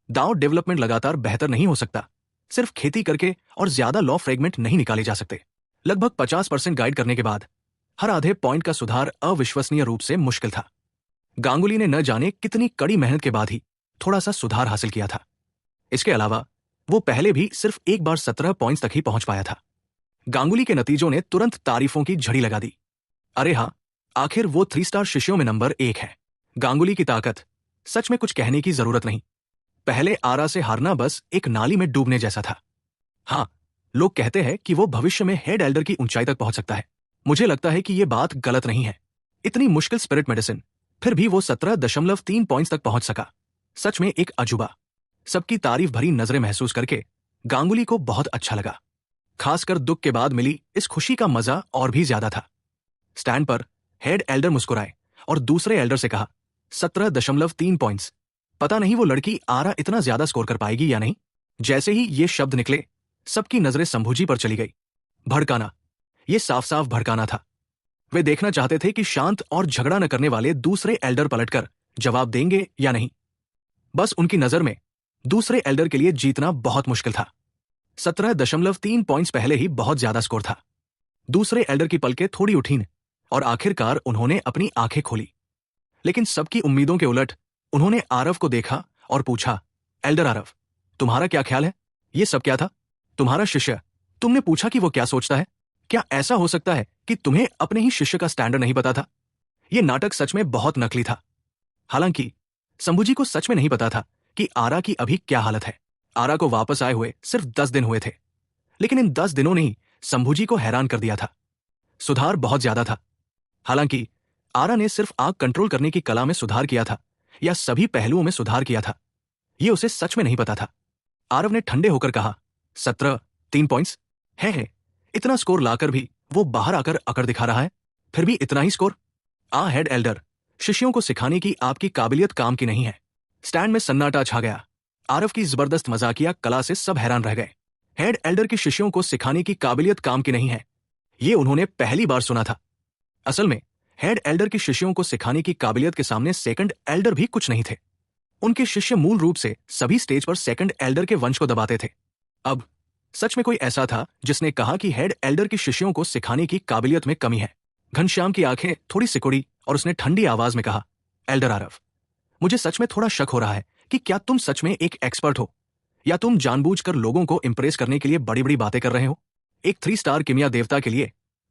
दांव डेवलपमेंट लगातार बेहतर नहीं हो सकता। सिर्फ खेती करके और ज्यादा लॉ फ्रेगमेंट नहीं निकाले जा सकते। लगभग 50% गाइड करने के बाद हर आधे पॉइंट का सुधार अविश्वसनीय रूप से मुश्किल था। गांगुली ने न जाने कितनी कड़ी मेहनत के बाद ही थोड़ा सा सुधार हासिल किया था। इसके अलावा वो पहले भी सिर्फ एक बार 17 पॉइंट्स तक ही पहुंच पाया था। गांगुली के नतीजों ने तुरंत तारीफों की झड़ी लगा दी। अरे हाँ, आखिर वो 3 स्टार शिष्यों में नंबर 1 है। गांगुली की ताकत, सच में कुछ कहने की जरूरत नहीं। पहले आरा से हारना बस एक नाली में डूबने जैसा था। हाँ, लोग कहते हैं कि वो भविष्य में हेड एल्डर की ऊंचाई तक पहुंच सकता है। मुझे लगता है कि ये बात गलत नहीं है। इतनी मुश्किल स्पिरिट मेडिसिन, फिर भी वो 17.3 पॉइंट्स तक पहुंच सका। सच में एक अजूबा। सबकी तारीफ भरी नजरें महसूस करके गांगुली को बहुत अच्छा लगा। खासकर दुख के बाद मिली इस खुशी का मजा और भी ज्यादा था। स्टैंड पर हेड एल्डर मुस्कुराए और दूसरे एल्डर से कहा, 17.3 पॉइंट्स। पता नहीं वो लड़की आरा इतना ज्यादा स्कोर कर पाएगी या नहीं। जैसे ही ये शब्द निकले, सबकी नजरें संभुजी पर चली गई। भड़काना, ये साफ साफ भड़काना था। वे देखना चाहते थे कि शांत और झगड़ा न करने वाले दूसरे एल्डर पलटकर जवाब देंगे या नहीं। बस उनकी नजर में दूसरे एल्डर के लिए जीतना बहुत मुश्किल था। 17.3 पॉइंट्स पहले ही बहुत ज्यादा स्कोर था। दूसरे एल्डर की पलकें थोड़ी उठीं और आखिरकार उन्होंने अपनी आंखें खोली। लेकिन सबकी उम्मीदों के उलट उन्होंने आरव को देखा और पूछा, एल्डर आरव, तुम्हारा क्या ख्याल है? ये सब क्या था? तुम्हारा शिष्य, तुमने पूछा कि वो क्या सोचता है? क्या ऐसा हो सकता है कि तुम्हें अपने ही शिष्य का स्टैंडर्ड नहीं पता था? यह नाटक सच में बहुत नकली था। हालांकि संभुजी को सच में नहीं पता था कि आरा की अभी क्या हालत है। आरा को वापस आए हुए सिर्फ 10 दिन हुए थे, लेकिन इन 10 दिनों ने ही संभुजी को हैरान कर दिया था। सुधार बहुत ज्यादा था। हालांकि आरा ने सिर्फ आग कंट्रोल करने की कला में सुधार किया था या सभी पहलुओं में सुधार किया था, यह उसे सच में नहीं पता था। आरव ने ठंडे होकर कहा, 17.3 पॉइंट्स है। इतना स्कोर लाकर भी वो बाहर आकर अकड़ दिखा रहा है। फिर भी इतना ही स्कोर? हेड एल्डर, शिष्यों को सिखाने की आपकी काबिलियत काम की नहीं है। स्टैंड में सन्नाटा छा गया। आरव की जबरदस्त मजाकिया कला से सब हैरान रह गए। हेड एल्डर की शिष्यों को सिखाने की काबिलियत काम की नहीं है, ये उन्होंने पहली बार सुना था। असल में हेड एल्डर की शिष्यों को सिखाने की काबिलियत के सामने सेकंड एल्डर भी कुछ नहीं थे। उनके शिष्य मूल रूप से सभी स्टेज पर सेकंड एल्डर के वंश को दबाते थे। अब सच में कोई ऐसा था जिसने कहा कि हेड एल्डर की शिष्यों को सिखाने की काबिलियत में कमी है? घनश्याम की आंखें थोड़ी सिकुड़ी और उसने ठंडी आवाज में कहा, एल्डर आरव, मुझे सच में थोड़ा शक हो रहा है कि क्या तुम सच में एक एक्सपर्ट हो या तुम जानबूझकर लोगों को इंप्रेस करने के लिए बड़ी बड़ी बातें कर रहे हो। एक 3 स्टार किमिया देवता के लिए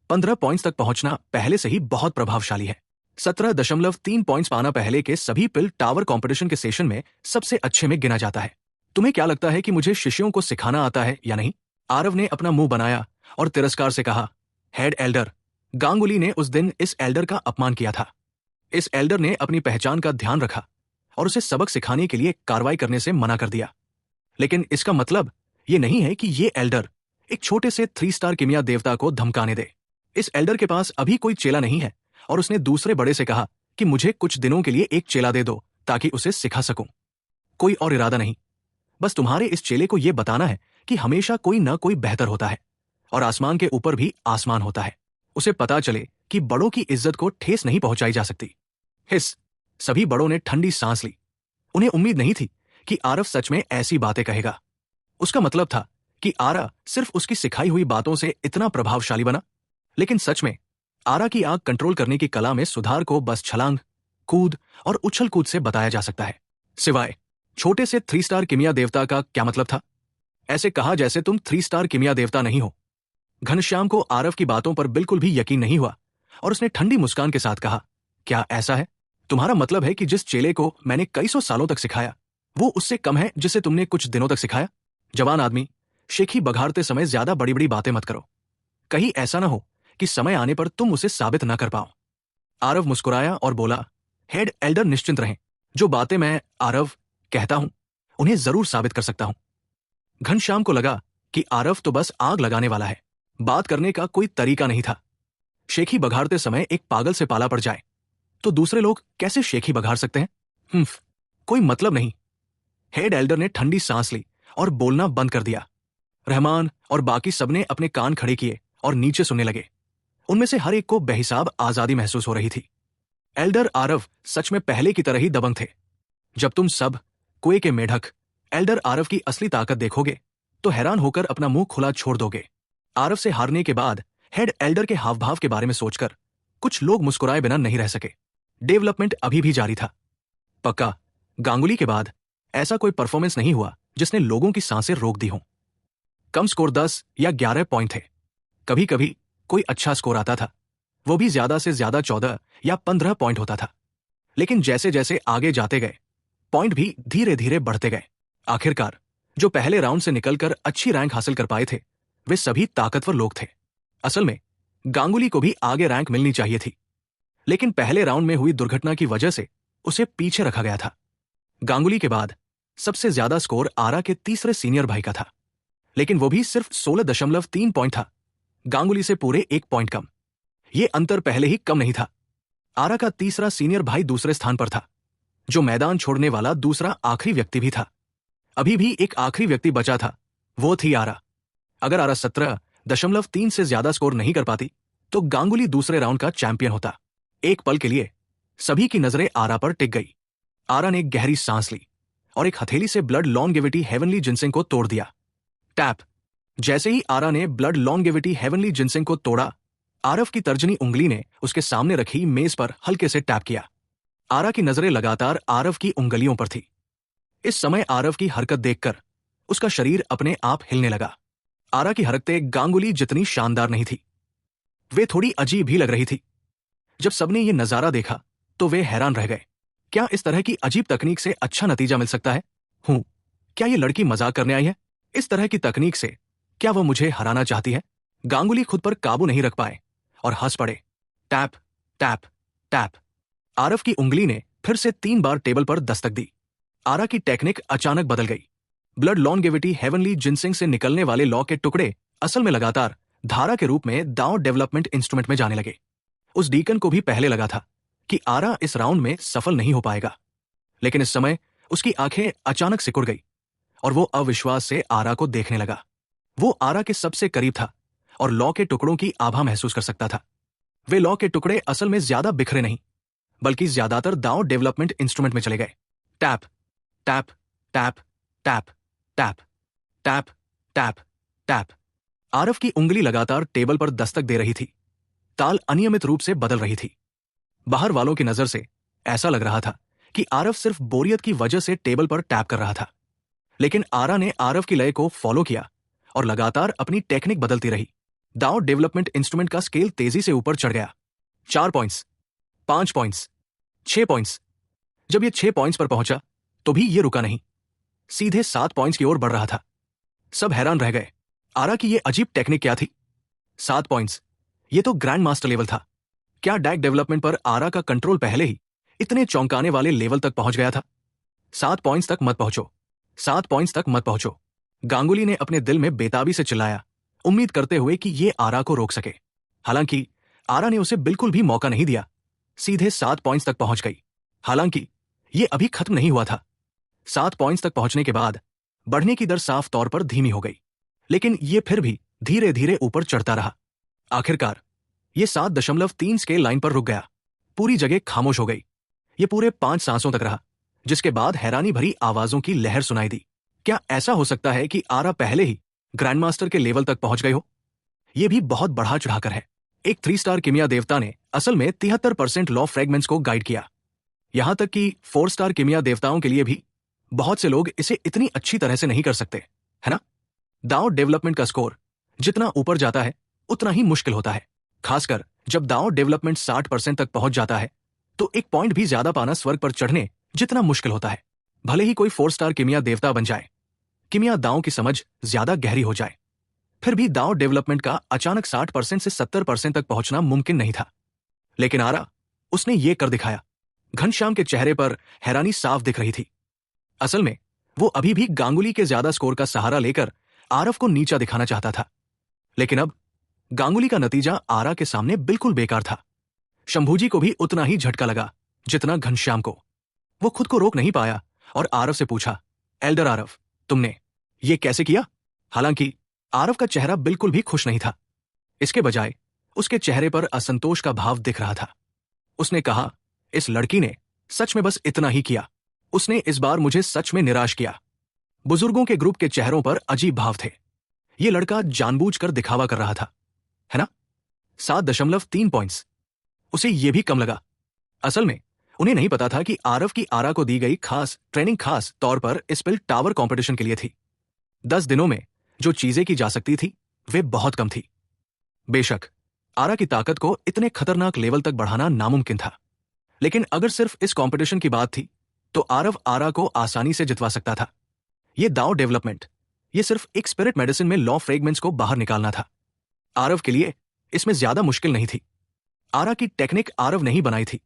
15 पॉइंट्स तक पहुंचना पहले से ही बहुत प्रभावशाली है। 17.3 पॉइंट्स पाना पहले के सभी पिल टावर कंपटीशन के सेशन में सबसे अच्छे में गिना जाता है। तुम्हें क्या लगता है कि मुझे शिष्यों को सिखाना आता है या नहीं? आरव ने अपना मुंह बनाया और तिरस्कार से कहा, हेड एल्डर, गांगुली ने उस दिन इस एल्डर का अपमान किया था। इस एल्डर ने अपनी पहचान का ध्यान रखा और उसे सबक सिखाने के लिए कार्रवाई करने से मना कर दिया। लेकिन इसका मतलब यह नहीं है कि ये एल्डर एक छोटे से 3 स्टार किमिया देवता को धमकाने दे। इस एल्डर के पास अभी कोई चेला नहीं है और उसने दूसरे बड़े से कहा कि मुझे कुछ दिनों के लिए एक चेला दे दो ताकि उसे सिखा सकूं। कोई और इरादा नहीं, बस तुम्हारे इस चेले को यह बताना है कि हमेशा कोई न कोई बेहतर होता है और आसमान के ऊपर भी आसमान होता है। उसे पता चले कि बड़ों की इज्जत को ठेस नहीं पहुंचाई जा सकती। हिस। सभी बड़ों ने ठंडी सांस ली। उन्हें उम्मीद नहीं थी कि आरव सच में ऐसी बातें कहेगा। उसका मतलब था कि आरा सिर्फ उसकी सिखाई हुई बातों से इतना प्रभावशाली बना। लेकिन सच में आरा की आग कंट्रोल करने की कला में सुधार को बस छलांग, कूद और उछल कूद से बताया जा सकता है। सिवाय छोटे से 3 स्टार किमिया देवता का क्या मतलब था? ऐसे कहा जैसे तुम 3 स्टार किमिया देवता नहीं हो। घनश्याम को आरव की बातों पर बिल्कुल भी यकीन नहीं हुआ और उसने ठंडी मुस्कान के साथ कहा, क्या ऐसा है? तुम्हारा मतलब है कि जिस चेले को मैंने कई सौ सालों तक सिखाया वो उससे कम है जिसे तुमने कुछ दिनों तक सिखाया? जवान आदमी, शेखी बघाड़ते समय ज्यादा बड़ी बड़ी बातें मत करो। कहीं ऐसा ना हो कि समय आने पर तुम उसे साबित ना कर पाओ। आरव मुस्कुराया और बोला, हेड एल्डर निश्चिंत रहें, जो बातें मैं आरव कहता हूं उन्हें जरूर साबित कर सकता हूं। घनश्याम को लगा कि आरव तो बस आग लगाने वाला है, बात करने का कोई तरीका नहीं था। शेखी बघाड़ते समय एक पागल से पाला पड़ जाए तो दूसरे लोग कैसे शेखी बघाड़ सकते हैं? कोई मतलब नहीं। हेड एल्डर ने ठंडी सांस ली और बोलना बंद कर दिया। रहमान और बाकी सबने अपने कान खड़े किए और नीचे सुनने लगे। उनमें से हर एक को बेहिसाब आजादी महसूस हो रही थी। एल्डर आरव सच में पहले की तरह ही दबंग थे। जब तुम सब कुएं के मेढक एल्डर आरव की असली ताकत देखोगे तो हैरान होकर अपना मुंह खुला छोड़ दोगे। आरव से हारने के बाद हेड एल्डर के हावभाव के बारे में सोचकर कुछ लोग मुस्कुराए बिना नहीं रह सके। डेवलपमेंट अभी भी जारी था। पक्का गांगुली के बाद ऐसा कोई परफॉर्मेंस नहीं हुआ जिसने लोगों की सांसें रोक दी हों। कम स्कोर 10 या 11 पॉइंट थे। कभी कभी कोई अच्छा स्कोर आता था, वो भी ज्यादा से ज्यादा 14 या 15 पॉइंट होता था। लेकिन जैसे जैसे आगे जाते गए पॉइंट भी धीरे धीरे बढ़ते गए। आखिरकार जो पहले राउंड से निकलकर अच्छी रैंक हासिल कर पाए थे वे सभी ताकतवर लोग थे। असल में गांगुली को भी आगे रैंक मिलनी चाहिए थी, लेकिन पहले राउंड में हुई दुर्घटना की वजह से उसे पीछे रखा गया था। गांगुली के बाद सबसे ज्यादा स्कोर आरा के तीसरे सीनियर भाई का था, लेकिन वो भी सिर्फ 16.3 पॉइंट था, गांगुली से पूरे 1 पॉइंट कम। ये अंतर पहले ही कम नहीं था। आरा का तीसरा सीनियर भाई दूसरे स्थान पर था, जो मैदान छोड़ने वाला दूसरा आखिरी व्यक्ति भी था। अभी भी एक आखिरी व्यक्ति बचा था, वो थी आरा। अगर आरा 17.3 से ज्यादा स्कोर नहीं कर पाती तो गांगुली दूसरे राउंड का चैंपियन होता। एक पल के लिए सभी की नजरें आरा पर टिक गई। आरा ने गहरी सांस ली और एक हथेली से ब्लड लॉन्गेविटी हेवनली जिनसिंग को तोड़ दिया। टैप। जैसे ही आरा ने ब्लड लॉन्गेविटी हेवनली जिनसिंग को तोड़ा, आरव की तर्जनी उंगली ने उसके सामने रखी मेज पर हल्के से टैप किया। आरा की नजरें लगातार आरव की उंगलियों पर थी। इस समय आरव की हरकत देखकर उसका शरीर अपने आप हिलने लगा। आरा की हरकतें गांगुली जितनी शानदार नहीं थी, वे थोड़ी अजीब ही लग रही थी। जब सबने ये नजारा देखा तो वे हैरान रह गए। क्या इस तरह की अजीब तकनीक से अच्छा नतीजा मिल सकता है? क्या ये लड़की मजाक करने आई है? इस तरह की तकनीक से क्या वह मुझे हराना चाहती है? गांगुली खुद पर काबू नहीं रख पाए और हंस पड़े। Tap tap tap. आरव की उंगली ने फिर से 3 बार टेबल पर दस्तक दी। आरा की टेक्निक अचानक बदल गई। ब्लड लॉन्गेविटी हेवनली जिनसिंग से निकलने वाले लॉ के टुकड़े असल में लगातार धारा के रूप में दांव डेवलपमेंट इंस्ट्रूमेंट में जाने लगे। उस डीकन को भी पहले लगा था कि आरा इस राउंड में सफल नहीं हो पाएगा, लेकिन इस समय उसकी आंखें अचानक सिकुड़ गई और वो अविश्वास से आरा को देखने लगा। वो आरा के सबसे करीब था और लॉ के टुकड़ों की आभा महसूस कर सकता था। वे लॉ के टुकड़े असल में ज्यादा बिखरे नहीं, बल्कि ज्यादातर दांव डेवलपमेंट इंस्ट्रूमेंट में चले गए। Tap tap tap tap tap tap tap tap. Aarav की उंगली लगातार टेबल पर दस्तक दे रही थी। ताल अनियमित रूप से बदल रही थी। बाहर वालों की नजर से ऐसा लग रहा था कि आरव सिर्फ बोरियत की वजह से टेबल पर टैप कर रहा था, लेकिन आरा ने आरव की लय को फॉलो किया और लगातार अपनी टेक्निक बदलती रही। दांव डेवलपमेंट इंस्ट्रूमेंट का स्केल तेजी से ऊपर चढ़ गया। 4 पॉइंट्स, 5 पॉइंट्स, 6 पॉइंट्स। जब ये 6 पॉइंट्स पर पहुंचा तो भी ये रुका नहीं, सीधे 7 पॉइंट्स की ओर बढ़ रहा था। सब हैरान रह गए। आरा की ये अजीब टेक्निक क्या थी? 7 पॉइंट्स, ये तो ग्रैंड मास्टर लेवल था। क्या डैक डेवलपमेंट पर आरा का कंट्रोल पहले ही इतने चौंकाने वाले लेवल तक पहुंच गया था? 7 पॉइंट्स तक मत पहुंचो, 7 पॉइंट्स तक मत पहुंचो। गांगुली ने अपने दिल में बेताबी से चिल्लाया, उम्मीद करते हुए कि ये आरा को रोक सके। हालांकि आरा ने उसे बिल्कुल भी मौका नहीं दिया, सीधे 7 पॉइंट्स तक पहुंच गई। हालांकि ये अभी खत्म नहीं हुआ था। 7 पॉइंट्स तक पहुंचने के बाद बढ़ने की दर साफ तौर पर धीमी हो गई, लेकिन ये फिर भी धीरे धीरे ऊपर चढ़ता रहा। आखिरकार ये 7.3 स्केल लाइन पर रुक गया। पूरी जगह खामोश हो गई। ये पूरे 5 सांसों तक रहा, जिसके बाद हैरानी भरी आवाजों की लहर सुनाई दी। क्या ऐसा हो सकता है कि आरा पहले ही ग्रैंड मास्टर के लेवल तक पहुंच गए हो। यह भी बहुत बढ़ा चढ़ाकर है। एक 3 स्टार किमिया देवता ने असल में 73% लॉ फ्रेगमेंट्स को गाइड किया। यहां तक कि 4 स्टार किमिया देवताओं के लिए भी बहुत से लोग इसे इतनी अच्छी तरह से नहीं कर सकते, है ना। दाओ डेवलपमेंट का स्कोर जितना ऊपर जाता है उतना ही मुश्किल होता है। खासकर जब दाओ डेवलपमेंट 60% तक पहुंच जाता है तो एक पॉइंट भी ज्यादा पाना स्वर्ग पर चढ़ने जितना मुश्किल होता है। भले ही कोई 4 स्टार किमिया देवता बन जाए, किमिया दाओ की समझ ज्यादा गहरी हो जाए, फिर भी दाओ डेवलपमेंट का अचानक 60% से 70% तक पहुंचना मुमकिन नहीं था। लेकिन आरा, उसने ये कर दिखाया। घनश्याम के चेहरे पर हैरानी साफ दिख रही थी। असल में वो अभी भी गांगुली के ज्यादा स्कोर का सहारा लेकर आरव को नीचा दिखाना चाहता था। लेकिन अब गांगुली का नतीजा आरा के सामने बिल्कुल बेकार था। शंभूजी को भी उतना ही झटका लगा जितना घनश्याम को। वो खुद को रोक नहीं पाया और आरव से पूछा, एल्डर आरव, तुमने ये कैसे किया? हालांकि आरव का चेहरा बिल्कुल भी खुश नहीं था। इसके बजाय उसके चेहरे पर असंतोष का भाव दिख रहा था। उसने कहा, इस लड़की ने सच में बस इतना ही किया। उसने इस बार मुझे सच में निराश किया। बुजुर्गों के ग्रुप के चेहरों पर अजीब भाव थे। ये लड़का जानबूझकर दिखावा कर रहा था, है ना। 7.3 पॉइंट्स उसे यह भी कम लगा। असल में उन्हें नहीं पता था कि आरव की आरा को दी गई खास ट्रेनिंग खास तौर पर स्पिल टावर कंपटीशन के लिए थी। 10 दिनों में जो चीजें की जा सकती थी वे बहुत कम थी। बेशक आरा की ताकत को इतने खतरनाक लेवल तक बढ़ाना नामुमकिन था, लेकिन अगर सिर्फ इस कंपटीशन की बात थी तो आरव आरा को आसानी से जितवा सकता था। यह दाओ डेवलपमेंट, यह सिर्फ एक स्पिरिट मेडिसिन में लॉ फ्रेगमेंट्स को बाहर निकालना था। आरव के लिए इसमें ज्यादा मुश्किल नहीं थी। आरा की टेक्निक आरव नहीं बनाई थी,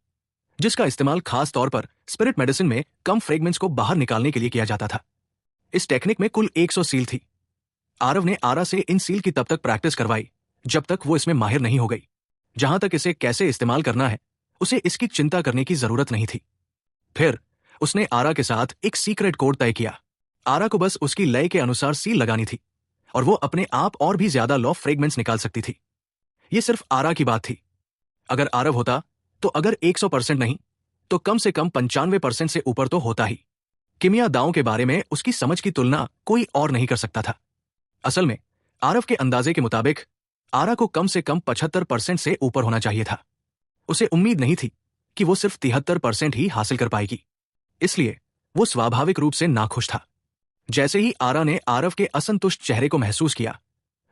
जिसका इस्तेमाल खास तौर पर स्पिरिट मेडिसिन में कम फ्रेगमेंट्स को बाहर निकालने के लिए किया जाता था। इस टेक्निक में कुल 100 सील थी। आरव ने आरा से इन सील की तब तक प्रैक्टिस करवाई जब तक वो इसमें माहिर नहीं हो गई। जहां तक इसे कैसे इस्तेमाल करना है उसे इसकी चिंता करने की जरूरत नहीं थी। फिर उसने आरा के साथ एक सीक्रेट कोड तय किया। आरा को बस उसकी लय के अनुसार सील लगानी थी और वो अपने आप और भी ज्यादा लॉ फ्रेगमेंट्स निकाल सकती थी। ये सिर्फ आरा की बात थी। अगर आरव होता तो अगर 100% नहीं तो कम से कम 95% से ऊपर तो होता ही। किमिया दाओं के बारे में उसकी समझ की तुलना कोई और नहीं कर सकता था। असल में आरव के अंदाजे के मुताबिक आरा को कम से कम 75% से ऊपर होना चाहिए था। उसे उम्मीद नहीं थी कि वो सिर्फ 73% ही हासिल कर पाएगी। इसलिए वो स्वाभाविक रूप से नाखुश था। जैसे ही आरा ने आरव के असंतुष्ट चेहरे को महसूस किया,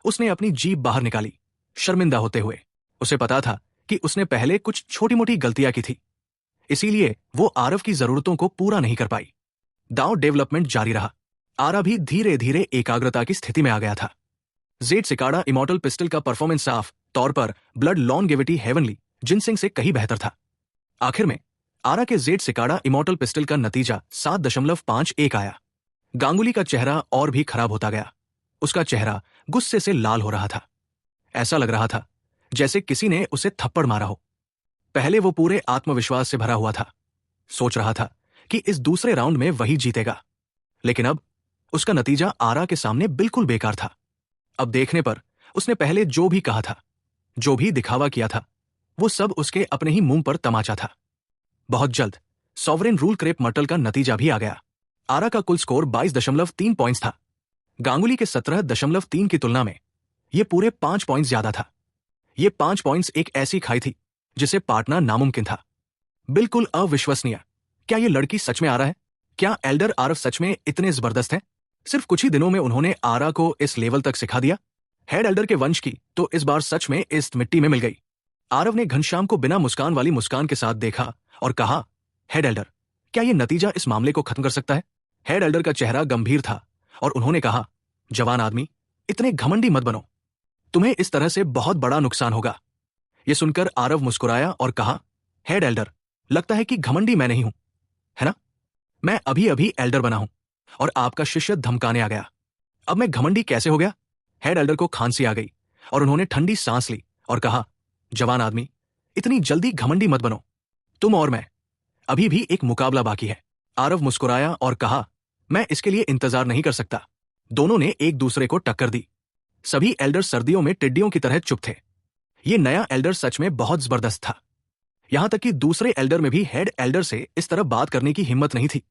उसने अपनी जीभ बाहर निकाली, शर्मिंदा होते हुए। उसे पता था कि उसने पहले कुछ छोटी मोटी गलतियां की थी, इसीलिए वो आरव की जरूरतों को पूरा नहीं कर पाई। दाओ डेवलपमेंट जारी रहा। आरा भी धीरे धीरे एकाग्रता की स्थिति में आ गया था। जेड सिकाडा इमॉर्टल पिस्टल का परफॉर्मेंस साफ तौर पर ब्लड लॉन्गेविटी हेवनली जिनसिंग से कहीं बेहतर था। आखिर में आरा के जेड सिकाडा इमॉर्टल पिस्टल का नतीजा 7.51 आया। गांगुली का चेहरा और भी खराब होता गया। उसका चेहरा गुस्से से लाल हो रहा था। ऐसा लग रहा था जैसे किसी ने उसे थप्पड़ मारा हो। पहले वो पूरे आत्मविश्वास से भरा हुआ था। सोच रहा था कि इस दूसरे राउंड में वही जीतेगा, लेकिन अब उसका नतीजा आरा के सामने बिल्कुल बेकार था। अब देखने पर उसने पहले जो भी कहा था, जो भी दिखावा किया था, वो सब उसके अपने ही मुंह पर तमाचा था। बहुत जल्द सॉवरेन रूल क्रेप मर्टल का नतीजा भी आ गया। आरा का कुल स्कोर 22.3 पॉइंट्स था। गांगुली के 17.3 की तुलना में यह पूरे 5 पॉइंट्स ज्यादा था। ये 5 पॉइंट्स एक ऐसी खाई थी जिसे पाटना नामुमकिन था। बिल्कुल अविश्वसनीय। क्या ये लड़की सच में आरा है? क्या एल्डर आरव सच में इतने जबरदस्त हैं? सिर्फ कुछ ही दिनों में उन्होंने आरा को इस लेवल तक सिखा दिया। हेड एल्डर के वंश की तो इस बार सच में इस मिट्टी में मिल गई। आरव ने घनश्याम को बिना मुस्कान वाली मुस्कान के साथ देखा और कहा, हेड एल्डर, क्या ये नतीजा इस मामले को खत्म कर सकता है? हेड एल्डर का चेहरा गंभीर था और उन्होंने कहा, जवान आदमी, इतने घमंडी मत बनो। तुम्हें इस तरह से बहुत बड़ा नुकसान होगा। यह सुनकर आरव मुस्कुराया और कहा, हेड एल्डर, लगता है कि घमंडी मैं नहीं हूं, है ना? मैं अभी अभी एल्डर बना हूं और आपका शिष्य धमकाने आ गया। अब मैं घमंडी कैसे हो गया? हेड एल्डर को खांसी आ गई और उन्होंने ठंडी सांस ली और कहा, जवान आदमी, इतनी जल्दी घमंडी मत बनो। तुम और मैं, अभी भी एक मुकाबला बाकी है। आरव मुस्कुराया और कहा, मैं इसके लिए इंतजार नहीं कर सकता। दोनों ने एक दूसरे को टक्कर दी। सभी एल्डर सर्दियों में टिड्डियों की तरह चुप थे। ये नया एल्डर सच में बहुत जबरदस्त था। यहां तक कि दूसरे एल्डर में भी हेड एल्डर से इस तरह बात करने की हिम्मत नहीं थी।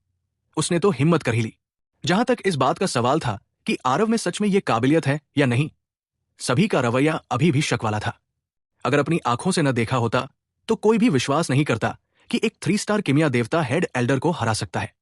उसने तो हिम्मत कर ही ली। जहां तक इस बात का सवाल था कि आरव में सच में ये काबिलियत है या नहीं। सभी का रवैया अभी भी शक वाला था। अगर अपनी आंखों से न देखा होता तो कोई भी विश्वास नहीं करता कि एक 3 स्टार किमिया देवता हेड एल्डर को हरा सकता है।